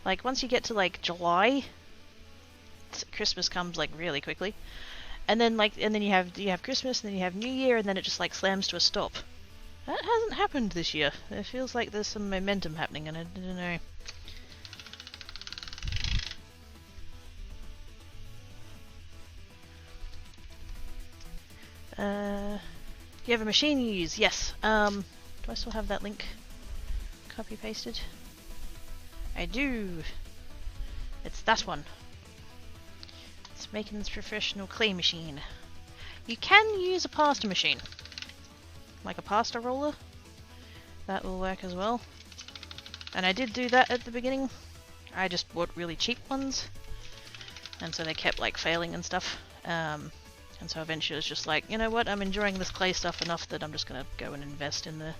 S1: Like, once you get to like July, Christmas comes like really quickly. And then you have Christmas, and then you have New Year, and then it just like slams to a stop. That hasn't happened this year. It feels like there's some momentum happening, and I don't know. Do you have a machine you use? Yes. Do I still have that link copy pasted? I do. It's that one. It's making this professional clay machine. You can use a pasta machine, like a pasta roller. That will work as well. And I did do that at the beginning. I just bought really cheap ones, and so they kept like failing and stuff. And so eventually it was just like, you know what, I'm enjoying this clay stuff enough that I'm just gonna go and invest in the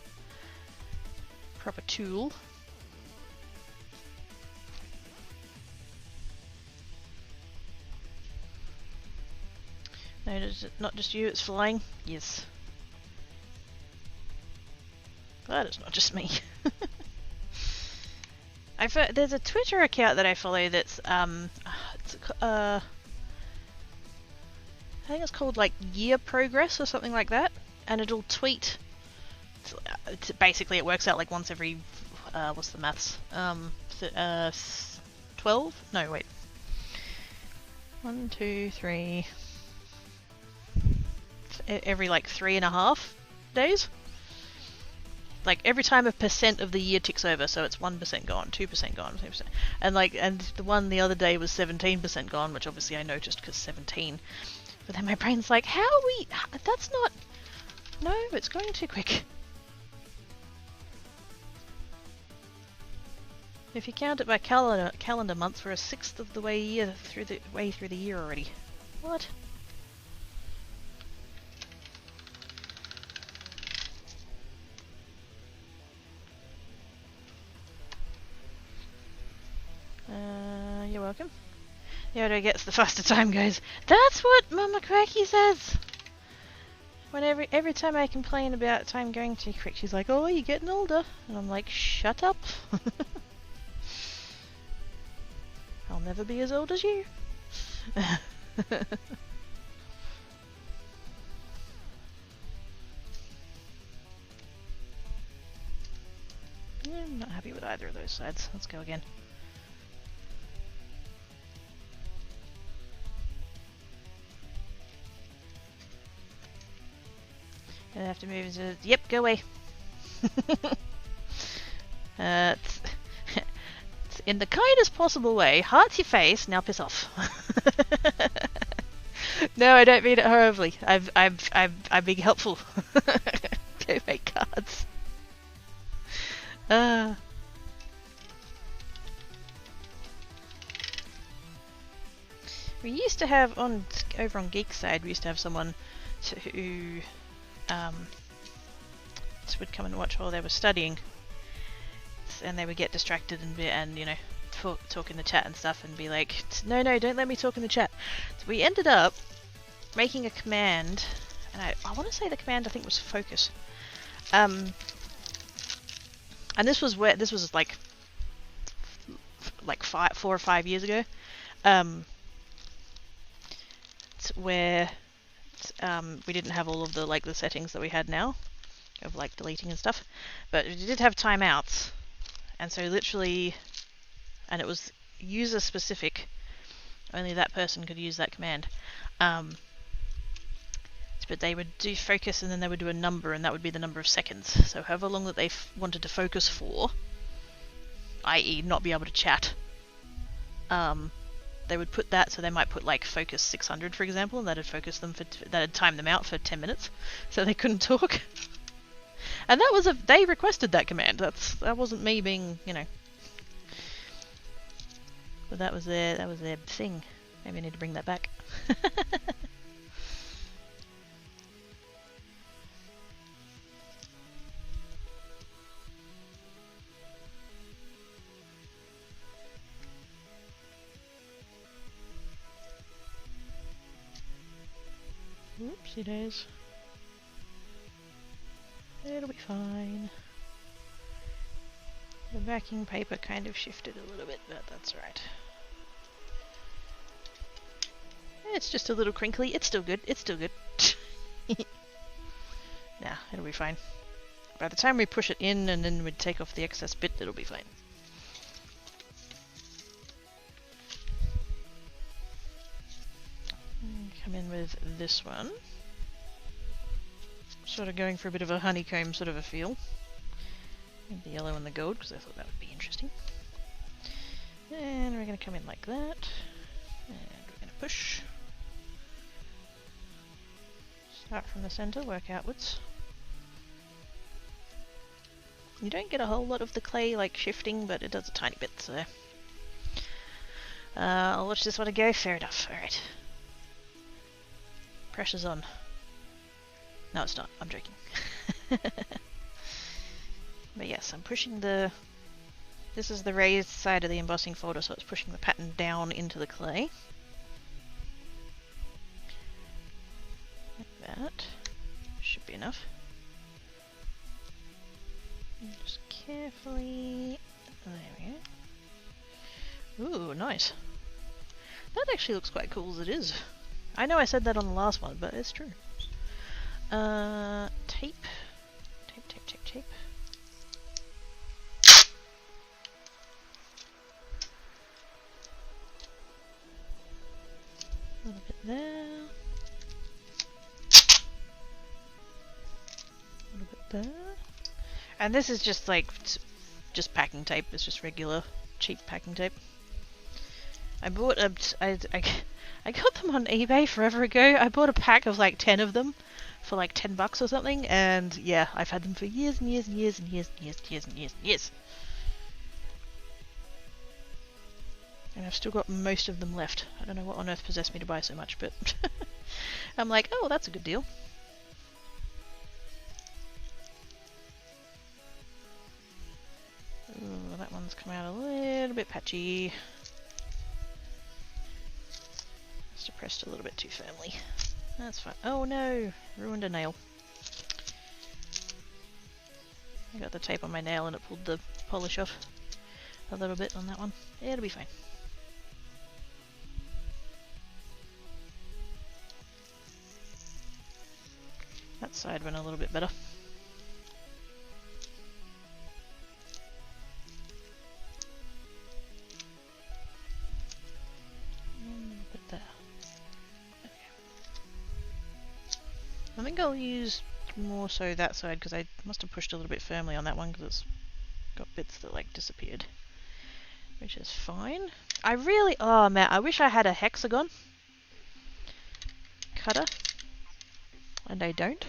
S1: proper tool. No, it's not just you, it's flying. Yes. But it's not just me. There's a Twitter account that I follow that's I think it's called like Year Progress or something like that, and it'll tweet. Basically, it works out like once every what's the maths? 12? No, wait. 1, 2, 3. Every like 3.5 days. Like every time a percent of the year ticks over, so it's 1% gone, 2% gone, 3%. And the one the other day was 17% gone, which obviously I noticed because 17. But then my brain's like, how are we? That's not. No, it's going too quick. If you count it by calendar months, we're a sixth of the way through the year already. What? You're welcome. The older it gets, the faster time goes. That's what Mama Cracky says. Whenever every time I complain about time going too quick, she's like, "Oh, you're getting older," and I'm like, "Shut up." I'll never be as old as you. I'm not happy with either of those sides. Let's go again. I have to move into... Yep, go away. It's in the kindest possible way. Heart your face, now piss off. No, I don't mean it horribly. I'm being helpful. Go make cards. We used to have over on Geek side, we used to have someone who would come and watch while they were studying, and they would get distracted and you know, talk in the chat and stuff, and be like, no, don't let me talk in the chat. So we ended up making a command, and I want to say the command I think was focus. And this was like 4 or 5 years ago. Where we didn't have all of the settings that we had now of like deleting and stuff, but we did have timeouts, and so literally, and it was user specific, only that person could use that command, but they would do focus and then they would do a number, and that would be the number of seconds, so however long that they wanted to focus for, i.e. not be able to chat, they would put that, so they might put like focus 600 for example, and that'd focus them that'd time them out for 10 minutes, so they couldn't talk. And that was they requested that command. That wasn't me being, you know. But that was their thing. Maybe I need to bring that back. Oopsie days. It'll be fine. The backing paper kind of shifted a little bit, but that's right. It's just a little crinkly. It's still good. It's still good. Nah, it'll be fine. By the time we push it in and then we take off the excess bit, it'll be fine. Come in with this one. Sort of going for a bit of a honeycomb sort of a feel. With the yellow and the gold, because I thought that would be interesting. And we're going to come in like that. And we're going to push. Start from the center, work outwards. You don't get a whole lot of the clay like shifting, but it does a tiny bit, so... I'll watch this one go. Fair enough. Alright. Pressure's on. No, it's not. I'm joking. But yes, I'm pushing the... This is the raised side of the embossing folder, so it's pushing the pattern down into the clay. that. Should be enough. And just carefully... There we go. Ooh, nice. That actually looks quite cool as it is. I know I said that on the last one, but it's true. Tape. Tape. A little bit there. A little bit there. And this is just like, just packing tape. It's just regular, cheap packing tape. I bought I got them on eBay forever ago. I bought a pack of like 10 of them for like $10 or something, and yeah, I've had them for years and years and years and years and years and years and years and years. And I've still got most of them left. I don't know what on earth possessed me to buy so much, but I'm like, oh, that's a good deal. Ooh, that one's come out a little bit patchy. Must have pressed a little bit too firmly. That's fine. Oh no! Ruined a nail. I got the tape on my nail and it pulled the polish off a little bit on that one. Yeah, it'll be fine. That side went a little bit better. I think I'll use more so that side because I must have pushed a little bit firmly on that one because it's got bits that like disappeared, which is fine. Oh man, I wish I had a hexagon cutter, and I don't,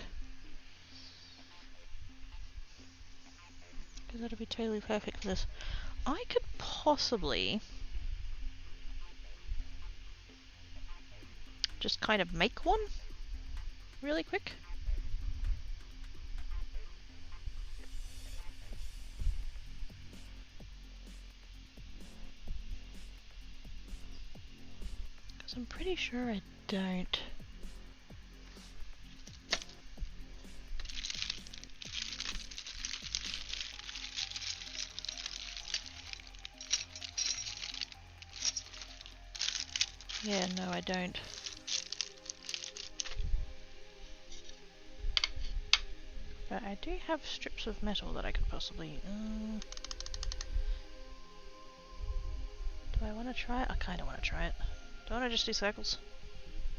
S1: because that'll be totally perfect for this. I could possibly just kind of make one really quick. Because I'm pretty sure I don't. Yeah, no, I don't. But I do have strips of metal that I could possibly... do I want to try it? I kind of want to try it. Don't I just do circles?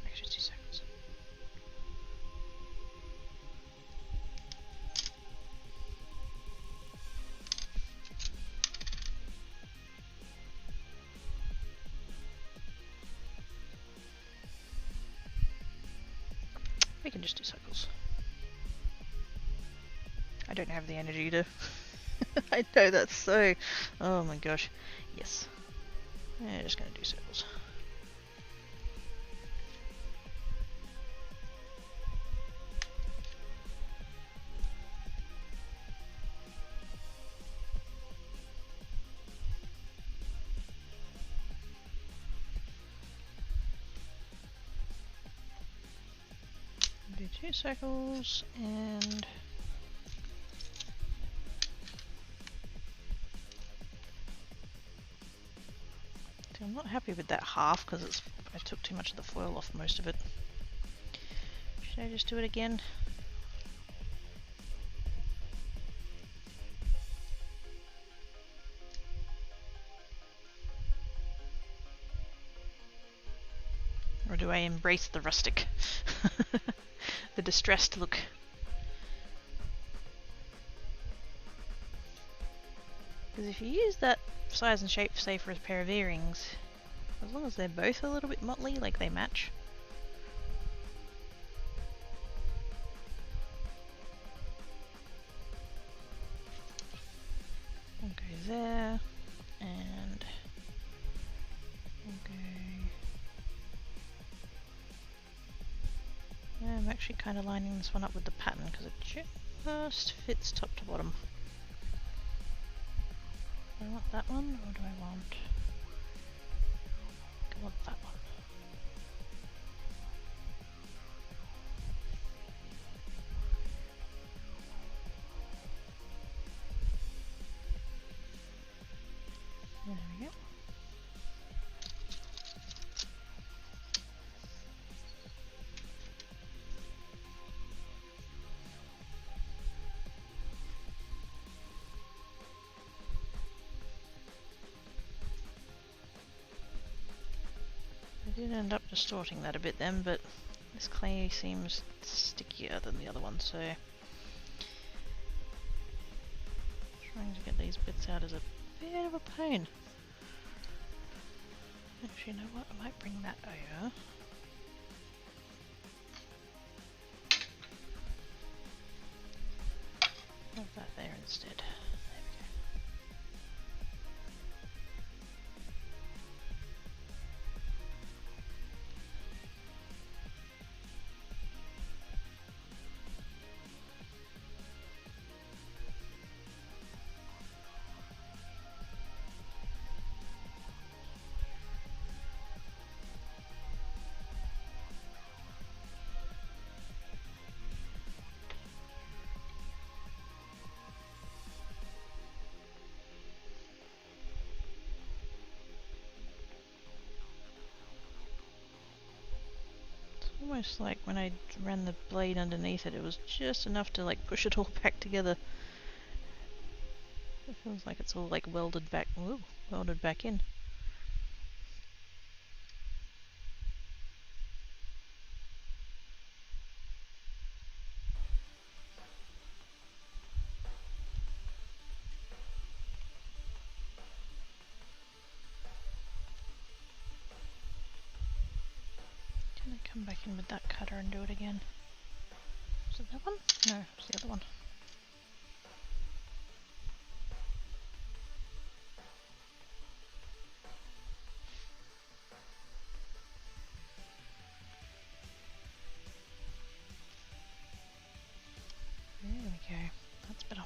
S1: I could just do circles. We can just do circles. I don't have the energy to... I know that's so... Oh my gosh. Yes. I'm just gonna do circles. Do 2 circles and... I'm not happy with that half because I took too much of the foil off most of it. Should I just do it again? Or do I embrace the rustic? The distressed look. Because if you use that size and shape, say for a pair of earrings, as long as they're both a little bit motley, like they match. We'll go there, and we'll go... I'm actually kind of lining this one up with the pattern because it just fits top to bottom. Do I want that one, or do I want... I want that one. did end up distorting that a bit then, but this clay seems stickier than the other one, so trying to get these bits out is a bit of a pain. Actually, you know what? I might bring that over. Have that there instead. There we go. Almost like when I ran the blade underneath it, it was just enough to like push it all back together. It feels like it's all like welded back, ooh, welded back in. Can I come back in with that cutter and do it again? Was it that one? No, it's the other one. There we go. That's better.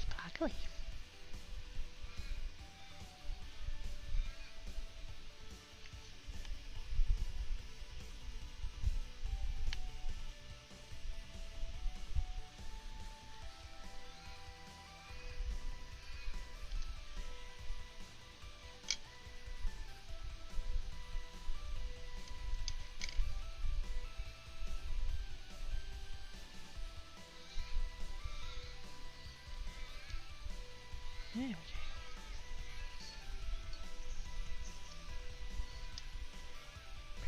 S1: Sparkly. There we go.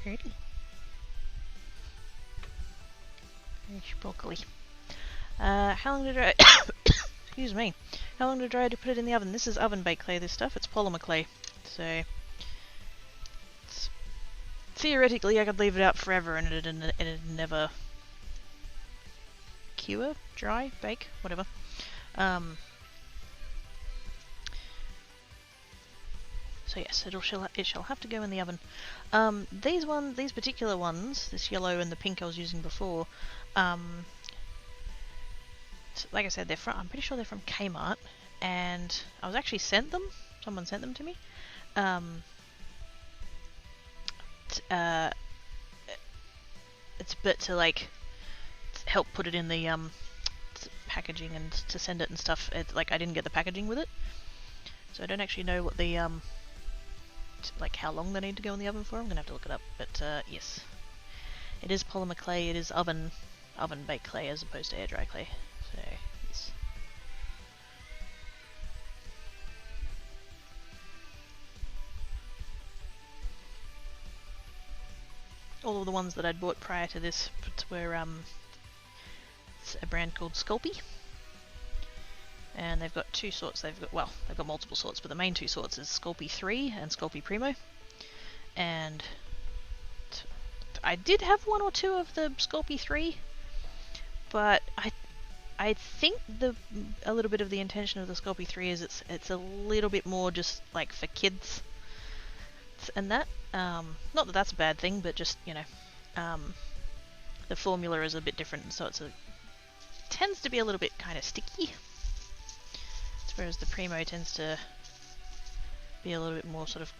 S1: Pretty. Very sparkly. How long did I... Excuse me. How long did I put it in the oven? This is oven baked clay, this stuff. It's polymer clay. So... theoretically, I could leave it out forever and it'd never... cure? Dry? Bake? Whatever. So yes, it shall have to go in the oven. These particular ones, this yellow and the pink I was using before, like I said, I'm pretty sure they're from Kmart, and I was actually sent them. Someone sent them to me. It's a bit to like help put it in the packaging and to send it and stuff. Like I didn't get the packaging with it, so I don't actually know what the like how long they need to go in the oven for. I'm gonna have to look it up, but yes, it is polymer clay. It is oven baked clay as opposed to air dry clay. So yes. All of the ones that I'd bought prior to this were it's a brand called Sculpey. And they've got two sorts. They've got multiple sorts, but the main two sorts is Sculpey 3 and Sculpey Primo. And I did have one or two of the Sculpey 3, but I think a little bit of the intention of the Sculpey 3 is it's a little bit more just like for kids and that. Not that that's a bad thing, but just, you know, the formula is a bit different, so tends to be a little bit kind of sticky. Whereas the Primo tends to be a little bit more sort of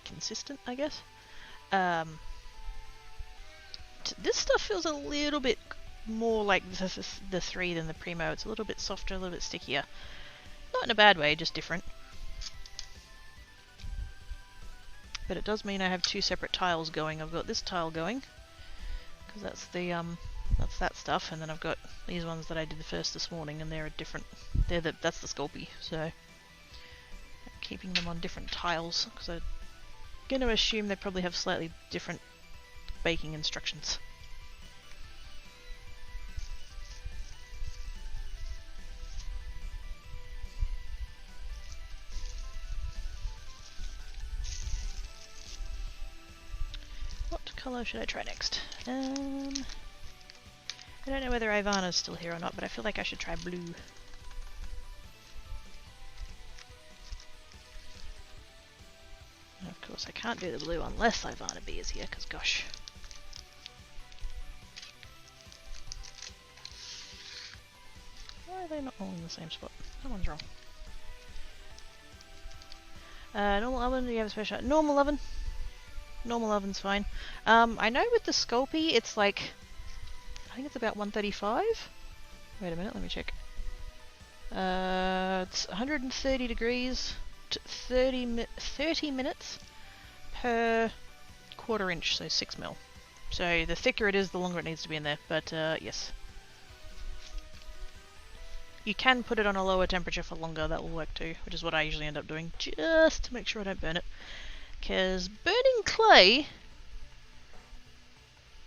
S1: consistent, I guess. This stuff feels a little bit more like the 3 than the Primo. It's a little bit softer, a little bit stickier. Not in a bad way, just different. But it does mean I have two separate tiles going. I've got this tile going, because that's the that's that stuff, and then I've got these ones that I did the first this morning, and they're a different. That's the Sculpey, so I'm keeping them on different tiles because I'm going to assume they probably have slightly different baking instructions. What colour should I try next? I don't know whether Ivana's still here or not, but I feel like I should try blue. And of course I can't do the blue unless Ivana B is here, because gosh. Why are they not all in the same spot? Someone's wrong. Normal oven, do you have a special... Normal oven? Normal oven's fine. I know with the Sculpey, it's like... I think it's about 135? Wait a minute, let me check. It's 130 degrees, 30 minutes per quarter inch, so 6 mil. So the thicker it is, the longer it needs to be in there, but yes. You can put it on a lower temperature for longer, that will work too, which is what I usually end up doing, just to make sure I don't burn it. Because burning clay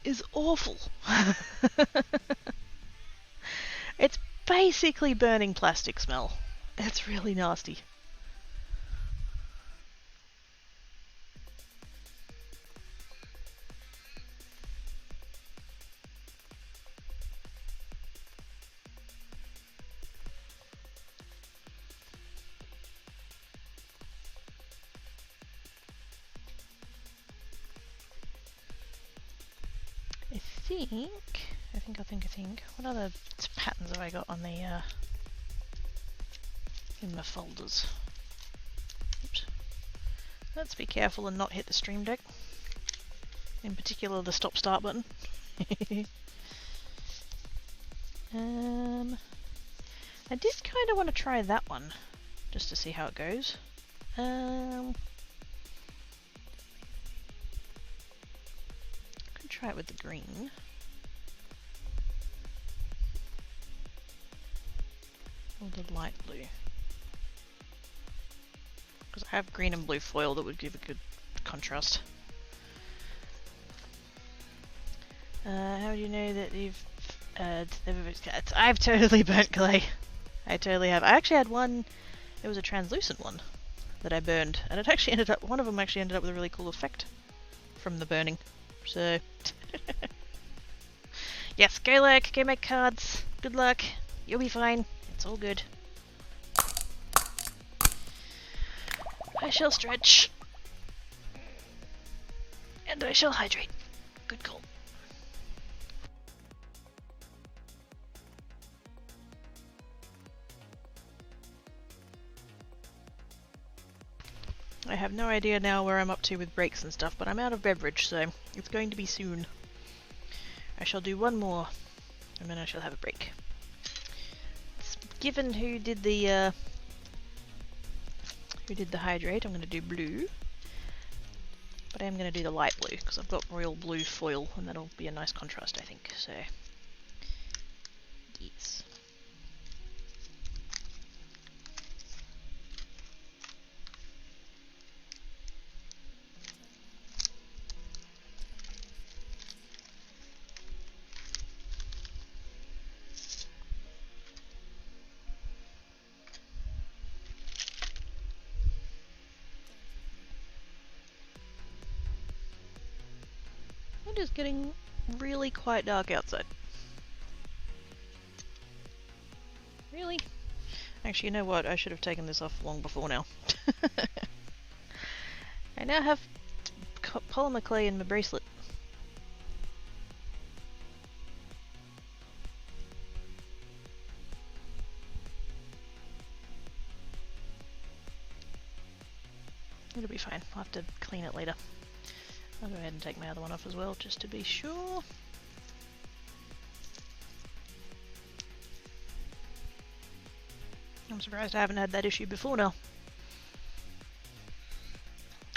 S1: is awful. It's basically burning plastic smell. It's really nasty. I think. What other patterns have I got on the, in my folders? Oops. Let's be careful and not hit the stream deck. In particular, the stop-start button. I did kind of want to try that one, just to see how it goes. I could try it with the green. Or the light blue. Because I have green and blue foil that would give a good contrast. How do you know that you've I've totally burnt clay. I totally have. I actually had one, it was a translucent one that I burned, and it actually ended up, one of them actually ended up with a really cool effect from the burning. So yes, go lurk, go make cards. Good luck. You'll be fine. It's all good. I shall stretch. And I shall hydrate. Good call. I have no idea now where I'm up to with breaks and stuff, but I'm out of beverage, so it's going to be soon. I shall do one more, and then I shall have a break. Given who did the hydrate, I'm going to do blue, but I am going to do the light blue because I've got royal blue foil, and that'll be a nice contrast, I think. So, yes. It is getting really quite dark outside. Really? Actually, you know what? I should have taken this off long before now. I now have polymer clay in my bracelet. It'll be fine. I'll have to clean it later. I'll go ahead and take my other one off as well, just to be sure. I'm surprised I haven't had that issue before now.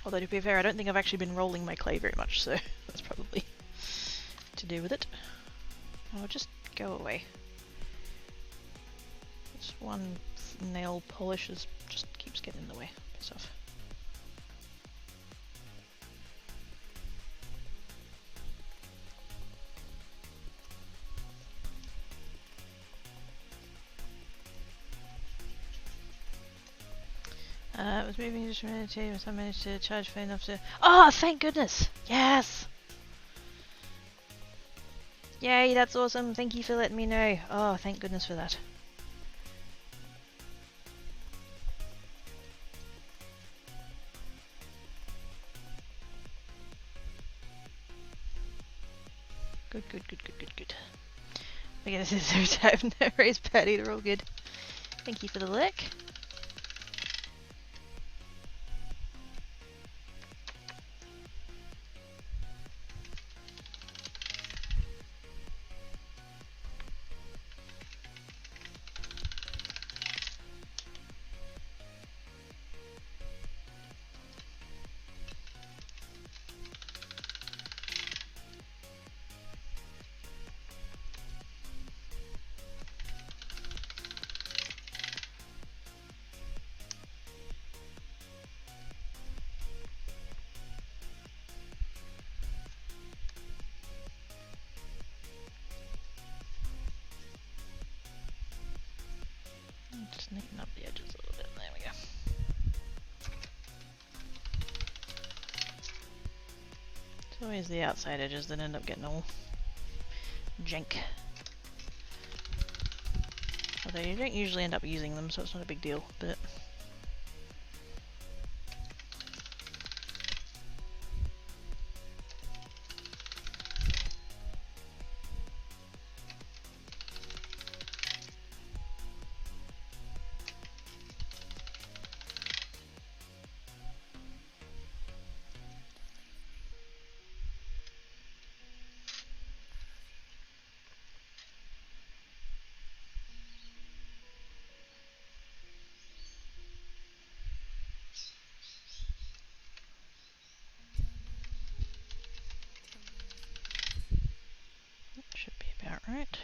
S1: Although to be fair, I don't think I've actually been rolling my clay very much, so that's probably to do with it. Oh, just go away. This one nail polish just keeps getting in the way. Piss off. It was moving just a minute, I managed to charge for enough to... Oh, thank goodness! Yes! Yay, that's awesome. Thank you for letting me know. Oh, thank goodness for that. Good, good, good, good, good, good. Okay, this is so type. No worries, Patty, they're all good. Thank you for the lick. Just neaten up the edges a little bit. There we go. It's always the outside edges that end up getting all jank. Although you don't usually end up using them, so it's not a big deal, but... should be about right.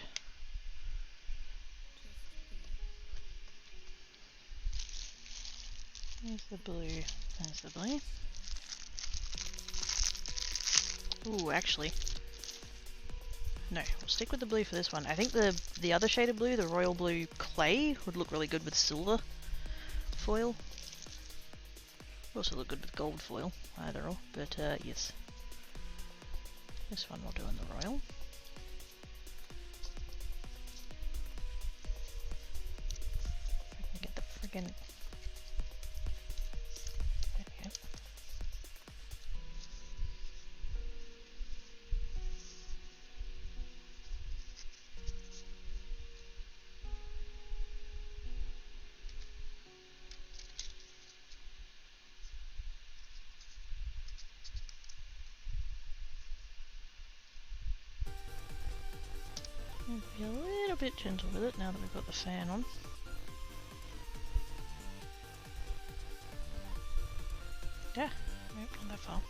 S1: There's the blue. There's the blue. Ooh, actually. No, we'll stick with the blue for this one. I think the other shade of blue, the royal blue clay, would look really good with silver foil. Also look good with gold foil, either or, but yes. This one we'll do in the royal. If I can get the friggin'... There we go. Be a little bit gentle with it now that we've got the fan on. Yeah, nope, not that far.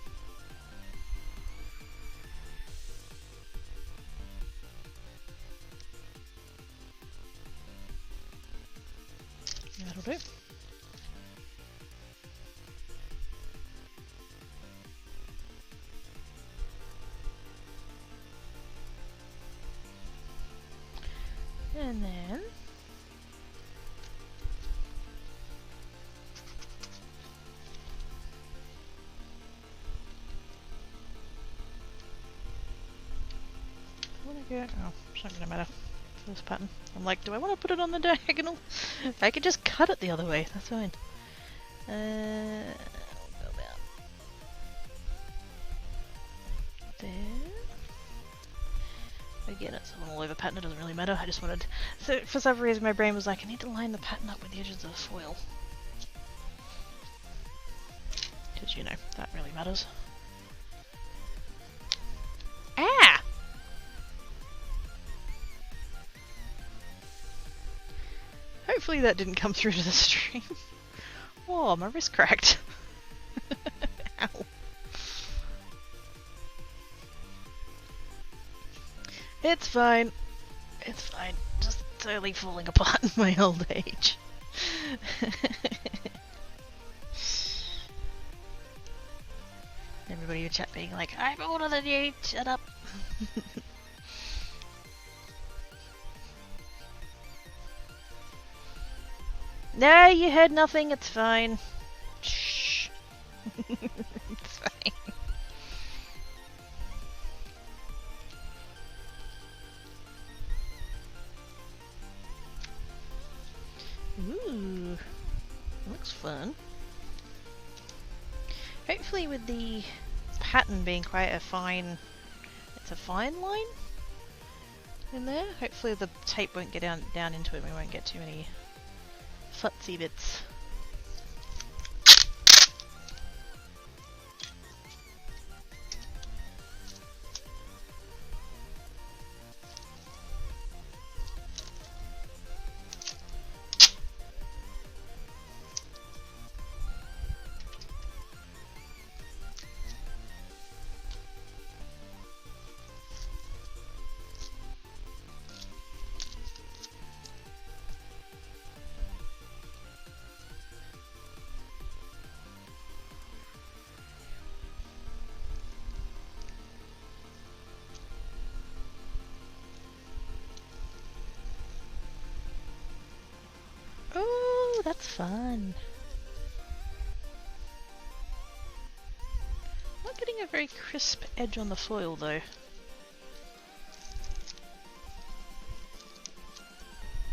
S1: That'll do. And then go. Oh, it's not gonna matter for this pattern. I'm like, do I want to put it on the diagonal? I could just cut it the other way. That's fine. We'll go about there. Again, it's an all over pattern, it doesn't really matter. I just wanted... So, for some reason, my brain was like, I need to line the pattern up with the edges of the foil. Because, you know, that really matters. Ah! Hopefully that didn't come through to the stream. Oh, my wrist cracked. Ow. It's fine. It's fine. Just totally falling apart in my old age. Everybody in chat being like, I'm older than you, shut up. No, you heard nothing, it's fine. Shh. It's fine. Ooh, looks fun. Hopefully with the pattern being quite a fine, it's a fine line in there. Hopefully the tape won't get down into it and we won't get too many futsy bits. Oh, that's fun. Not getting a very crisp edge on the foil though.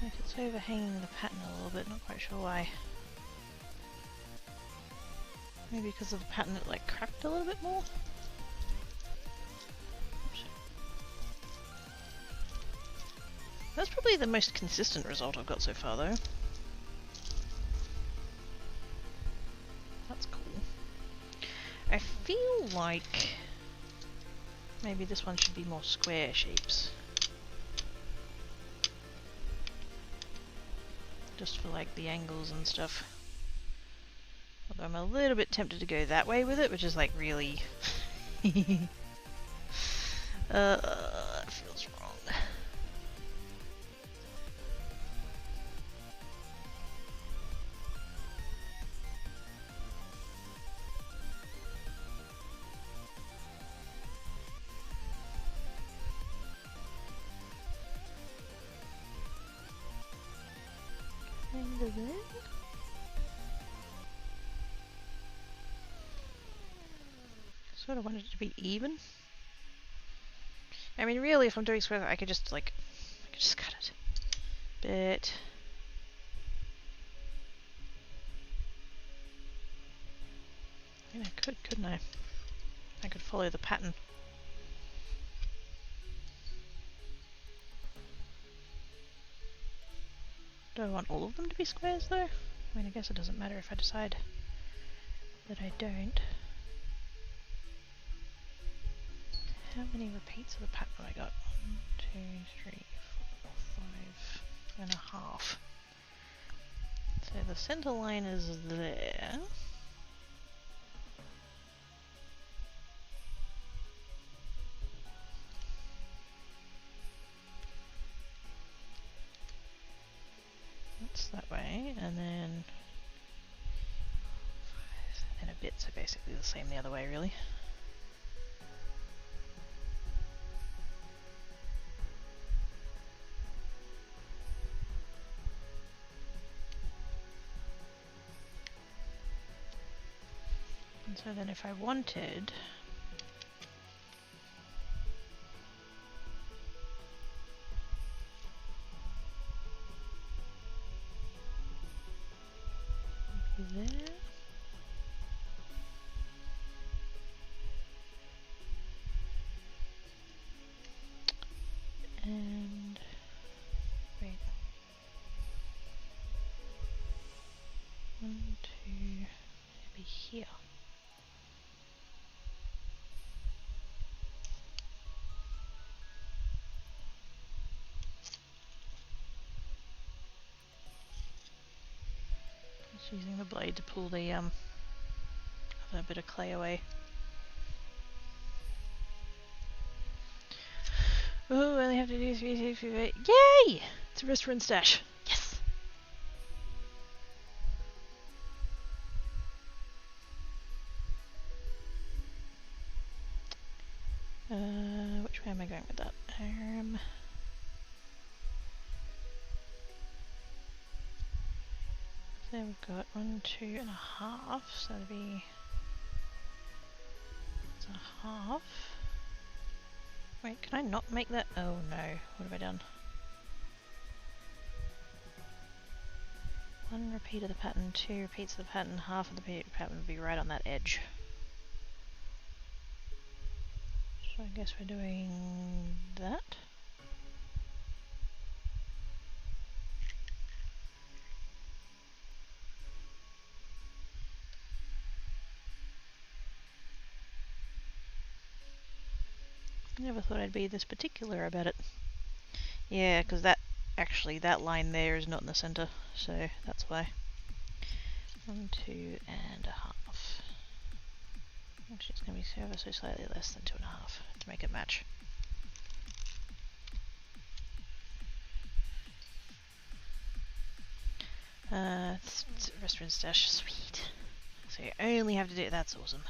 S1: Like it's overhanging the pattern a little bit, not quite sure why. Maybe because of the pattern it like cracked a little bit more? Oops. That's probably the most consistent result I've got so far though. That's cool. I feel like maybe this one should be more square shapes. Just for like the angles and stuff. Although I'm a little bit tempted to go that way with it, which is like really... it feels wrong. Kind of there. Sort of wanted it to be even. I mean, really, if I'm doing square, I could just like, I could just cut it. But I mean, I could, couldn't I? I could follow the pattern. Do I want all of them to be squares though? I mean, I guess it doesn't matter if I decide that I don't. How many repeats of the pattern have I got? 1, 2, 3, 4, 5 and a half. So the center line is there. That's that way, and then 5 and a bit, so basically the same the other way really. And so then if I wanted, there, and wait, 1, 2, maybe here. Just using the blade to pull the other bit of clay away. Oh, I only have to do 3, 6, 5, 8. Yay! It's a restaurant stash. Yes! Which way am I going with that? So we've got 1, 2.5, so that'd be... It's a half. Wait, can I not make that? Oh no, what have I done? 1 repeat of the pattern, 2 repeats of the pattern, half of the pattern would be right on that edge. So I guess we're doing that. Never thought I'd be this particular about it. Yeah, because that line there is not in the center, so that's why. 1, 2.5. Actually, it's going to be ever so slightly less than 2.5 to make it match. Restaurant stash, sweet. So you only have to do it. That's awesome.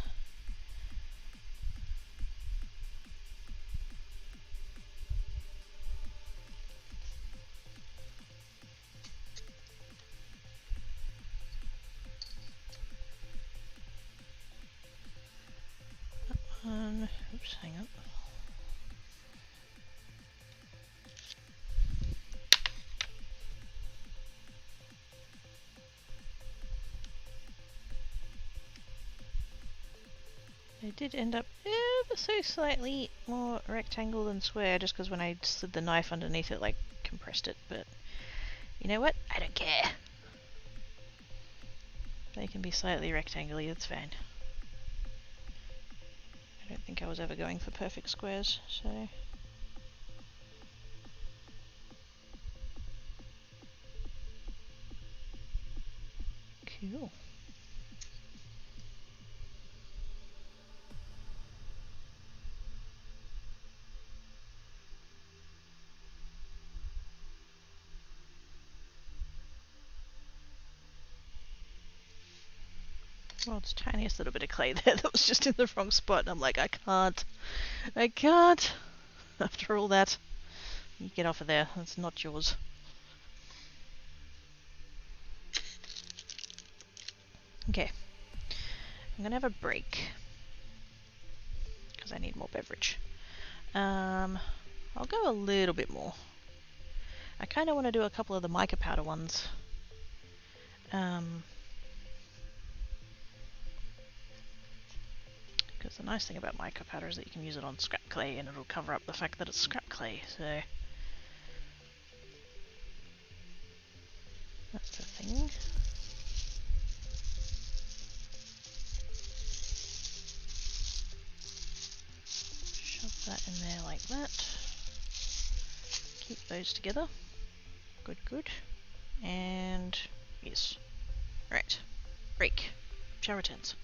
S1: Oops, hang on. I did end up ever so slightly more rectangle than square, just because when I slid the knife underneath it, like, compressed it, but you know what? I don't care. They can be slightly rectangle-y, that's fine. I don't think I was ever going for perfect squares, so... Cool. Well, it's tiniest little bit of clay there that was just in the wrong spot, and I'm like, I can't. After all that, you get off of there. That's not yours. Okay. I'm gonna have a break because I need more beverage. I'll go a little bit more. I kind of want to do a couple of the mica powder ones. Because the nice thing about mica powder is that you can use it on scrap clay and it'll cover up the fact that it's scrap clay, so... That's the thing. Shove that in there like that. Keep those together. Good, good. And... yes. Right. Break. Shower returns.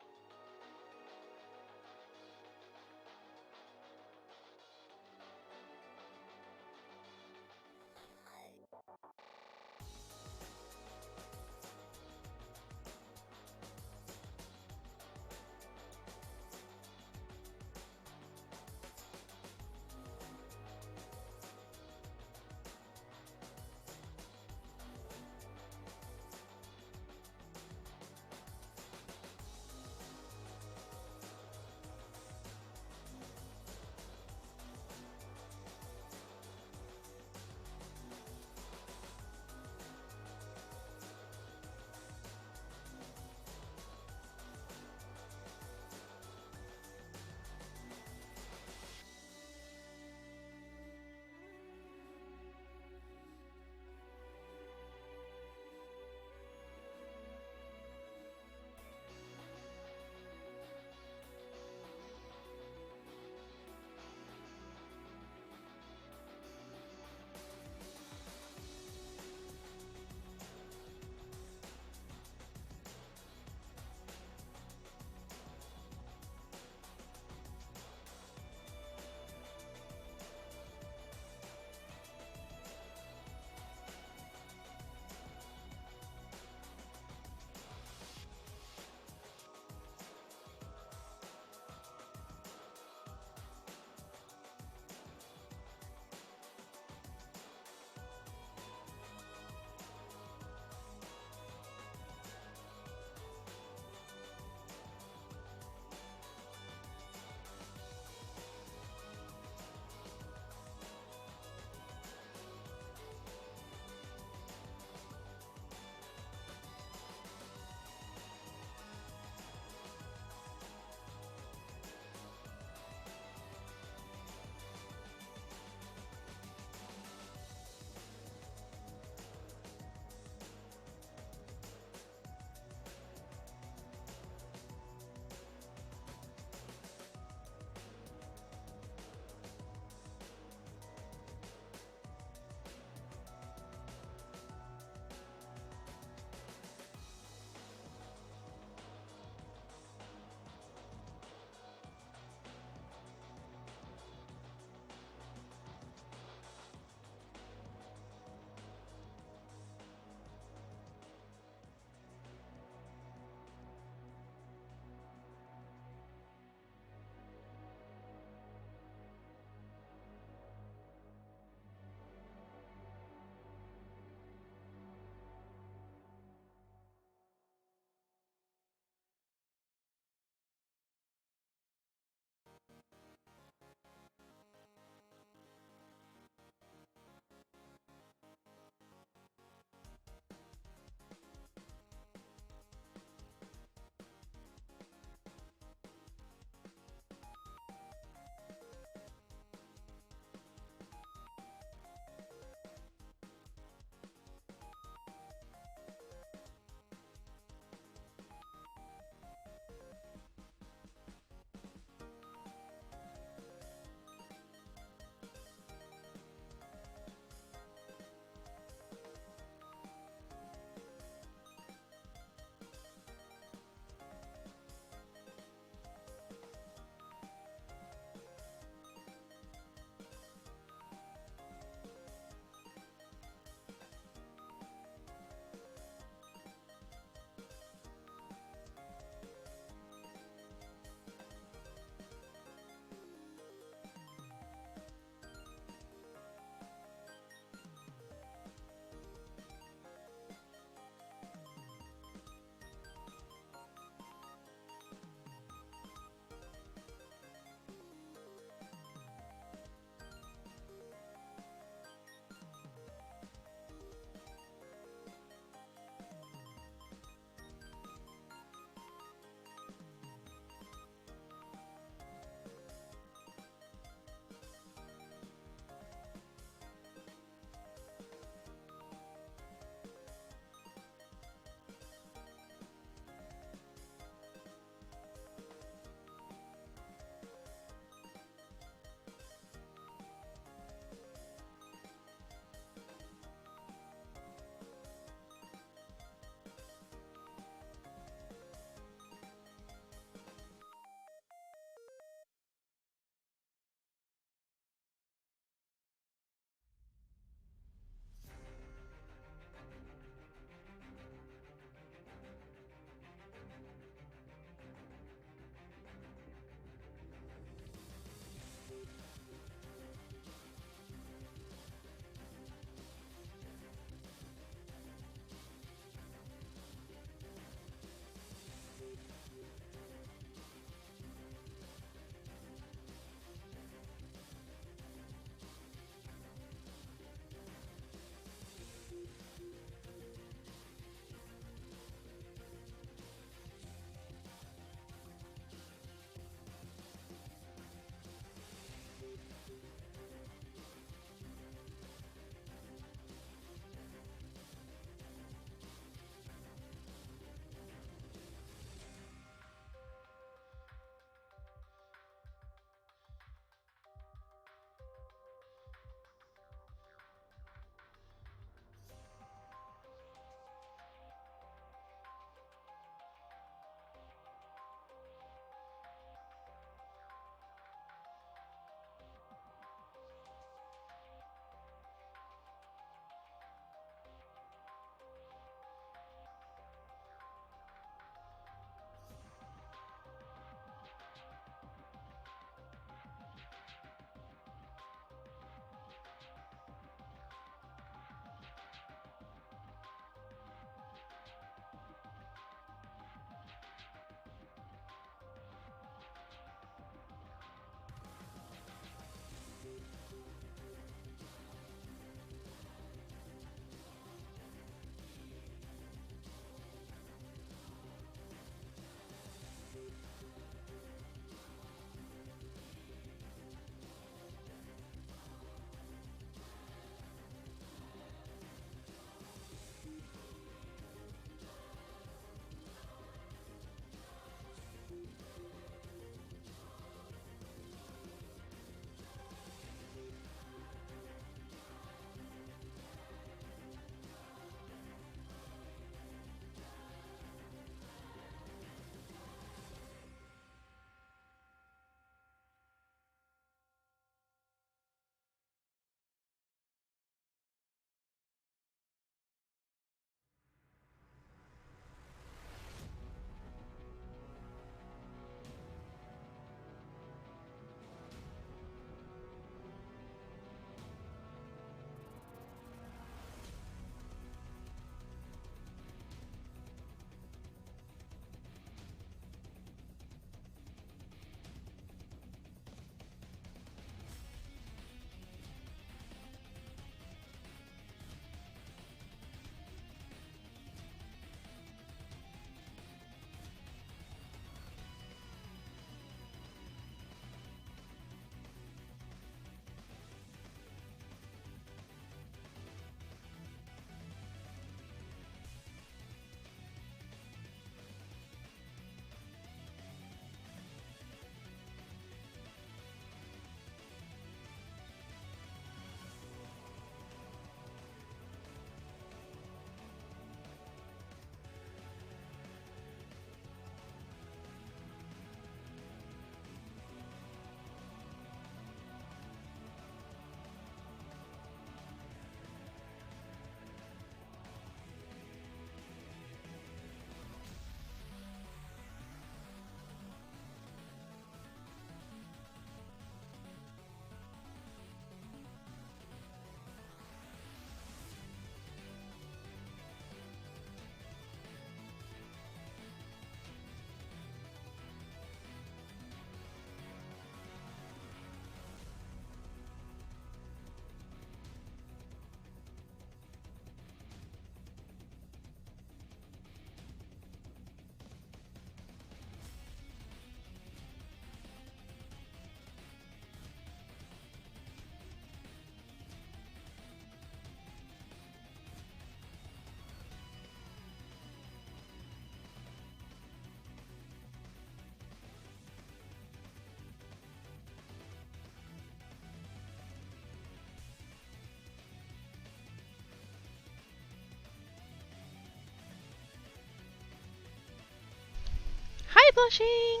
S1: flushing!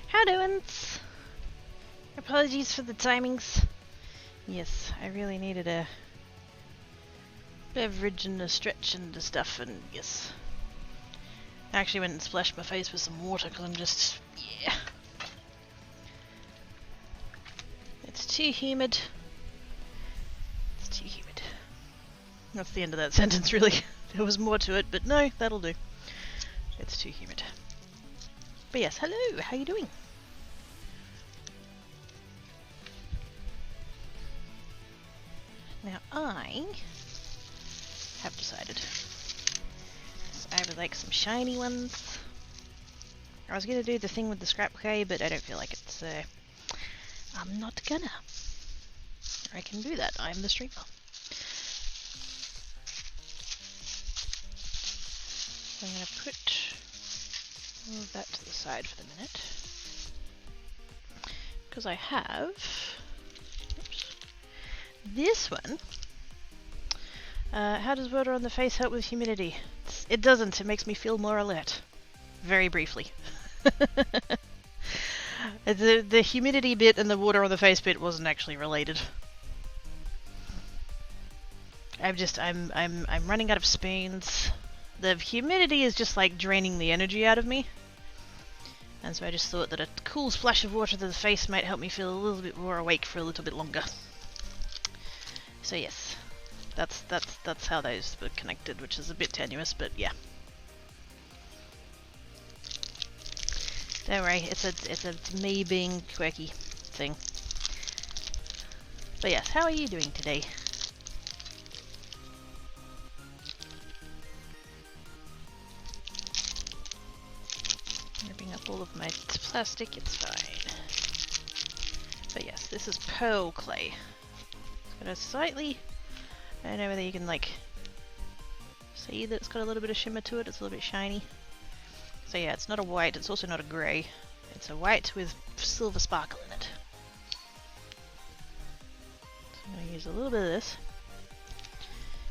S1: How doin's? Apologies for the timings. Yes, I really needed a beverage and a stretch and the stuff, and yes. I actually went and splashed my face with some water because I'm just, yeah. It's too humid. It's too humid. That's the end of that sentence, really. There was more to it, but no, that'll do. It's too humid. But yes, hello, how you doing? Now I have decided I would like some shiny ones. I was gonna do the thing with the scrap clay, but I don't feel like it, so I'm not gonna. I can do that, I'm the streamer. So I'm gonna move that to the side for the minute. Because I have this one. How does water on the face help with humidity? It doesn't, it makes me feel more alert. Very briefly. The humidity bit and the water on the face bit wasn't actually related. I'm running out of spoons. The humidity is just like draining the energy out of me. And so I just thought that a cool splash of water to the face might help me feel a little bit more awake for a little bit longer. So yes, that's how those were connected, which is a bit tenuous, but yeah. Don't worry, it's a me being quirky thing. But yes, how are you doing today? Ripping up all of my plastic, it's fine. But yes, this is pearl clay. It's got a slightly, I don't know whether you can like see that it's got a little bit of shimmer to it, it's a little bit shiny. So yeah, it's not a white, it's also not a grey. It's a white with silver sparkle in it. So I'm going to use a little bit of this.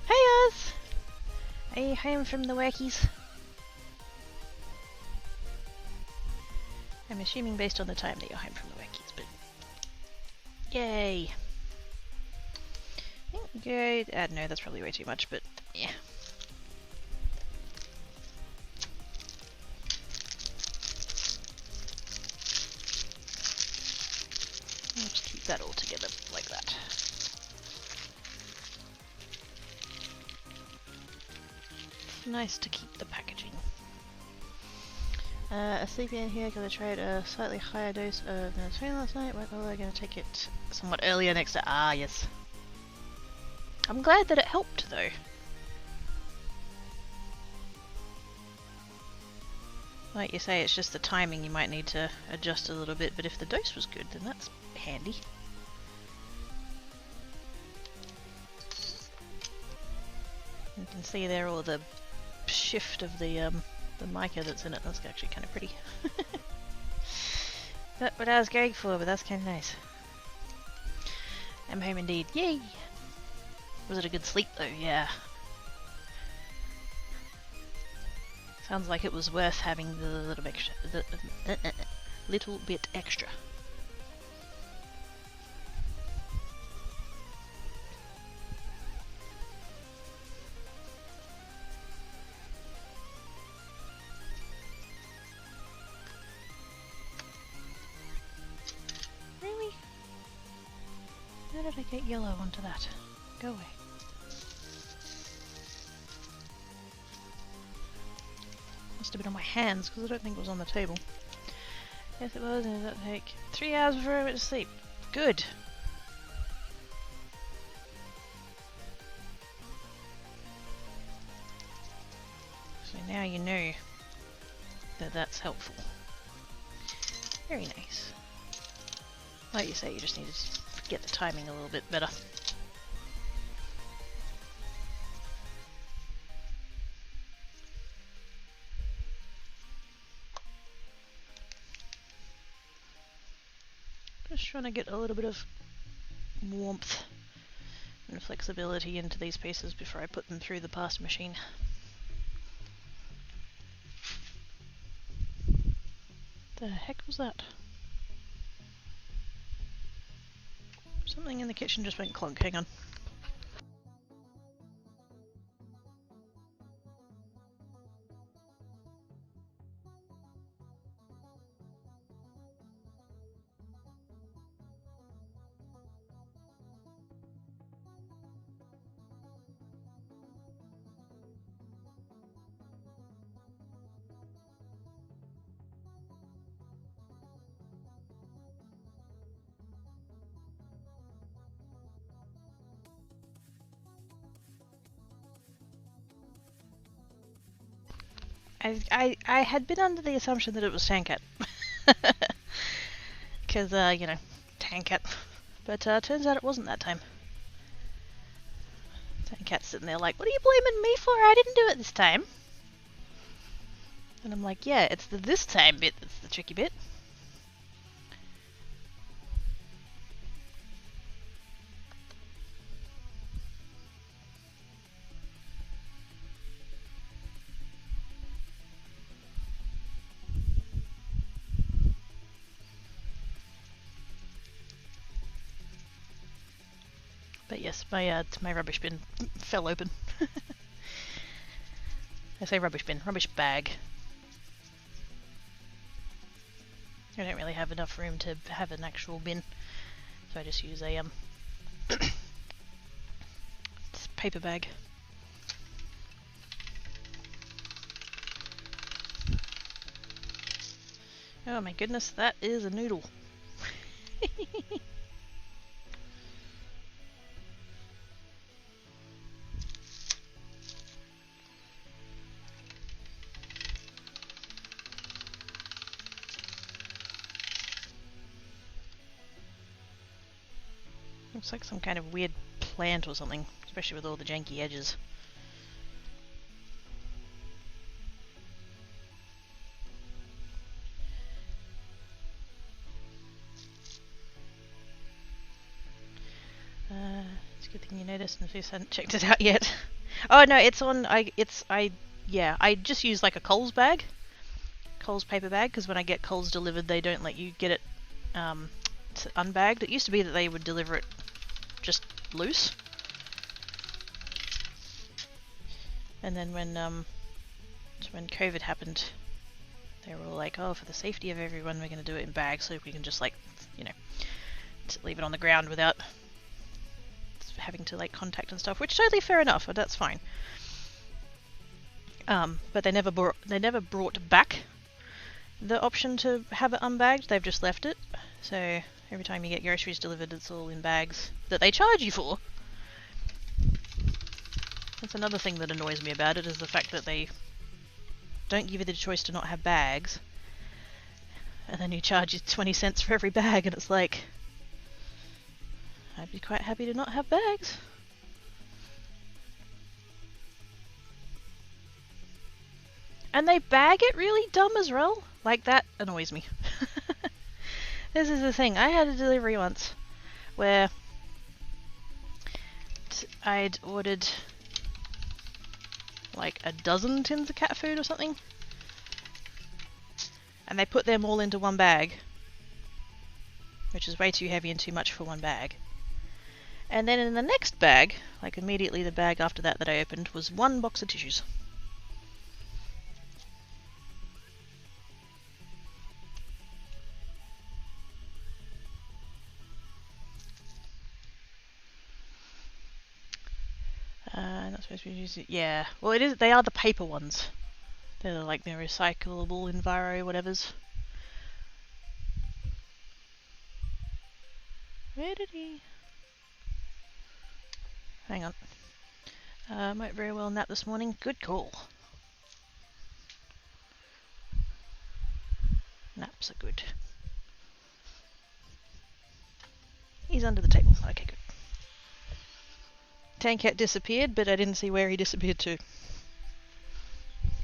S1: Hey guys! Are you home from the workies? I'm assuming based on the time that you're home from the workies, but... Yay! Good. No, that's probably way too much, but yeah. I'll just keep that all together like that. It's nice to keep the packaging. Asleep in here because I tried a slightly higher dose of melatonin last night. Well, I'm going to take it somewhat earlier next day. Ah, yes. I'm glad that it helped, though. Like you say, it's just the timing you might need to adjust a little bit, but if the dose was good, then that's handy. You can see there all the shift of the mica that's in it. That's actually kind of pretty. That's what I was going for, but that's kind of nice. I'm home indeed. Yay! Was it a good sleep though? Yeah. Sounds like it was worth having the little extra, little bit extra. Really? How did I get yellow onto that? Go away. Must have been on my hands because I don't think it was on the table. Yes, it was, and it take 3 hours before I went to sleep. Good. So now you know that that's helpful. Very nice. Like you say, you just need to get the timing a little bit better. Just trying to get a little bit of warmth and flexibility into these pieces before I put them through the pasta machine. The heck was that? Something in the kitchen just went clunk, hang on. I had been under the assumption that it was Tankat. Because, you know, Tankat. But turns out it wasn't that time. Tankat's sitting there like, what are you blaming me for? I didn't do it this time. And I'm like, yeah, it's the this time bit that's the tricky bit. But yes, my rubbish bin fell open. I say rubbish bin, rubbish bag. I don't really have enough room to have an actual bin, so I just use a paper bag. Oh my goodness, that is a noodle. Looks like some kind of weird plant or something, especially with all the janky edges. It's a good thing you noticed and Fuse hadn't checked it out yet. Oh no, it's on. I just use like a Coles bag, Coles paper bag, because when I get Coles delivered, they don't let you get it unbagged. It used to be that they would deliver it just loose, and then when COVID happened, they were all like, oh, for the safety of everyone, we're going to do it in bags so we can just, like, you know, leave it on the ground without having to, like, contact and stuff, which totally fair enough, but that's fine. But they never brought back the option to have it unbagged. They've just left it. So every time you get groceries delivered, it's all in bags that they charge you for. That's another thing that annoys me about it, is the fact that they don't give you the choice to not have bags, and then you charge you 20 cents for every bag, and it's like, I'd be quite happy to not have bags. And they bag it really dumb as well. Like, that annoys me. This is the thing. I had a delivery once where I'd ordered like a dozen tins of cat food or something, and they put them all into one bag, which is way too heavy and too much for one bag. And then in the next bag, like immediately the bag after that I opened, was one box of tissues. Not supposed to be used. Yeah, well, it is. They are the paper ones. They're like the recyclable Enviro whatevers. Where did he? Hang on. Might very well nap this morning. Good call. Naps are good. He's under the table. Okay, good. Tankat disappeared, but I didn't see where he disappeared to.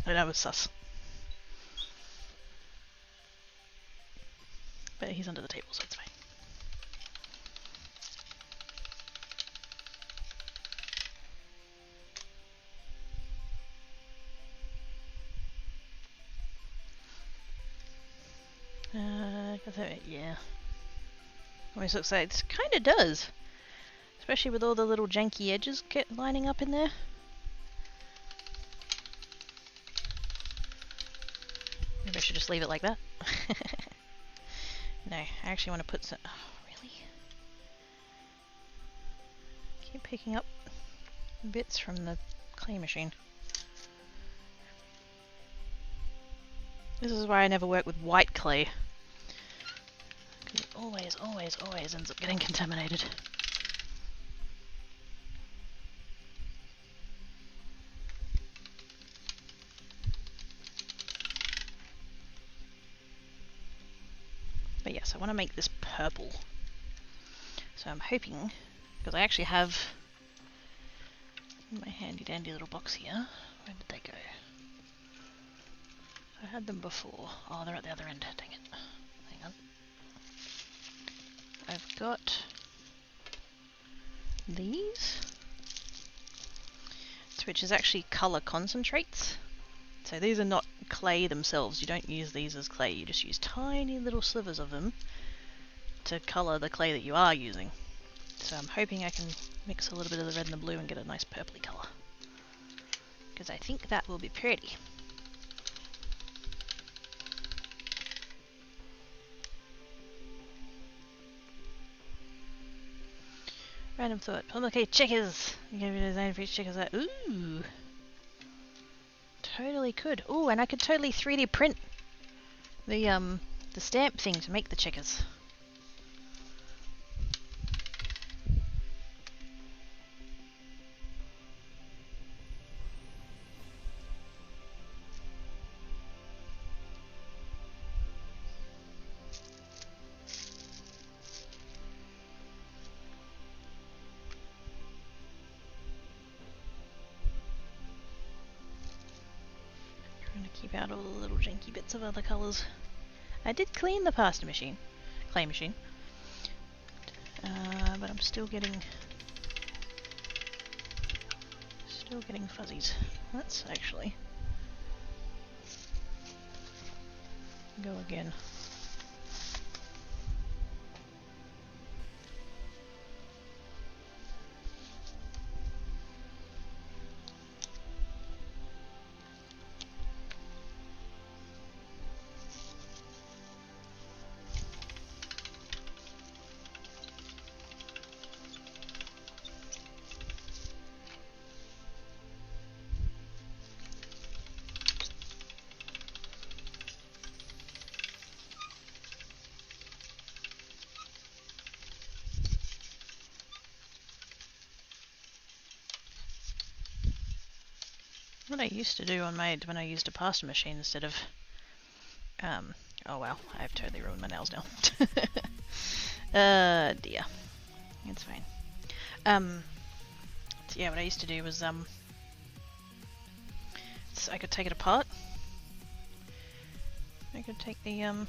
S1: And that was sus. But he's under the table, so it's fine. Yeah. Always looks like it kind of does. Especially with all the little janky edges lining up in there. Maybe I should just leave it like that. No, I actually want to put some... Oh, really? Keep picking up bits from the clay machine. This is why I never work with white clay. Because it always ends up getting contaminated. But yes, I want to make this purple. So I'm hoping, because I actually have my handy dandy little box here. Where did they go? I had them before. Oh, they're at the other end. Dang it. Hang on. I've got these, which is actually colour concentrates. So these are not clay themselves. You don't use these as clay. You just use tiny little slivers of them to colour the clay that you are using. So I'm hoping I can mix a little bit of the red and the blue and get a nice purpley colour. Because I think that will be pretty. Random thought. Okay, checkers! You gave me a design for each checkers. Ooh! Totally could. Ooh, and I could totally 3D print the stamp thing to make the checkers. Keep out all the little janky bits of other colours. I did clean the pasta machine, clay machine, but I'm still getting fuzzies. Let's actually go again. What I used to do on Made when I used a pasta machine instead of oh wow, I've totally ruined my nails now. Dear. It's fine. So yeah, what I used to do was so I could take it apart. I could take the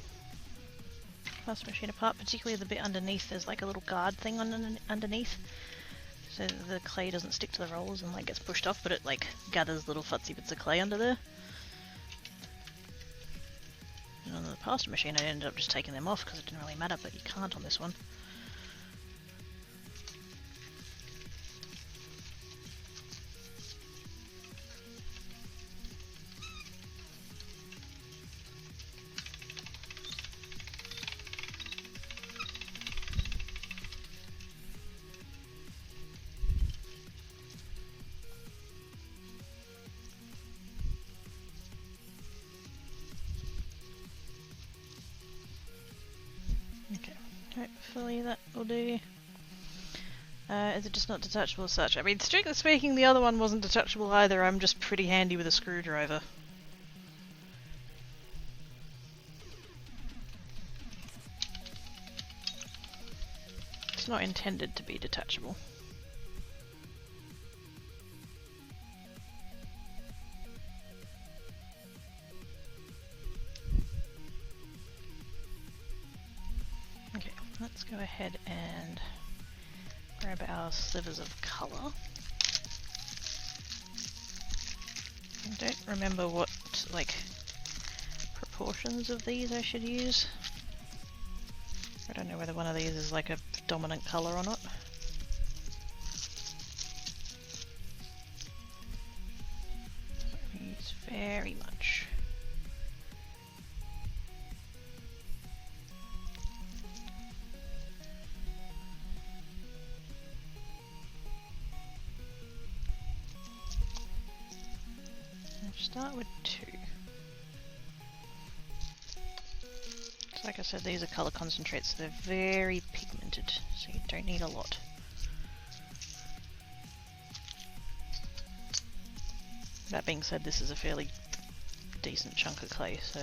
S1: pasta machine apart, particularly the bit underneath. There's like a little guard thing on underneath, so the clay doesn't stick to the rollers and like gets pushed off, but it like gathers little futsy bits of clay under there. And on the pasta machine I ended up just taking them off because it didn't really matter, but you can't on this one. Hopefully that will do. Is it just not detachable as such? I mean, strictly speaking, the other one wasn't detachable either. I'm just pretty handy with a screwdriver. It's not intended to be detachable. Let's go ahead and grab our slivers of colour. I don't remember what, like, proportions of these I should use. I don't know whether one of these is like a dominant colour or not. These very much. Start with 2. So like I said, these are colour concentrates, so they're very pigmented, so you don't need a lot. That being said, this is a fairly decent chunk of clay, so...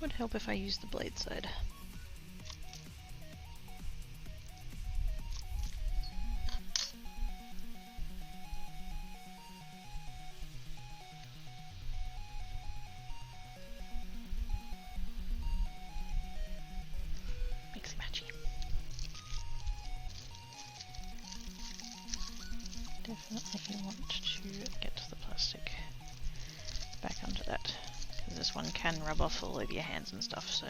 S1: Would help if I used the blade side. Mixy matchy. Definitely want to get the plastic back onto that. This one can rub off all over your hands and stuff, so...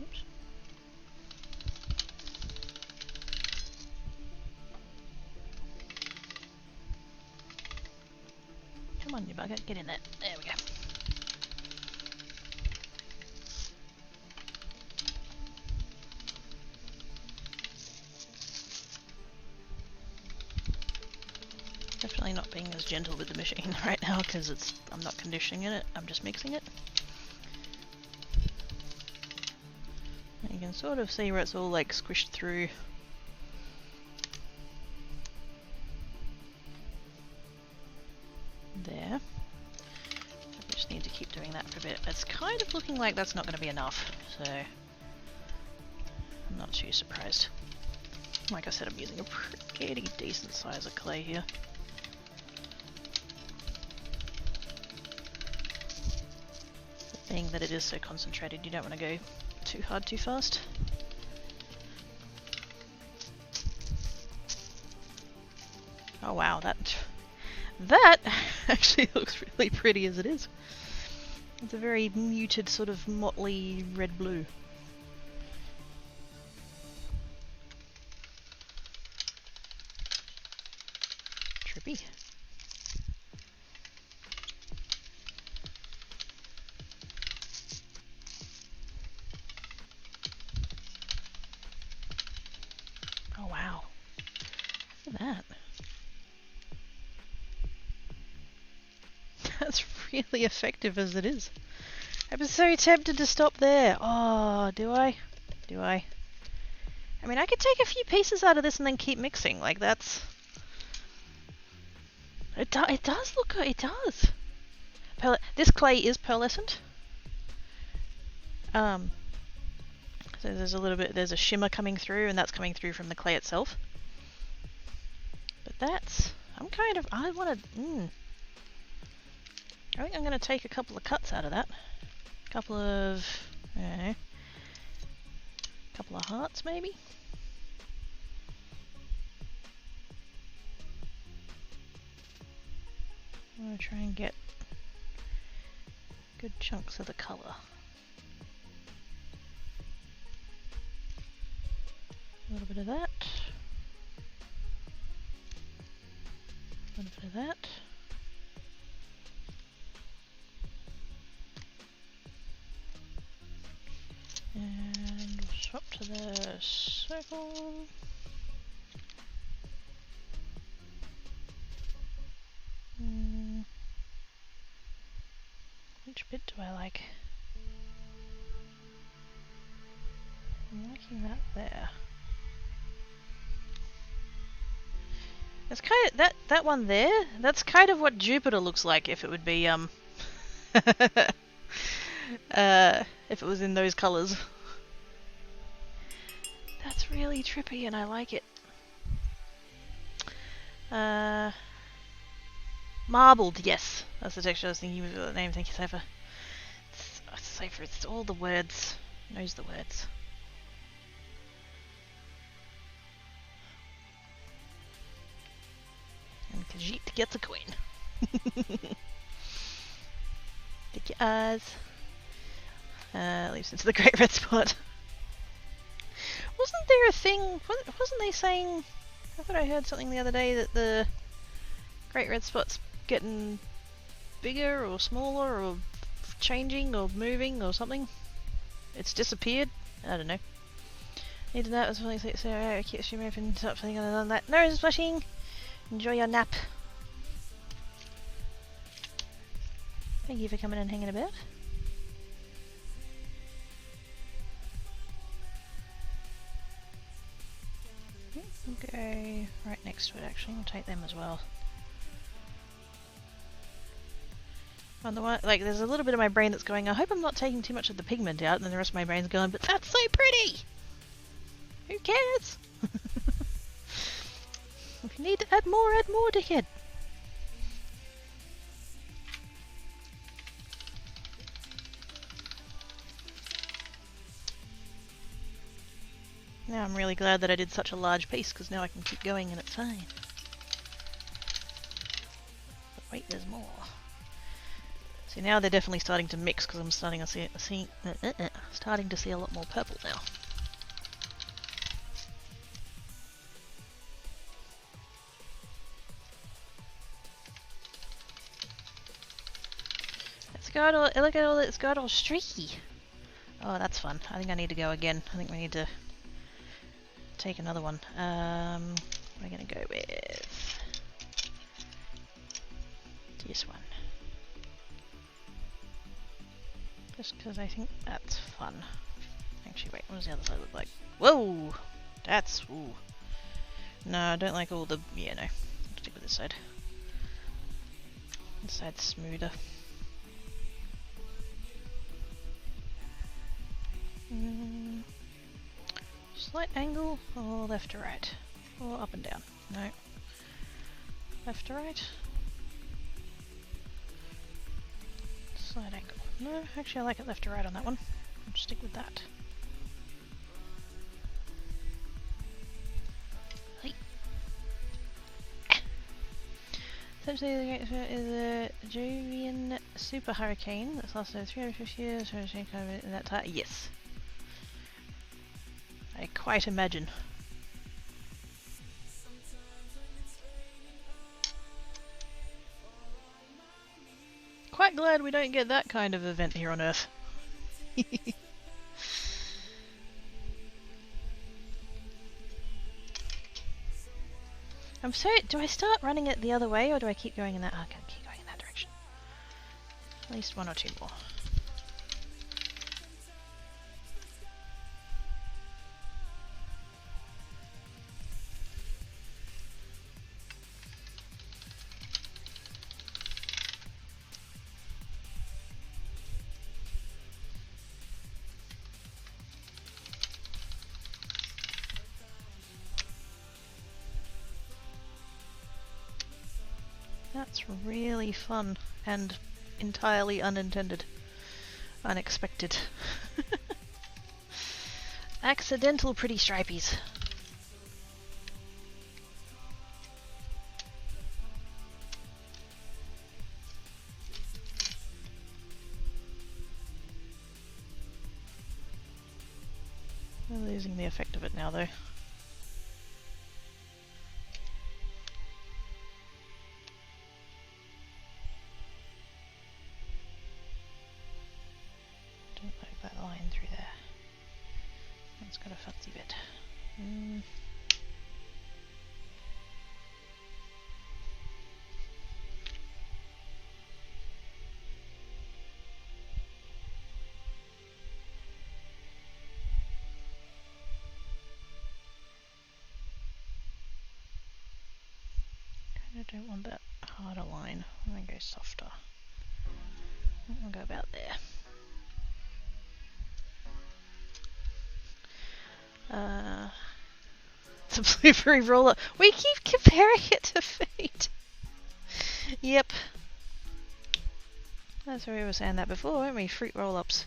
S1: Oops. Come on, you bugger, get in there. There we go. Definitely not being as gentle with the machine right now because I'm not conditioning it, I'm just mixing it. And you can sort of see where it's all like squished through. There. I just need to keep doing that for a bit. It's kind of looking like that's not going to be enough, so I'm not too surprised. Like I said, I'm using a pretty decent size of clay here. Being that it is so concentrated, you don't want to go too hard too fast. Oh wow, that actually looks really pretty as it is. It's a very muted sort of motley red-blue. Trippy. Oh wow. Look at that. That's really effective as it is. I was so tempted to stop there. Oh, do I? Do I? I mean, I could take a few pieces out of this and then keep mixing. Like, that's... It does look good. It does. This clay is pearlescent. So there's a little bit... There's a shimmer coming through, and that's coming through from the clay itself. But that's... I'm kind of... I want to... I think I'm going to take a couple of cuts out of that. A couple of... I don't know. A couple of hearts, maybe? I'm going to try and get good chunks of the colour. A little bit of that. A little bit of that. And we'll swap to the circle. Which bit do I like? I'm liking that there. It's kind of that one there. That's kind of what Jupiter looks like if it would be if it was in those colours. It's really trippy and I like it. Marbled, yes. That's the texture I was thinking of the name. Thank you, Cypher. Cypher, it's all the words. Knows the words. And Khajiit gets a coin. Take your eyes. Leaps into the Great Red Spot. Wasn't there a thing? Wasn't they saying? I thought I heard something the other day that the Great Red Spot's getting bigger or smaller or changing or moving or something. It's disappeared. I don't know. Need to know it was something so I keep streaming open up something other than that. No, splashing. Enjoy your nap. Thank you for coming and hanging about. Go right next to it actually, we'll take them as well. On the one, like, there's a little bit of my brain that's going, I hope I'm not taking too much of the pigment out, and then the rest of my brain's going, but that's so pretty! Who cares? If you need to add more, dickhead! Now I'm really glad that I did such a large piece, because now I can keep going and it's fine. But wait, there's more. See, now they're definitely starting to mix, because I'm starting to see a lot more purple now. It's got all, look at all, it's got all streaky. Oh, that's fun. I think I need to go again. I think we need to take another one. We're gonna go with this one. Just because I think that's fun. Actually, wait, what does the other side look like? Whoa! That's, ooh. No, I don't like all the, yeah, no. I'll stick with this side. This side's smoother. Slight angle, or left to right? Or up and down? No. Left to right? Slight angle. No, actually I like it left to right on that one. I'll just stick with that. Hey. Essentially, the Great Spirit is a Jovian super hurricane that's lasted 350 years. In that time, yes. I quite imagine. Quite glad we don't get that kind of event here on Earth. I'm so... do I start running it the other way or do I keep going in that... I can keep going in that direction. At least one or two more. That's really fun and entirely unintended. Unexpected. Accidental pretty stripies. We're losing the effect of it now though. I don't want that harder line. I'm going to go softer. I'll go about there. It's a blueberry roll-up. We keep comparing it to feet. Yep. That's where we were saying that before, weren't we? Fruit roll-ups.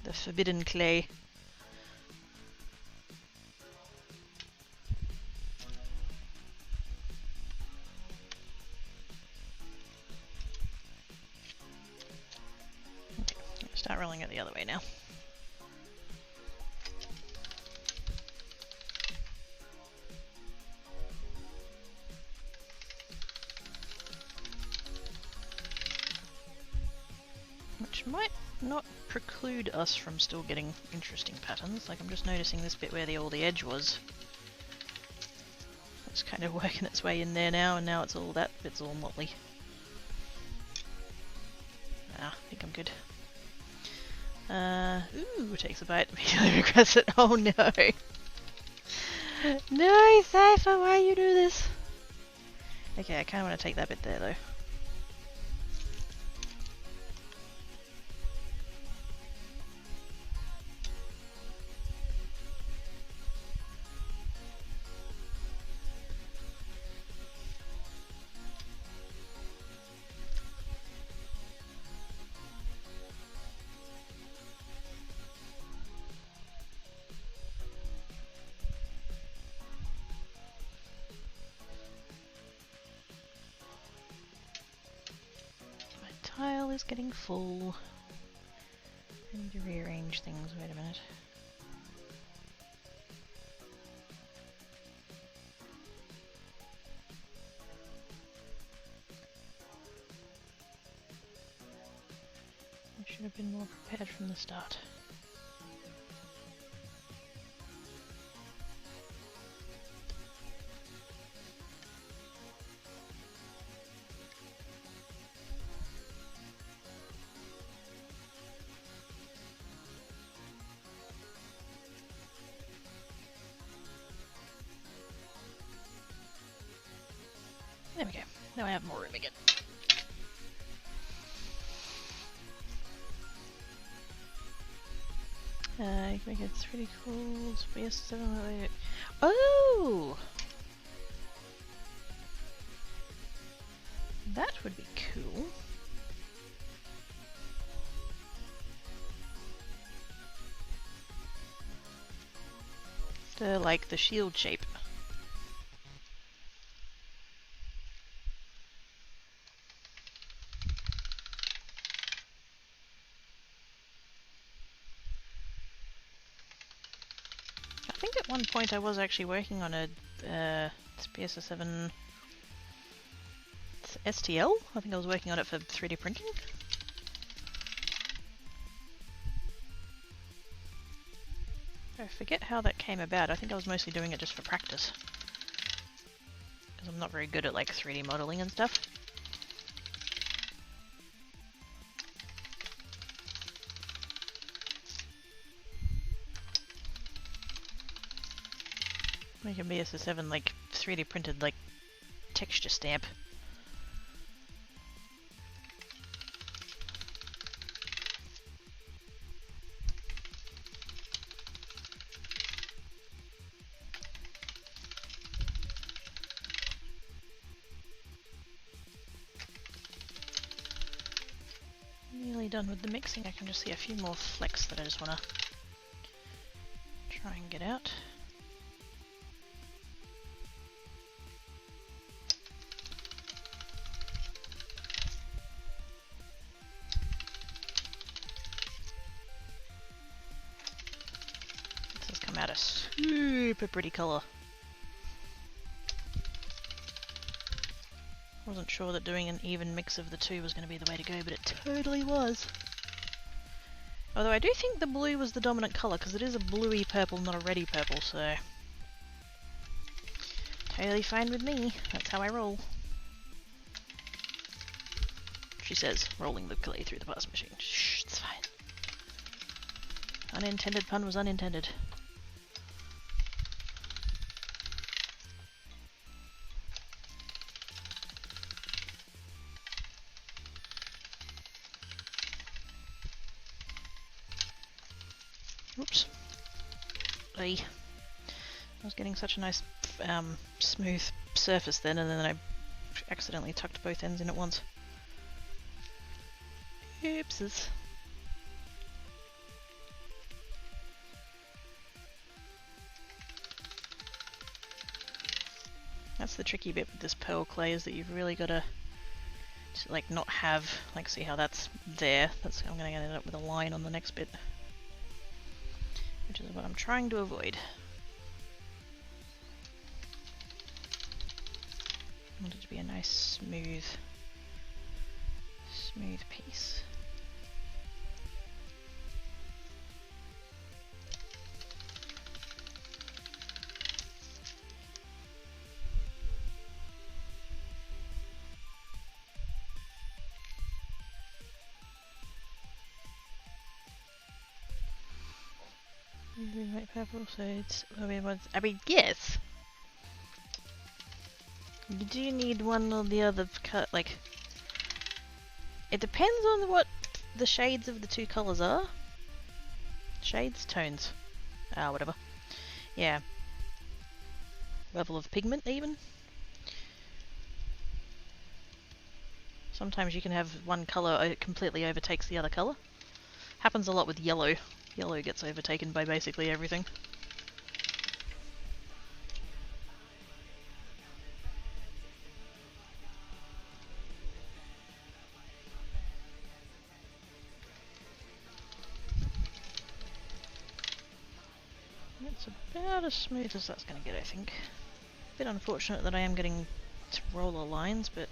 S1: The forbidden clay. Okay, start rolling it the other way now. Which might not preclude us from still getting interesting patterns. Like, I'm just noticing this bit where all the edge was. It's kind of working its way in there now, and now it's all that bit's all motley. Ah, I think I'm good. Ooh, takes a bite. Immediately regrets it. Oh no. No, Cypher, why you do this? Okay, I kind of want to take that bit there though. Tile is getting full. I need to rearrange things. Wait a minute. I should have been more prepared from the start. There we go. Now I have more room again. You can make it 3D cool. Space 7. Oh! That would be cool. Like the shield shape. I think at one point I was actually working on a PS7 STL. I think I was working on it for 3D printing. I forget how that came about. I think I was mostly doing it just for practice. Because I'm not very good at like 3D modeling and stuff. Make a BS7 like 3D printed like texture stamp. Nearly done with the mixing. I can just see a few more flecks that I just want to try and get out. This has come out a super pretty colour. Wasn't sure that doing an even mix of the two was going to be the way to go, but it totally was. Although I do think the blue was the dominant colour, because it is a bluey purple, not a reddy purple, so... totally fine with me. That's how I roll. She says, rolling the clay through the pass machine. Shh, it's fine. Unintended pun was unintended. Oops. Hey. I was getting such a nice smooth surface then, and then I accidentally tucked both ends in at once. Oopses. That's the tricky bit with this pearl clay, is that you've really got to like not have, like, see how that's there. That's, I'm going to end up with a line on the next bit, which is what I'm trying to avoid. I want it to be a nice smooth piece. Like purple, so it's, I mean, yes. You do need one or the other cut. Like, it depends on what the shades of the two colors are. Shades, tones, whatever. Yeah. Level of pigment, even. Sometimes you can have one color completely overtakes the other color. Happens a lot with yellow. Yellow gets overtaken by basically everything. It's about as smooth as that's going to get, I think. A bit unfortunate that I am getting to roller lines, but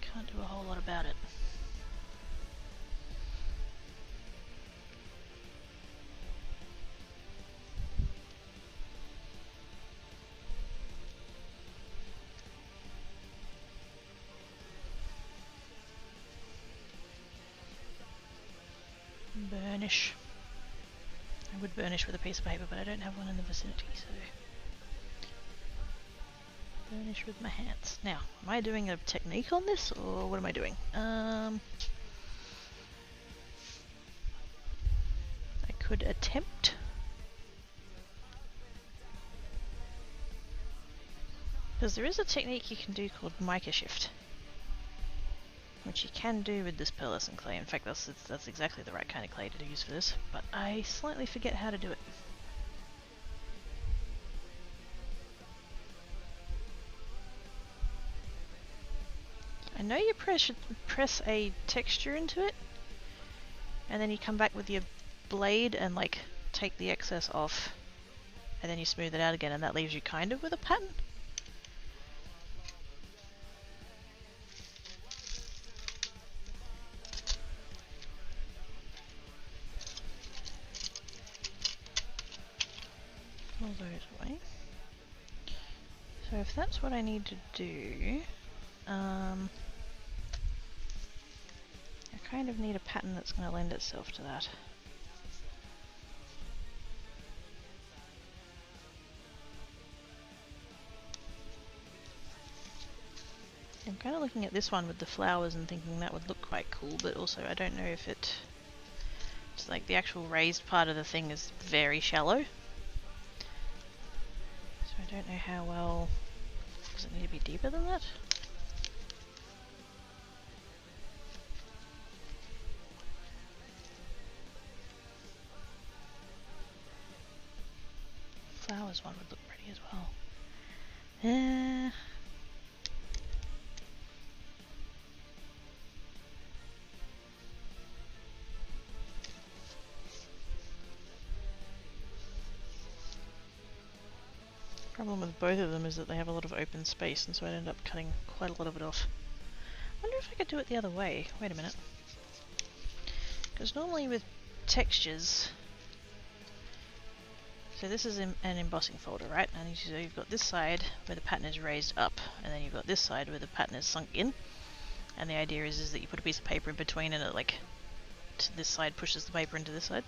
S1: can't do a whole lot about it. Burnish. I would burnish with a piece of paper, but I don't have one in the vicinity, so burnish with my hands. Now, am I doing a technique on this, or what am I doing? I could attempt. Because there is a technique you can do called mica shift, which you can do with this pearlescent clay. In fact, that's exactly the right kind of clay to use for this, but I slightly forget how to do it. I know you press a texture into it, and then you come back with your blade and like take the excess off, and then you smooth it out again, and that leaves you kind of with a pattern. All those away. So if that's what I need to do, I kind of need a pattern that's going to lend itself to that. I'm kind of looking at this one with the flowers and thinking that would look quite cool, but also I don't know if it's like the actual raised part of the thing is very shallow. So I don't know how well, does it need to be deeper than that? Flowers one would look pretty as well. Problem with both of them is that they have a lot of open space, and so I'd end up cutting quite a lot of it off. I wonder if I could do it the other way. Wait a minute. Because normally with textures, so this is an embossing folder, right? And so you've got this side where the pattern is raised up, and then you've got this side where the pattern is sunk in. And the idea is that you put a piece of paper in between, and it like to this side pushes the paper into this side.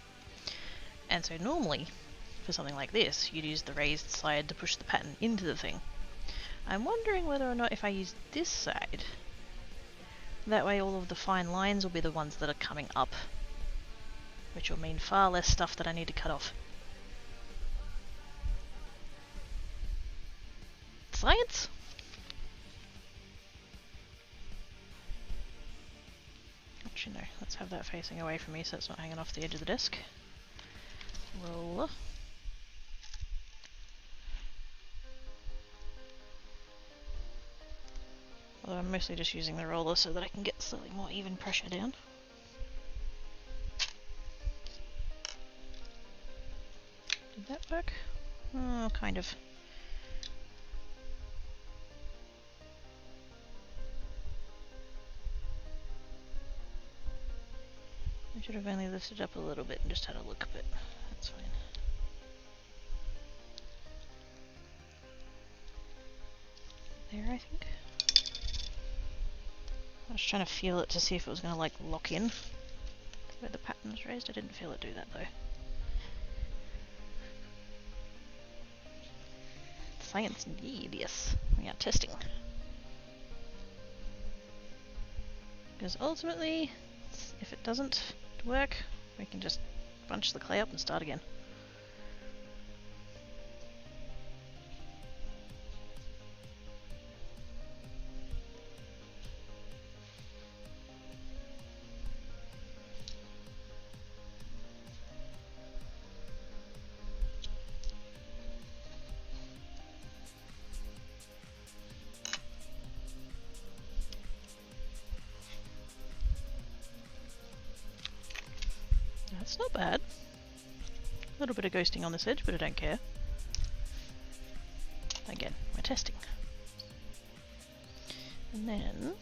S1: And so normally, for something like this, you'd use the raised side to push the pattern into the thing. I'm wondering whether or not if I use this side, that way all of the fine lines will be the ones that are coming up, which will mean far less stuff that I need to cut off. science. Actually, no. Let's have that facing away from me so it's not hanging off the edge of the desk. Roller. Although I'm mostly just using the roller so that I can get slightly more even pressure down. Did that work? Oh, kind of. I should have only lifted up a little bit and just had a look, but that's fine. There, I think. I was trying to feel it to see if it was going to like lock in where the pattern was raised. I didn't feel it do that though. Science indeed, yes. We are testing. Because ultimately, if it doesn't work, we can just bunch the clay up and start again. That's not bad. A little bit of ghosting on this edge, but I don't care. Again, we're testing. And then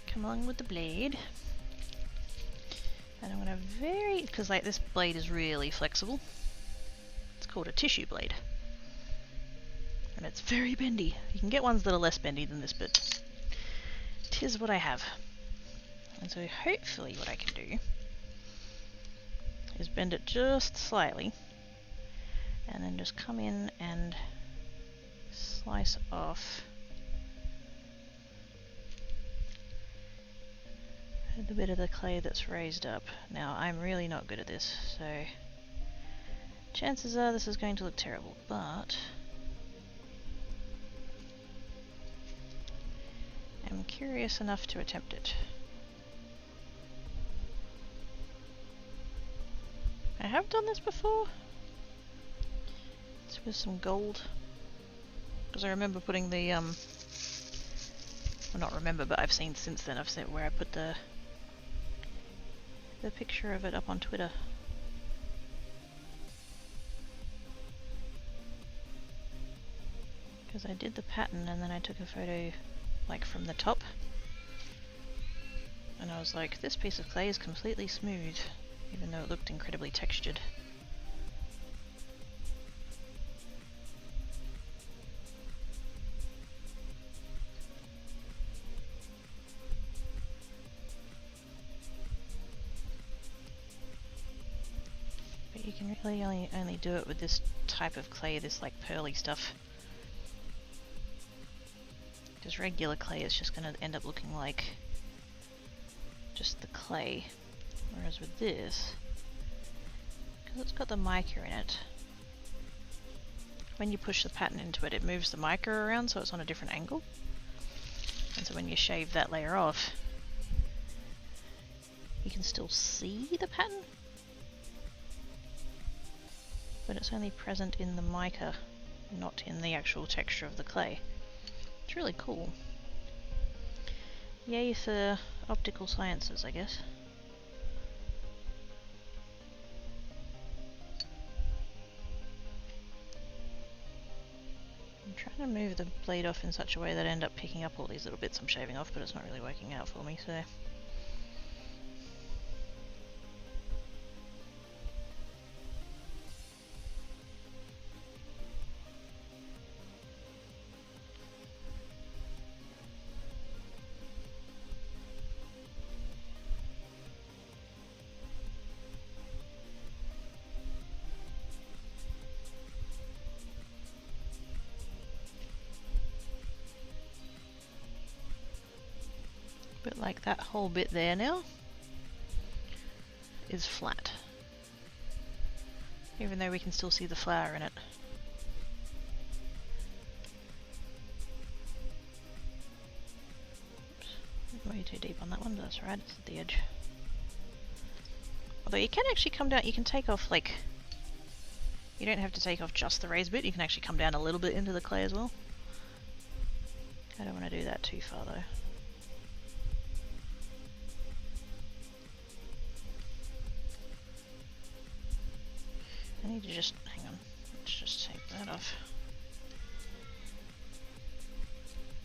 S1: come along with the blade. And I'm going to because like this blade is really flexible. It's called a tissue blade. And it's very bendy. You can get ones that are less bendy than this, but tis what I have. And so hopefully what I can do is bend it just slightly and then just come in and slice off the bit of the clay that's raised up. Now I'm really not good at this, so chances are this is going to look terrible, but I'm curious enough to attempt it. I have done this before. It's with some gold. Because I remember putting the, well, not remember, but I've seen since then, I've seen where I put the picture of it up on Twitter. Because I did the pattern and then I took a photo, like, from the top. And I was like, this piece of clay is completely smooth, even though it looked incredibly textured. But you can really only do it with this type of clay, this like pearly stuff. Because regular clay is just going to end up looking like just the clay. Whereas with this, because it's got the mica in it, when you push the pattern into it, it moves the mica around so it's on a different angle. And so when you shave that layer off, you can still see the pattern, but it's only present in the mica, not in the actual texture of the clay. It's really cool. Yay for optical sciences, I guess. I'm trying to move the blade off in such a way that I end up picking up all these little bits I'm shaving off, but it's not really working out for me, so... But like that whole bit there now is flat. Even though we can still see the flower in it. Oops. Way too deep on that one, but that's right, it's at the edge. Although you can actually come down, you can take off like... You don't have to take off just the raised bit, you can actually come down a little bit into the clay as well. I don't want to do that too far though. I need to just, hang on, let's just take that off.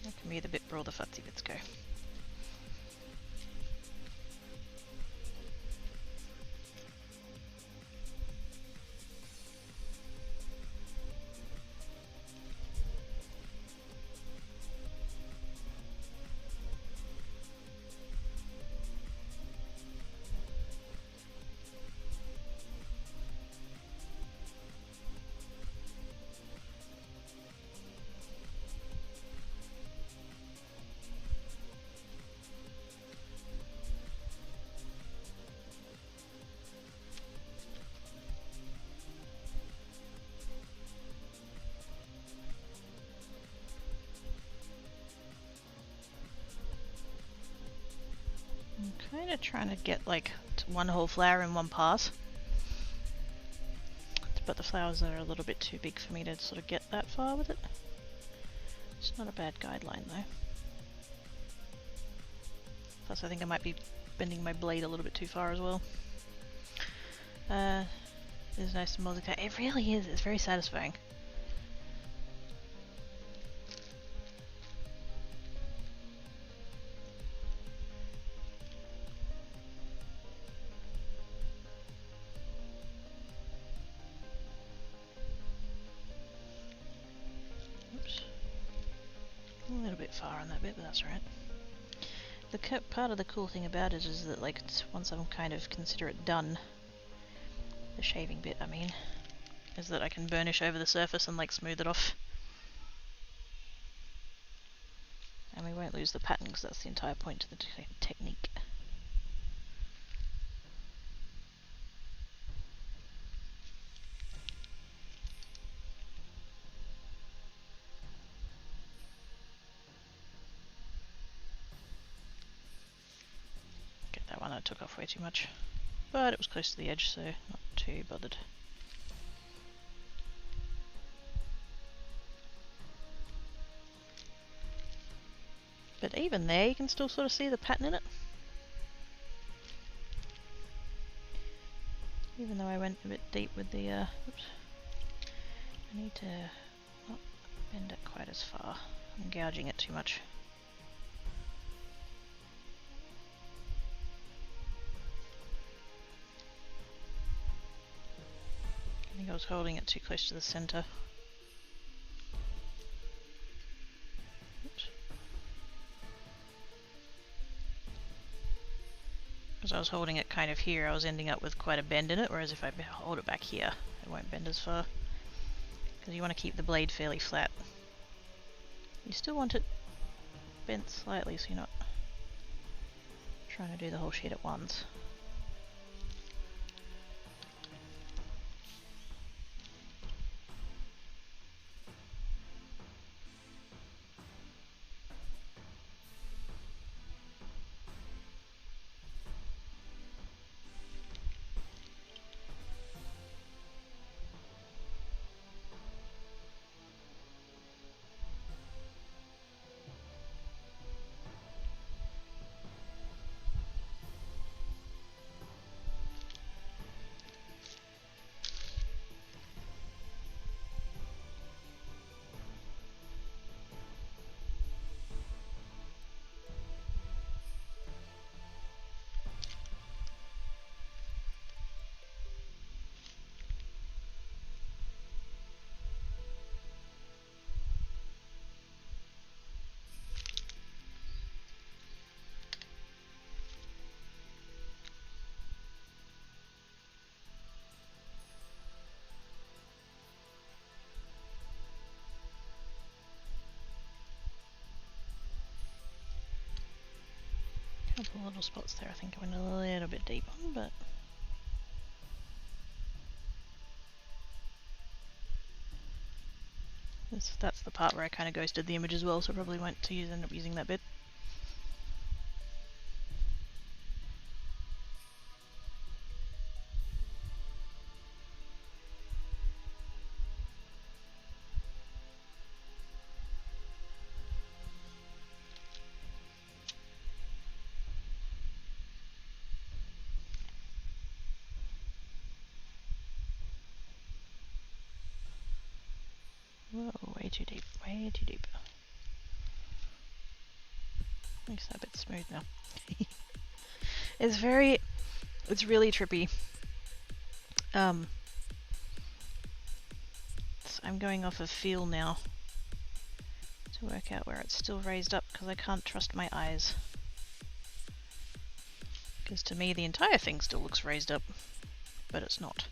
S1: That can be the bit where all the futsy bits go. I'm kind of trying to get like one whole flower in one pass, but the flowers are a little bit too big for me to sort of get that far with it. It's not a bad guideline though. Plus I think I might be bending my blade a little bit too far as well. There's nice music. It really is, it's very satisfying. A little bit far on that bit, but that's alright. The part of the cool thing about it is that, like, once I'm kind of consider it done, the shaving bit, I mean, is that I can burnish over the surface and, like, smooth it off. And we won't lose the pattern because that's the entire point to the technique. That one I took off way too much, but it was close to the edge, so not too bothered. But even there you can still sort of see the pattern in it. Even though I went a bit deep with the oops. I need to not bend it quite as far. I'm gouging it too much. I think I was holding it too close to the center. Oops. Because I was holding it kind of here, I was ending up with quite a bend in it, whereas if I hold it back here, it won't bend as far. Because you want to keep the blade fairly flat. You still want it bent slightly so you're not trying to do the whole shit at once. A couple little spots there I think I went a little bit deep on, but That's the part where I kind of ghosted the image as well, so I probably won't end up using that bit. Whoa, way too deep, way too deep. Makes that a bit smooth now. It's really trippy. So I'm going off of feel now to work out where it's still raised up, because I can't trust my eyes. Because to me the entire thing still looks raised up, but it's not.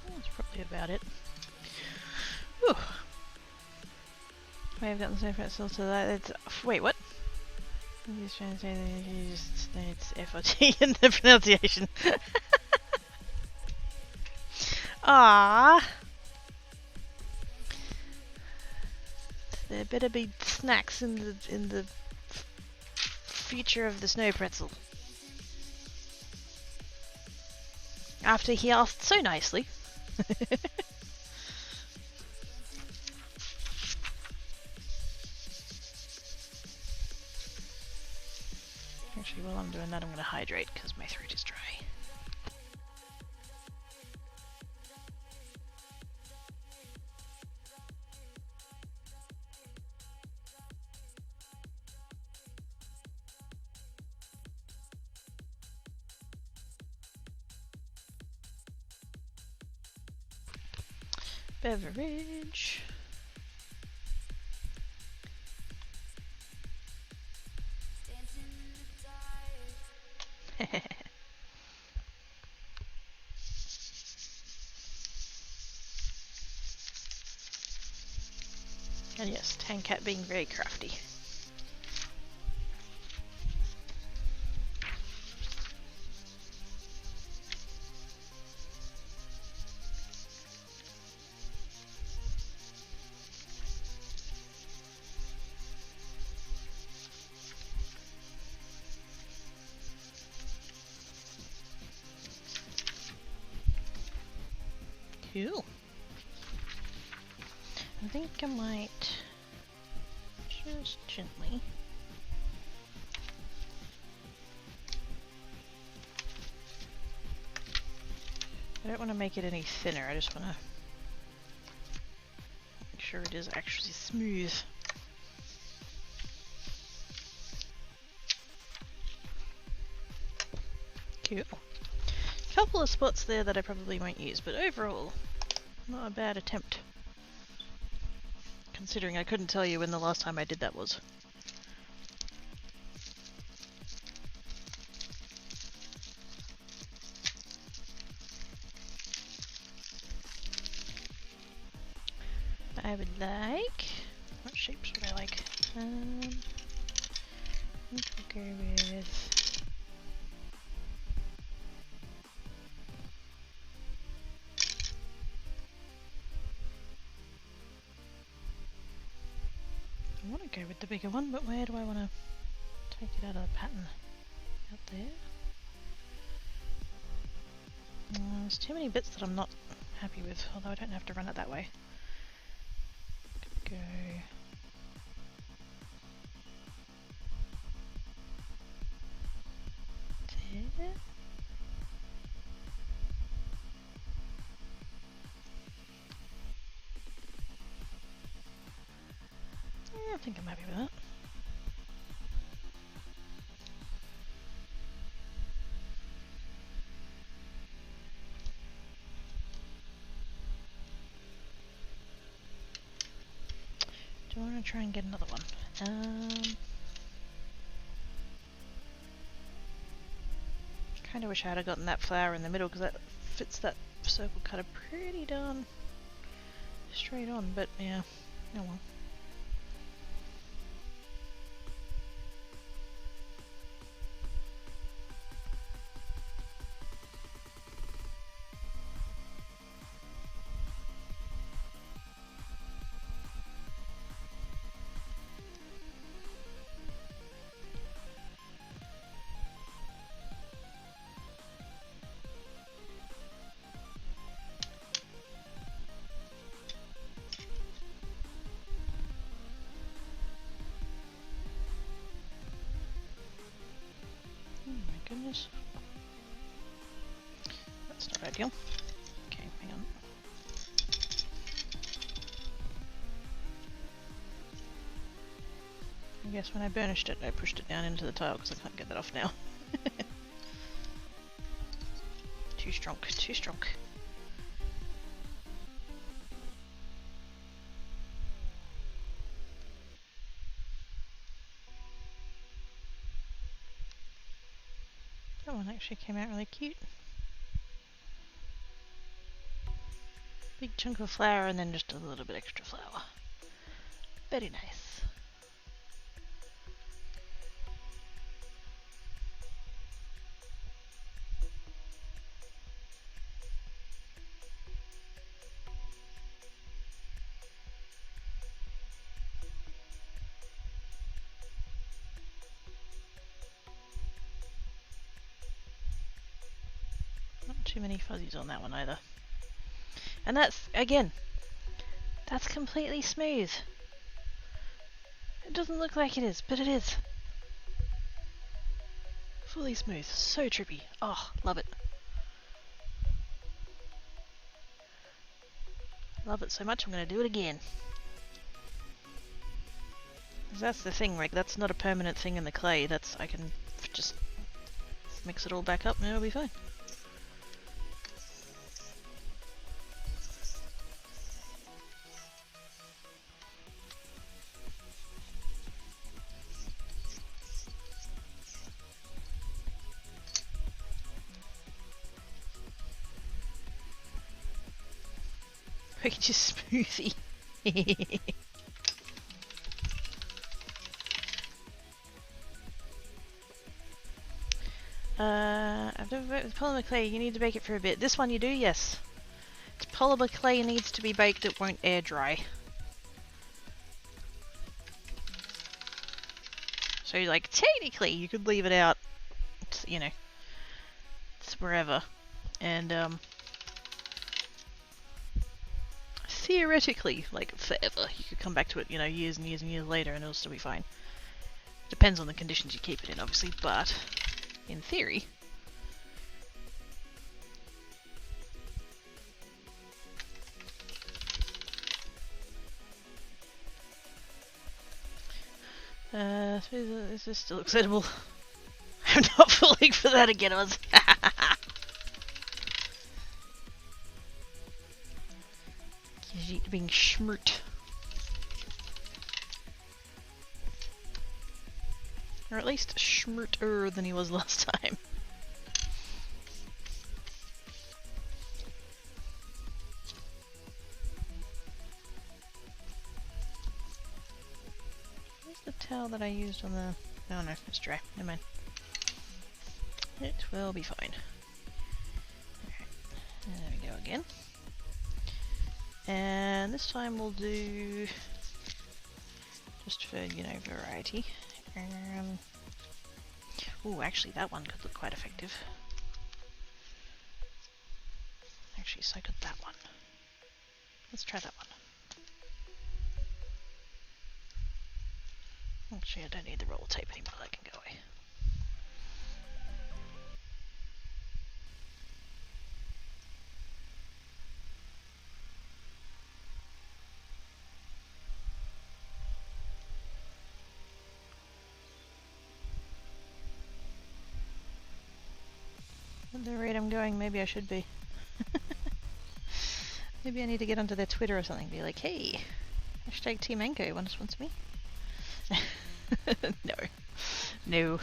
S1: That's probably about it. Whew. I have gotten the same pretzel to that. It's, wait, what? I'm just trying to say that it's FOT in the pronunciation. Ah, there better be snacks in the future of the snow pretzel. After he asked so nicely. Actually, while I'm doing that, I'm going to hydrate because my throat is dry. Beverage. And yes, Tankat being very crafty. Cool. I think I might just gently I don't want to make it any thinner, I just want to make sure it is actually smooth. Cool. Couple of spots there that I probably won't use, but overall, not a bad attempt. Considering I couldn't tell you when the last time I did that was. I would like... What shapes would I like? I think we'll go with... I want to go with the bigger one, but where do I want to take it out of the pattern? Out there? There's too many bits that I'm not happy with, although I don't have to run it that way. Could go... there? I think I'm happy with that. Do I want to try and get another one? Kind of wish I had gotten that flower in the middle because that fits that circle cutter pretty darn straight on, but yeah, oh well. Goodness. That's not ideal. Okay, hang on. I guess when I burnished it, I pushed it down into the tile because I can't get that off now. Too strong, too strong. That one actually came out really cute. Big chunk of flour and then just a little bit extra flour. Very nice. Too many fuzzies on that one either. And that's, again, that's completely smooth. It doesn't look like it is, but it is. Fully smooth. So trippy. Oh, love it. Love it so much I'm going to do it again. 'Cause that's the thing, like, that's not a permanent thing in the clay. That's, I can just mix it all back up and it'll be fine. Just smoothie. I've never baked with polymer clay. You need to bake it for a bit. This one you do, yes. It's polymer clay needs to be baked. It won't air dry. So, like, technically, you could leave it out. It's, you know, it's wherever, and theoretically, like, forever. You could come back to it, you know, years and years and years later and it'll still be fine. Depends on the conditions you keep it in, obviously, but in theory. Is this still acceptable? I'm not falling for that again, Oz. Being schmurt. Or at least schmurter than he was last time. Where's the towel that I used on the... Oh no, it's dry. Never mind. It will be fine. Alright, there we go again. And this time we'll do... just for, you know, variety. Oh, actually that one could look quite effective. Actually, so could that one. Let's try that one. Actually, I don't need the roll of tape anymore, that can go away. At the rate I'm going, maybe I should be. Maybe I need to get onto their Twitter or something, be like, hey, hashtag Team Anko, want to sponsor me? No. No.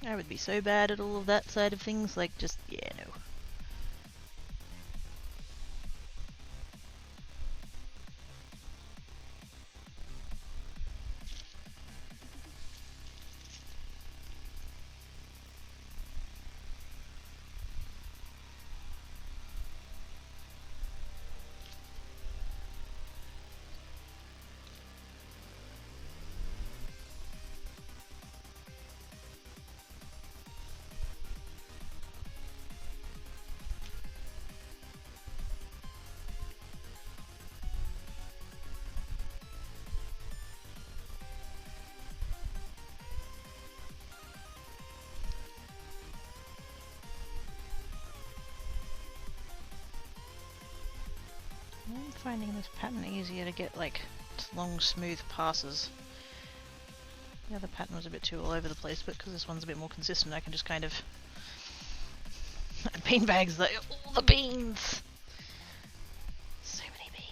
S1: I would be so bad at all of that side of things, like just, yeah, no. I'm finding this pattern easier to get like long smooth passes. The other pattern was a bit too all over the place, but because this one's a bit more consistent I can just kind of... Beanbags, all the beans! So many beans.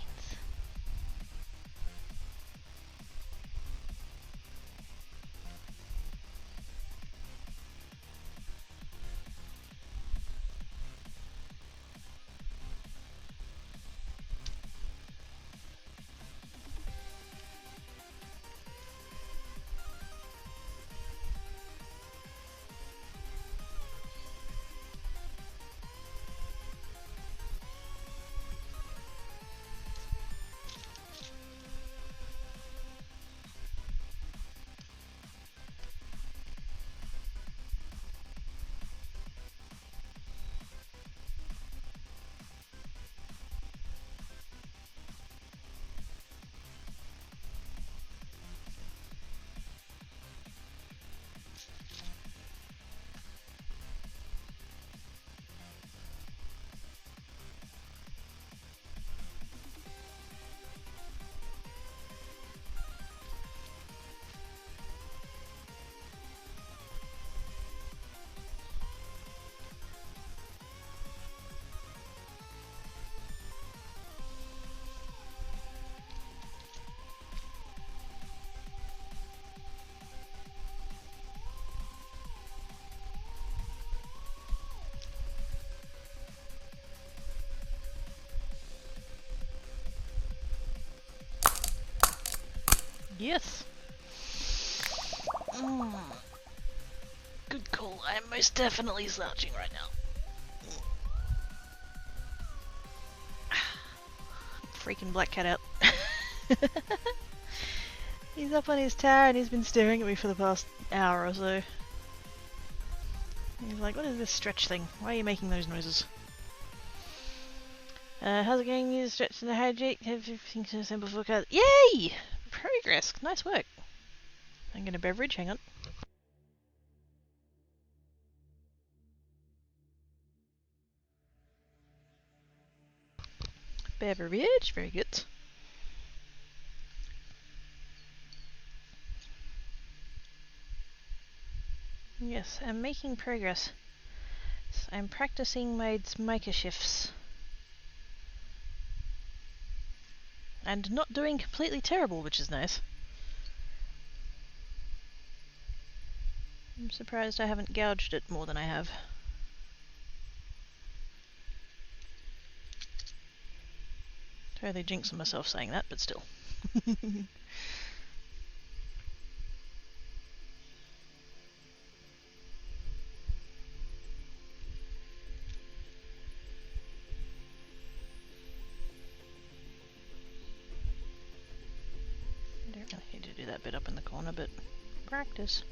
S1: Yes! Good call, I am most definitely slouching right now. Freaking black cat out. He's up on his tower and he's been staring at me for the past hour or so. He's like, what is this stretch thing? Why are you making those noises? How's it going? You stretch and hydrate? Everything to assemble for cars. Yay! Progress! Nice work. I'm gonna beverage, hang on. Beverage, very good. Yes, I'm making progress. I'm practicing my mica shifts. And not doing completely terrible, which is nice. I'm surprised I haven't gouged it more than I have. Totally jinxing myself saying that, but still. Don't really need to do that bit up in the corner, but practice.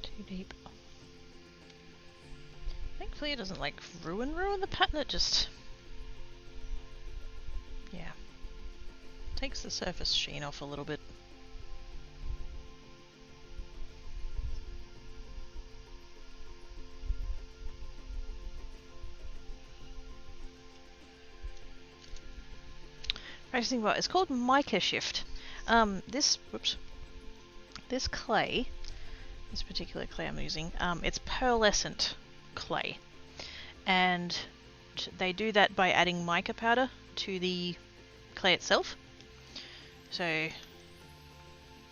S1: Too deep. Thankfully it doesn't like ruin the pattern, it just... yeah. Takes the surface sheen off a little bit. Practicing what? It's called mica shift. This clay, this particular clay I'm using, it's pearlescent clay, and they do that by adding mica powder to the clay itself. So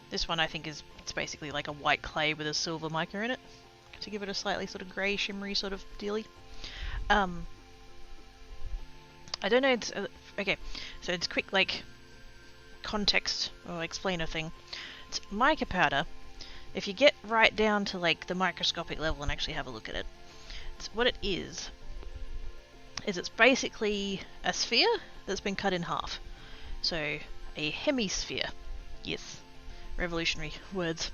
S1: this one I think it's basically like a white clay with a silver mica in it to give it a slightly sort of grey shimmery sort of dealy. I don't know, it's okay, so it's quick like context or explainer thing. It's mica powder. If you get right down to like the microscopic level and actually have a look at it, what it is it's basically a sphere that's been cut in half. So a hemisphere. Yes, revolutionary words.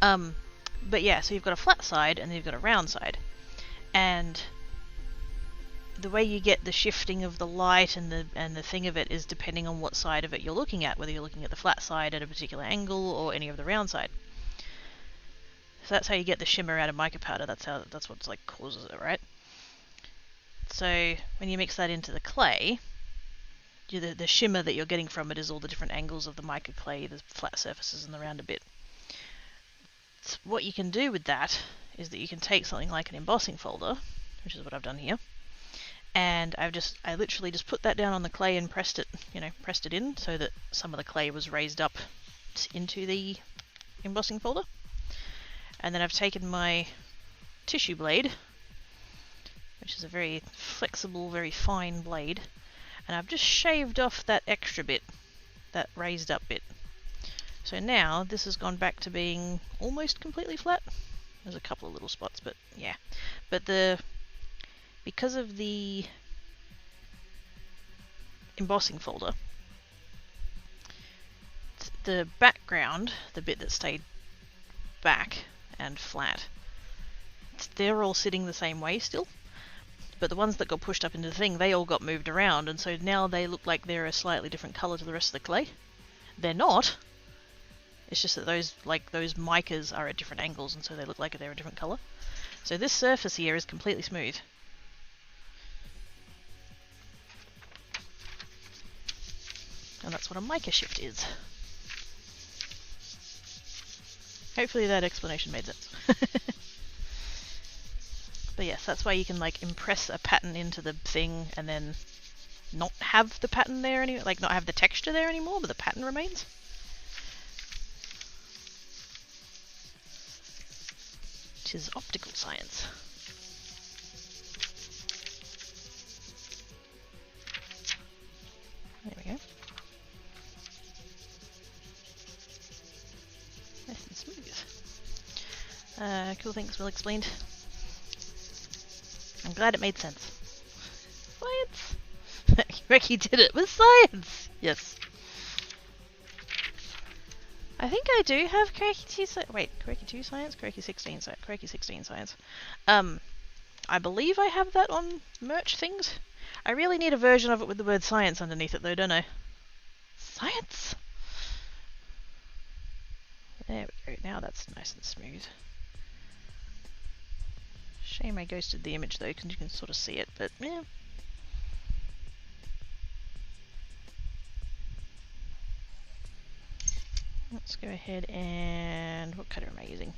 S1: But yeah, so you've got a flat side and then you've got a round side, and the way you get the shifting of the light and the thing of it is depending on what side of it you're looking at, whether you're looking at the flat side at a particular angle or any of the round side. So that's how you get the shimmer out of mica powder. That's what's like causes it, right? So when you mix that into the clay, the shimmer that you're getting from it is all the different angles of the mica clay, the flat surfaces and the rounded bit. So what you can do with that is that you can take something like an embossing folder, which is what I've done here, and I literally just put that down on the clay and pressed it in so that some of the clay was raised up into the embossing folder. And then I've taken my tissue blade, which is a very flexible, very fine blade, and I've just shaved off that extra bit, that raised up bit. So now this has gone back to being almost completely flat. There's a couple of little spots, but yeah. But because of the embossing folder, the background, the bit that stayed back and flat, they're all sitting the same way still, but the ones that got pushed up into the thing, they all got moved around, and so now they look like they're a slightly different colour to the rest of the clay. They're not. It's just that those micas are at different angles, and so they look like they're a different colour. So this surface here is completely smooth. And that's what a mica shift is. Hopefully that explanation made sense. But yes, that's why you can like impress a pattern into the thing and then not have the pattern there anymore, like not have the texture there anymore, but the pattern remains. Which is optical science. There we go. Nice and smooth. Cool, thanks, well explained. I'm glad it made sense. Science! Ricky did it with science! Yes. I think I do have Quirky 2 Science. Wait, Quirky 2 Science? Quirky 16 Science. Quirky 16 Science. I believe I have that on merch things. I really need a version of it with the word science underneath it though, don't I? Science! There we go, now that's nice and smooth. Shame I ghosted the image though, because you can sort of see it, but yeah. Let's go ahead and... what cutter am I using?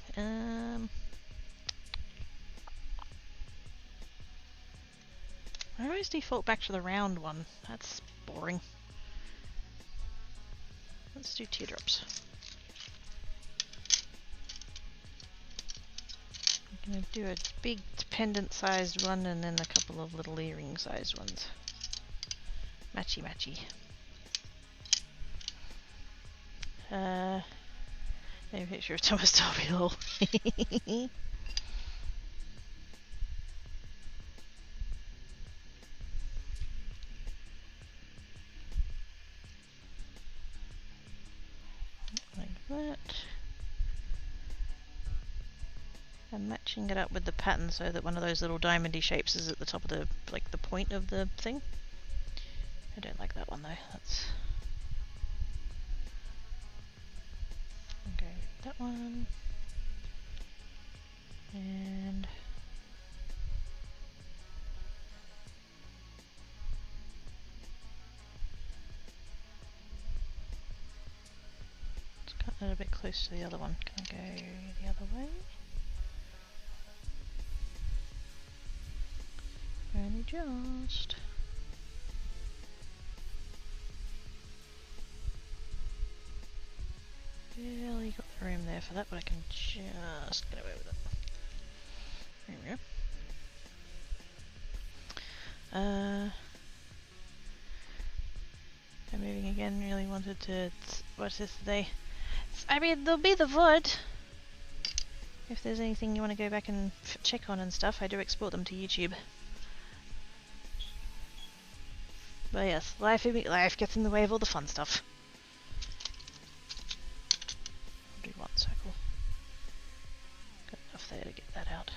S1: I always default back to the round one. That's boring. Let's do teardrops. I'm going to do a big pendant sized one and then a couple of little earring sized ones. Matchy matchy. Maybe a picture of Thomas Darby Hall. Like that. And matching it up with the pattern so that one of those little diamondy shapes is at the top of the, like the point of the thing. I don't like that one though. That's... okay, that one. And... let's cut that a bit close to the other one. Can I go the other way? Only just. Barely got the room there for that, but I can just get away with it. There we go. I'm moving again, really wanted to watch this today. I mean, there'll be the VOD. If there's anything you want to go back and check on and stuff, I do export them to YouTube. But yes, life gets in the way of all the fun stuff. I'll do one circle. Got enough there to get that out.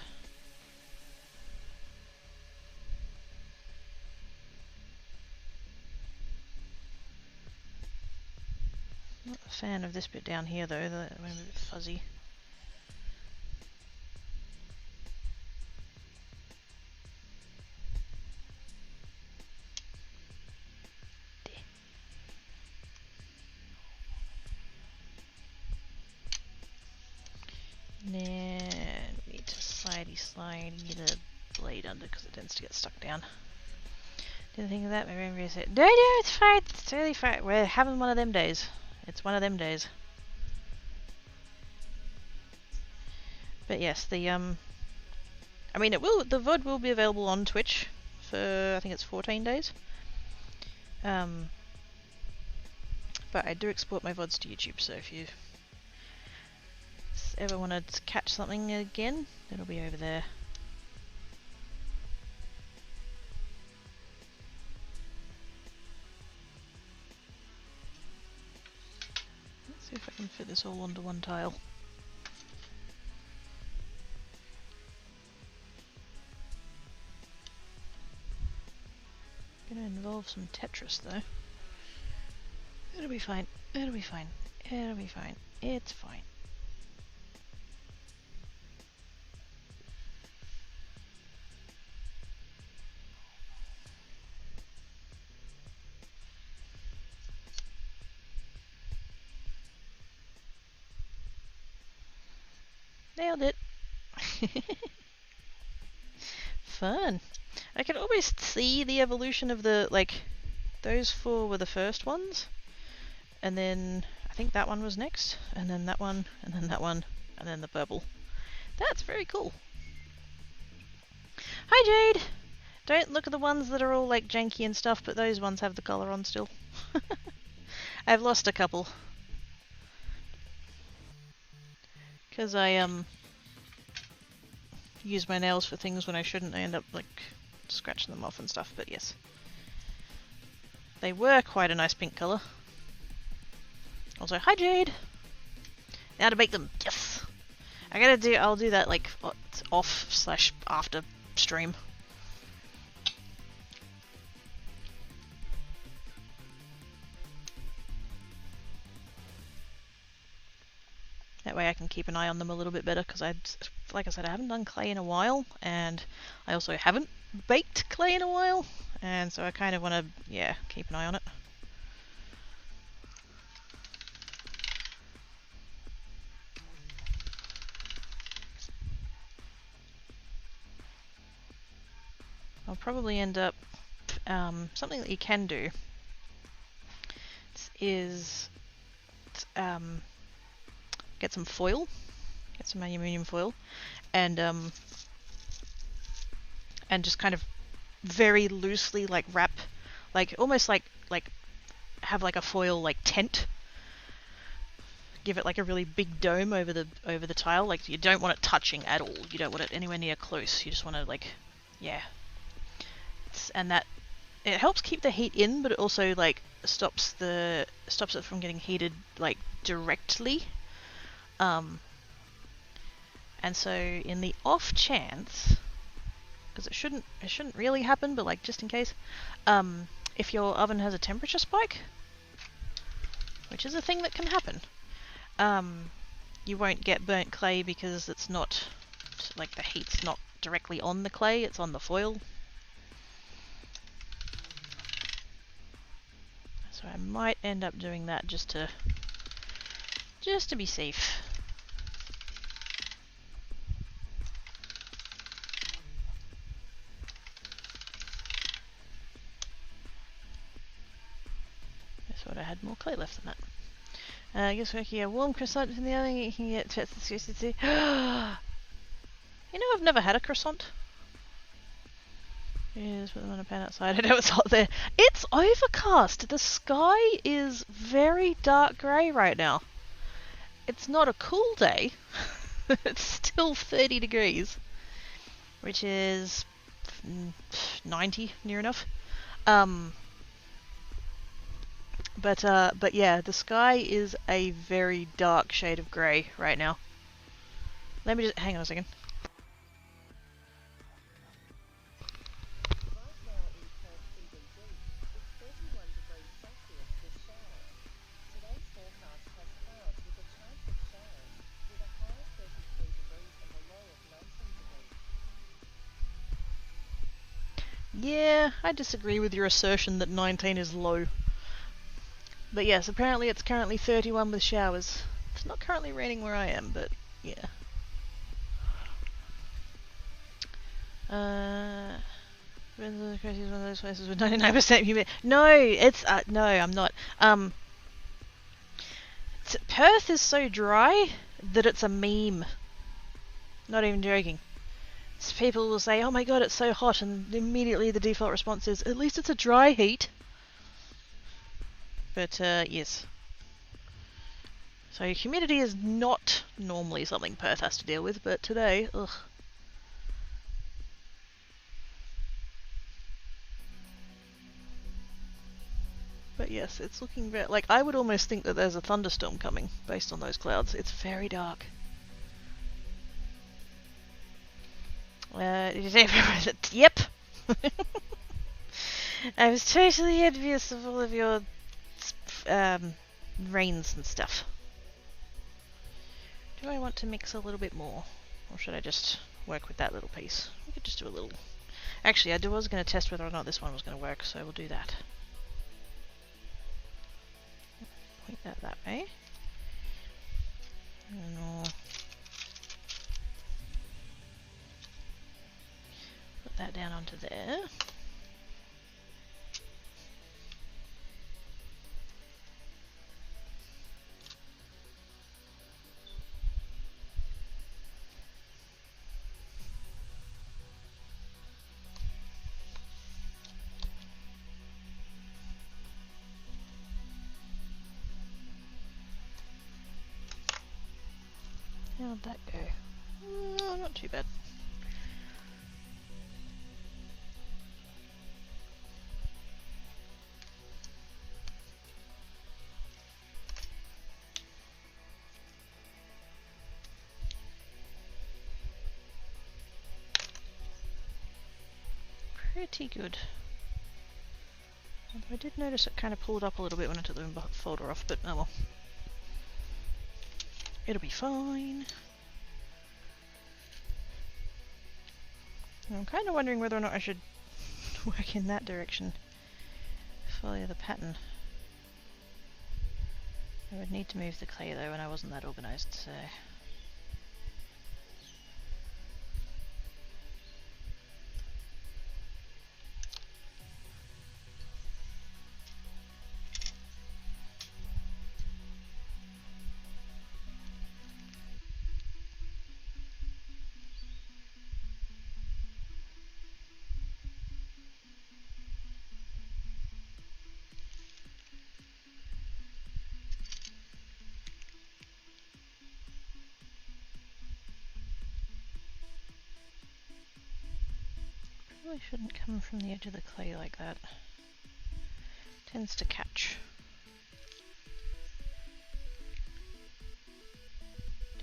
S1: Not a fan of this bit down here though, that went a bit fuzzy. And then we need to slidey the blade under because it tends to get stuck down. Didn't think of that, my memory said, no, it's fine, it's totally fine. We're having one of them days. It's one of them days. But yes, the I mean the VOD will be available on Twitch for I think it's 14 days. But I do export my VODs to YouTube, so if you ever want to catch something again, it'll be over there. Let's see if I can fit this all onto one tile. Gonna involve some Tetris though. It'll be fine. It'll be fine. It'll be fine. It's fine. Nailed it. Fun. I can almost see the evolution of the, like, those four were the first ones, and then I think that one was next, and then that one, and then that one, and then the purple. That's very cool. Hi Jade! Don't look at the ones that are all like janky and stuff, but those ones have the colour on still. I've lost a couple. Because I use my nails for things when I shouldn't. I end up like scratching them off and stuff, but yes. They were quite a nice pink colour. Also, hi Jade! Now to make them. Yes! I'll do that like off/after stream. That way I can keep an eye on them a little bit better, because like I said, I haven't done clay in a while, and I also haven't baked clay in a while, and so I kind of want to, yeah, keep an eye on it. I'll probably end up, something that you can do is get some foil, get some aluminium foil, and just kind of very loosely like wrap, like almost like have like a foil like tent. Give it like a really big dome over the tile. Like, you don't want it touching at all. You don't want it anywhere near close. You just want to, like, yeah. And that it helps keep the heat in, but it also like stops it from getting heated like directly. And so in the off chance, because it shouldn't really happen, but like just in case, if your oven has a temperature spike, which is a thing that can happen, you won't get burnt clay because it's not, like, the heat's not directly on the clay, it's on the foil. So I might end up doing that just to be safe. I thought I had more clay left than that. I guess we're here. Warm croissant from the oven, you can get seriously. You know, I've never had a croissant. Just put them on a pan outside. I know it's hot there. It's overcast. The sky is very dark grey right now. It's not a cool day. It's still 30 degrees, which is 90 near enough. But yeah, the sky is a very dark shade of grey right now. Let me just hang on a second. Yeah, I disagree with your assertion that 19 is low. But yes, apparently it's currently 31 with showers. It's not currently raining where I am, but yeah. Crazy is one of those places with 99% humidity. No, it's no, I'm not. Perth is so dry that it's a meme. Not even joking. So people will say, "Oh my god, it's so hot," and immediately the default response is, "At least it's a dry heat." But yes. So humidity is not normally something Perth has to deal with, but today, ugh. But yes, it's looking very, like, I would almost think that there's a thunderstorm coming based on those clouds. It's very dark. Did you say yep. I was totally envious of all of your rains and stuff. Do I want to mix a little bit more, or should I just work with that little piece? We could just do a little. Actually, I was going to test whether or not this one was going to work, so we'll do that. Point that way. And I'll put that down onto there. How'd that go? Oh, not too bad. pretty good. Although I did notice it kind of pulled up a little bit when I took the folder off, but oh well. It'll be fine. I'm kind of wondering whether or not I should work in that direction. Follow the pattern. I would need to move the clay though, and I wasn't that organised, so... Probably shouldn't come from the edge of the clay like that. Tends to catch.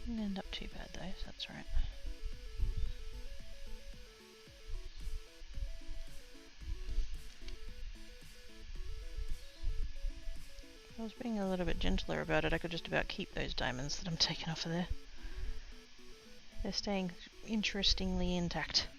S1: Didn't end up too bad though, so that's right. If I was being a little bit gentler about it, I could just about keep those diamonds that I'm taking off of there. They're staying interestingly intact.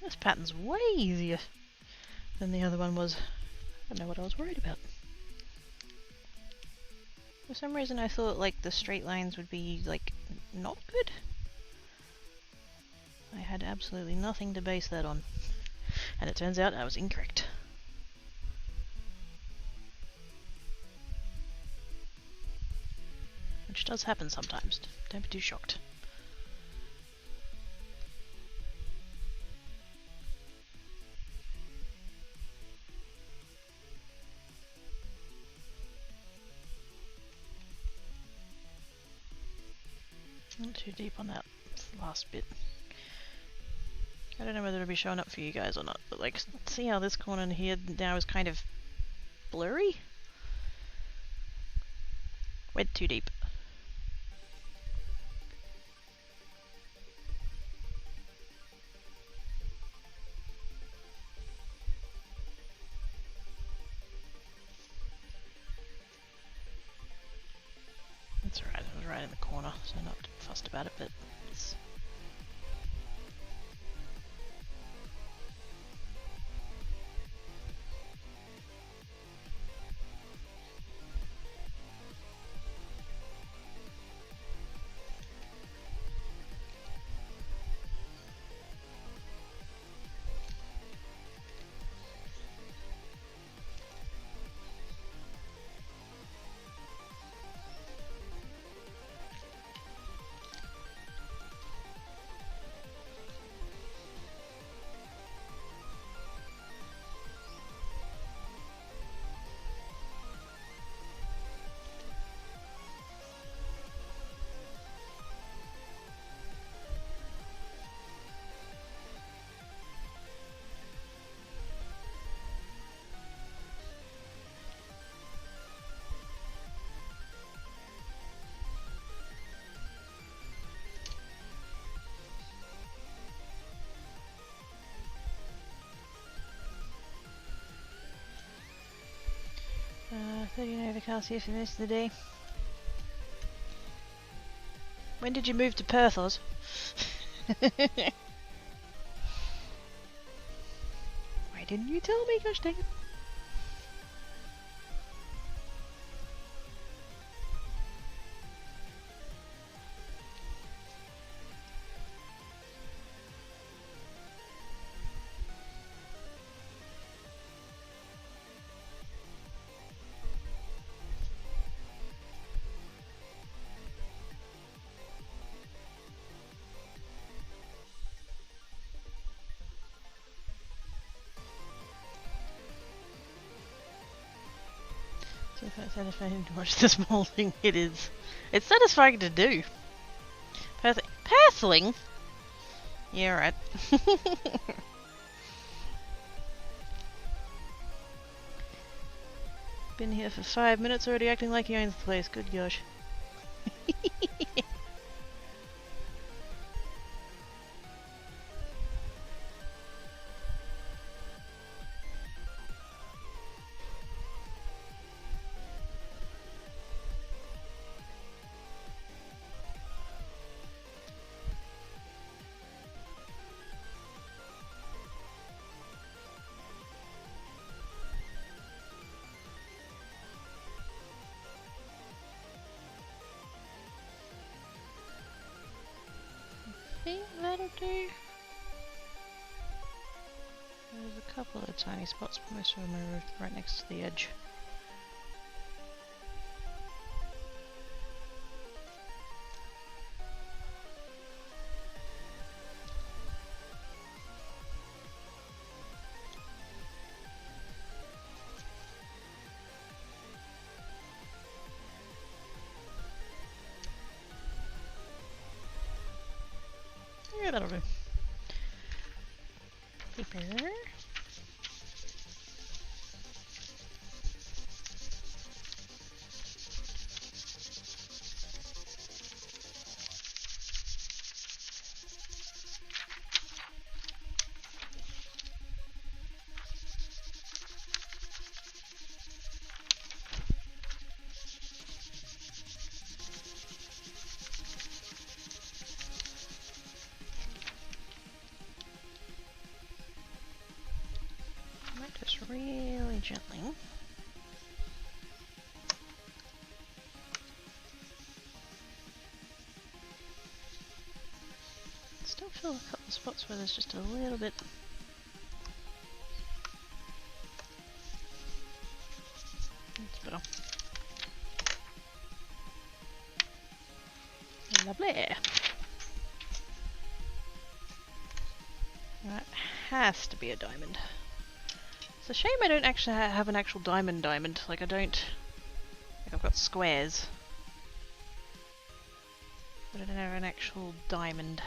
S1: This pattern's way easier than the other one was. I don't know what I was worried about. For some reason I thought like the straight lines would be like not good. I had absolutely nothing to base that on. And it turns out I was incorrect. Which does happen sometimes. Don't be too shocked. Not too deep on that last bit. I don't know whether it'll be showing up for you guys or not, but like, see how this corner here now is kind of blurry? Went too deep. That's alright, it was right in the corner, so not fussed about it, but it's... 30 overcast here for most of the day. When did you move to Perth, Oz? Why didn't you tell me, gosh dang it? So if it's satisfying to watch this molding, it is. It's satisfying to do. Pathling? Yeah, right. Been here for 5 minutes already acting like he owns the place. Good gosh. I think that'll do. There's a couple of tiny spots, but most of them are right next to the edge. Yeah, that'll do. Paper. Just really gently. Still feel a couple of spots where there's just a little bit. That's better. Lovely. That has to be a diamond. It's a shame I don't actually have an actual diamond. Like I don't. Like I've got squares, but I don't have an actual diamond.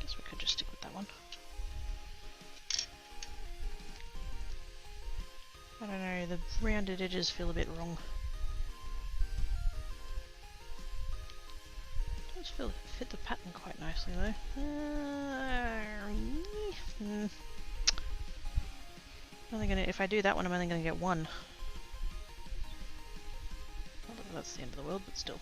S1: Guess we could just stick with that one. I don't know. The rounded edges feel a bit wrong. It does fit the pattern quite nicely though. If I do that one, I'm only going to get one. Not that that's the end of the world, but still.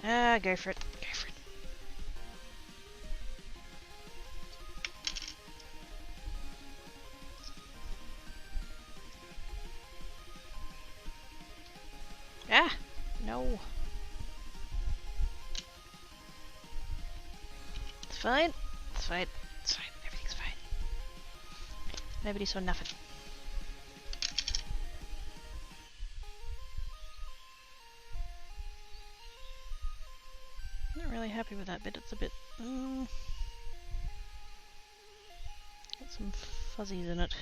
S1: Go for it. Go for it. Ah! No. It's fine. It's fine. It's fine. Everything's fine. Nobody saw nothing. Not really happy with that bit. It's a bit. Got some fuzzies in it.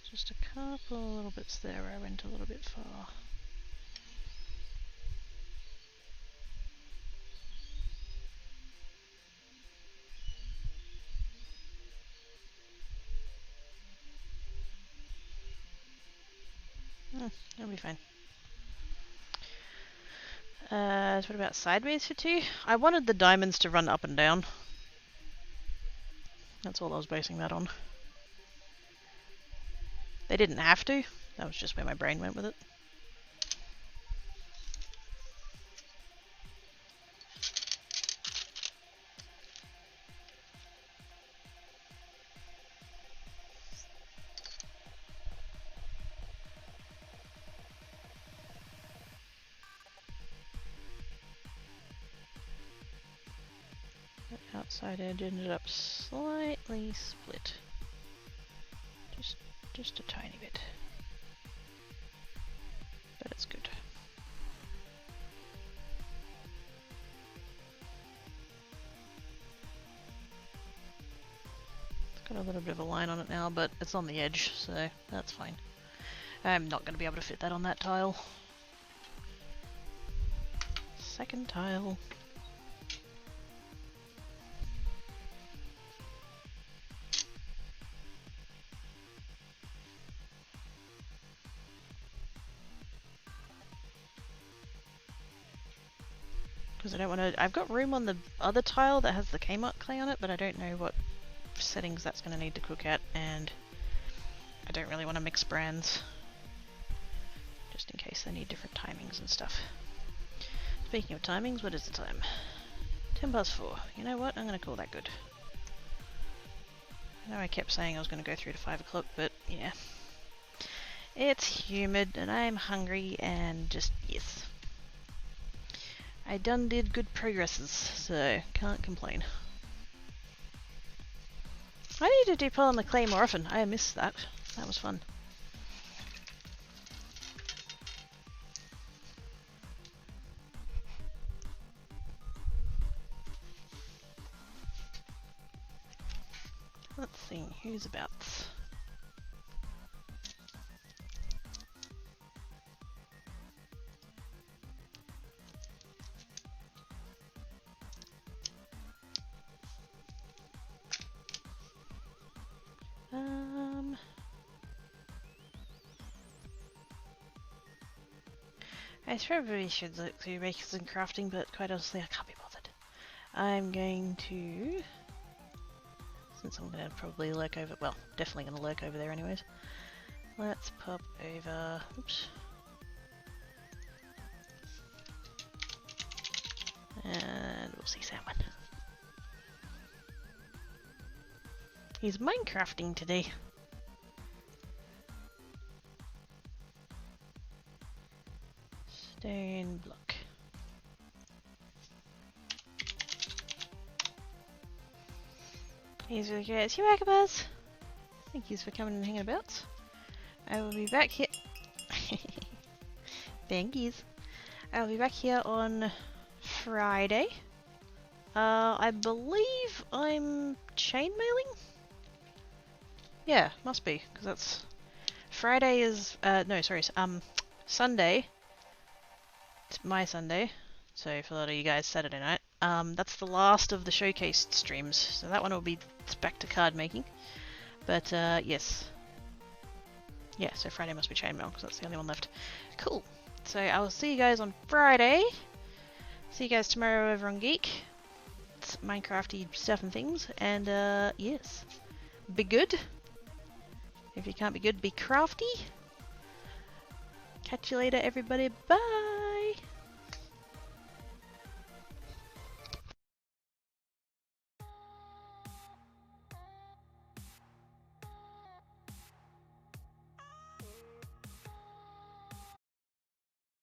S1: Just a couple little bits there where I went a little bit far. It'll be fine. So what about sideways for 2? I wanted the diamonds to run up and down. That's all I was basing that on. They didn't have to. That was just where my brain went with it. That outside edge ended up slightly split. Just a tiny bit. But it's good. It's got a little bit of a line on it now, but it's on the edge, so that's fine. I'm not going to be able to fit that on that tile. Second tile. Because I don't want to... I've got room on the other tile that has the Kmart clay on it, but I don't know what settings that's going to need to cook at, and I don't really want to mix brands. Just in case they need different timings and stuff. Speaking of timings, what is the time? 4:10. You know what? I'm going to call that good. I know I kept saying I was going to go through to 5 o'clock, but yeah. It's humid and I'm hungry and just, yes. I done did good progresses, so can't complain. I need to do Polymer clay more often. I missed that. That was fun. Let's see, who's about? I probably should look through makers and crafting, but quite honestly I can't be bothered. I'm going to, since I'm going to probably lurk over, well, definitely going to lurk over there anyways. Let's pop over, oops. And we'll see Salmon. He's Minecrafting today. Stone block. He's really great. You Akabaz. Thank you for coming and hanging about. I will be back here. Thank yous. I will be back here on Friday. I believe I'm chainmailing? Yeah, must be, because that's... Friday is... no, sorry, Sunday. It's my Sunday, so for a lot of you guys, Saturday night. That's the last of the showcase streams, so that one will be back to card making. But, yes. Yeah, so Friday must be chainmail, because that's the only one left. Cool. So I will see you guys on Friday. See you guys tomorrow over on Geek. It's Minecrafty stuff and things, and, yes. Be good. If you can't be good, be crafty. Catch you later, everybody. Bye!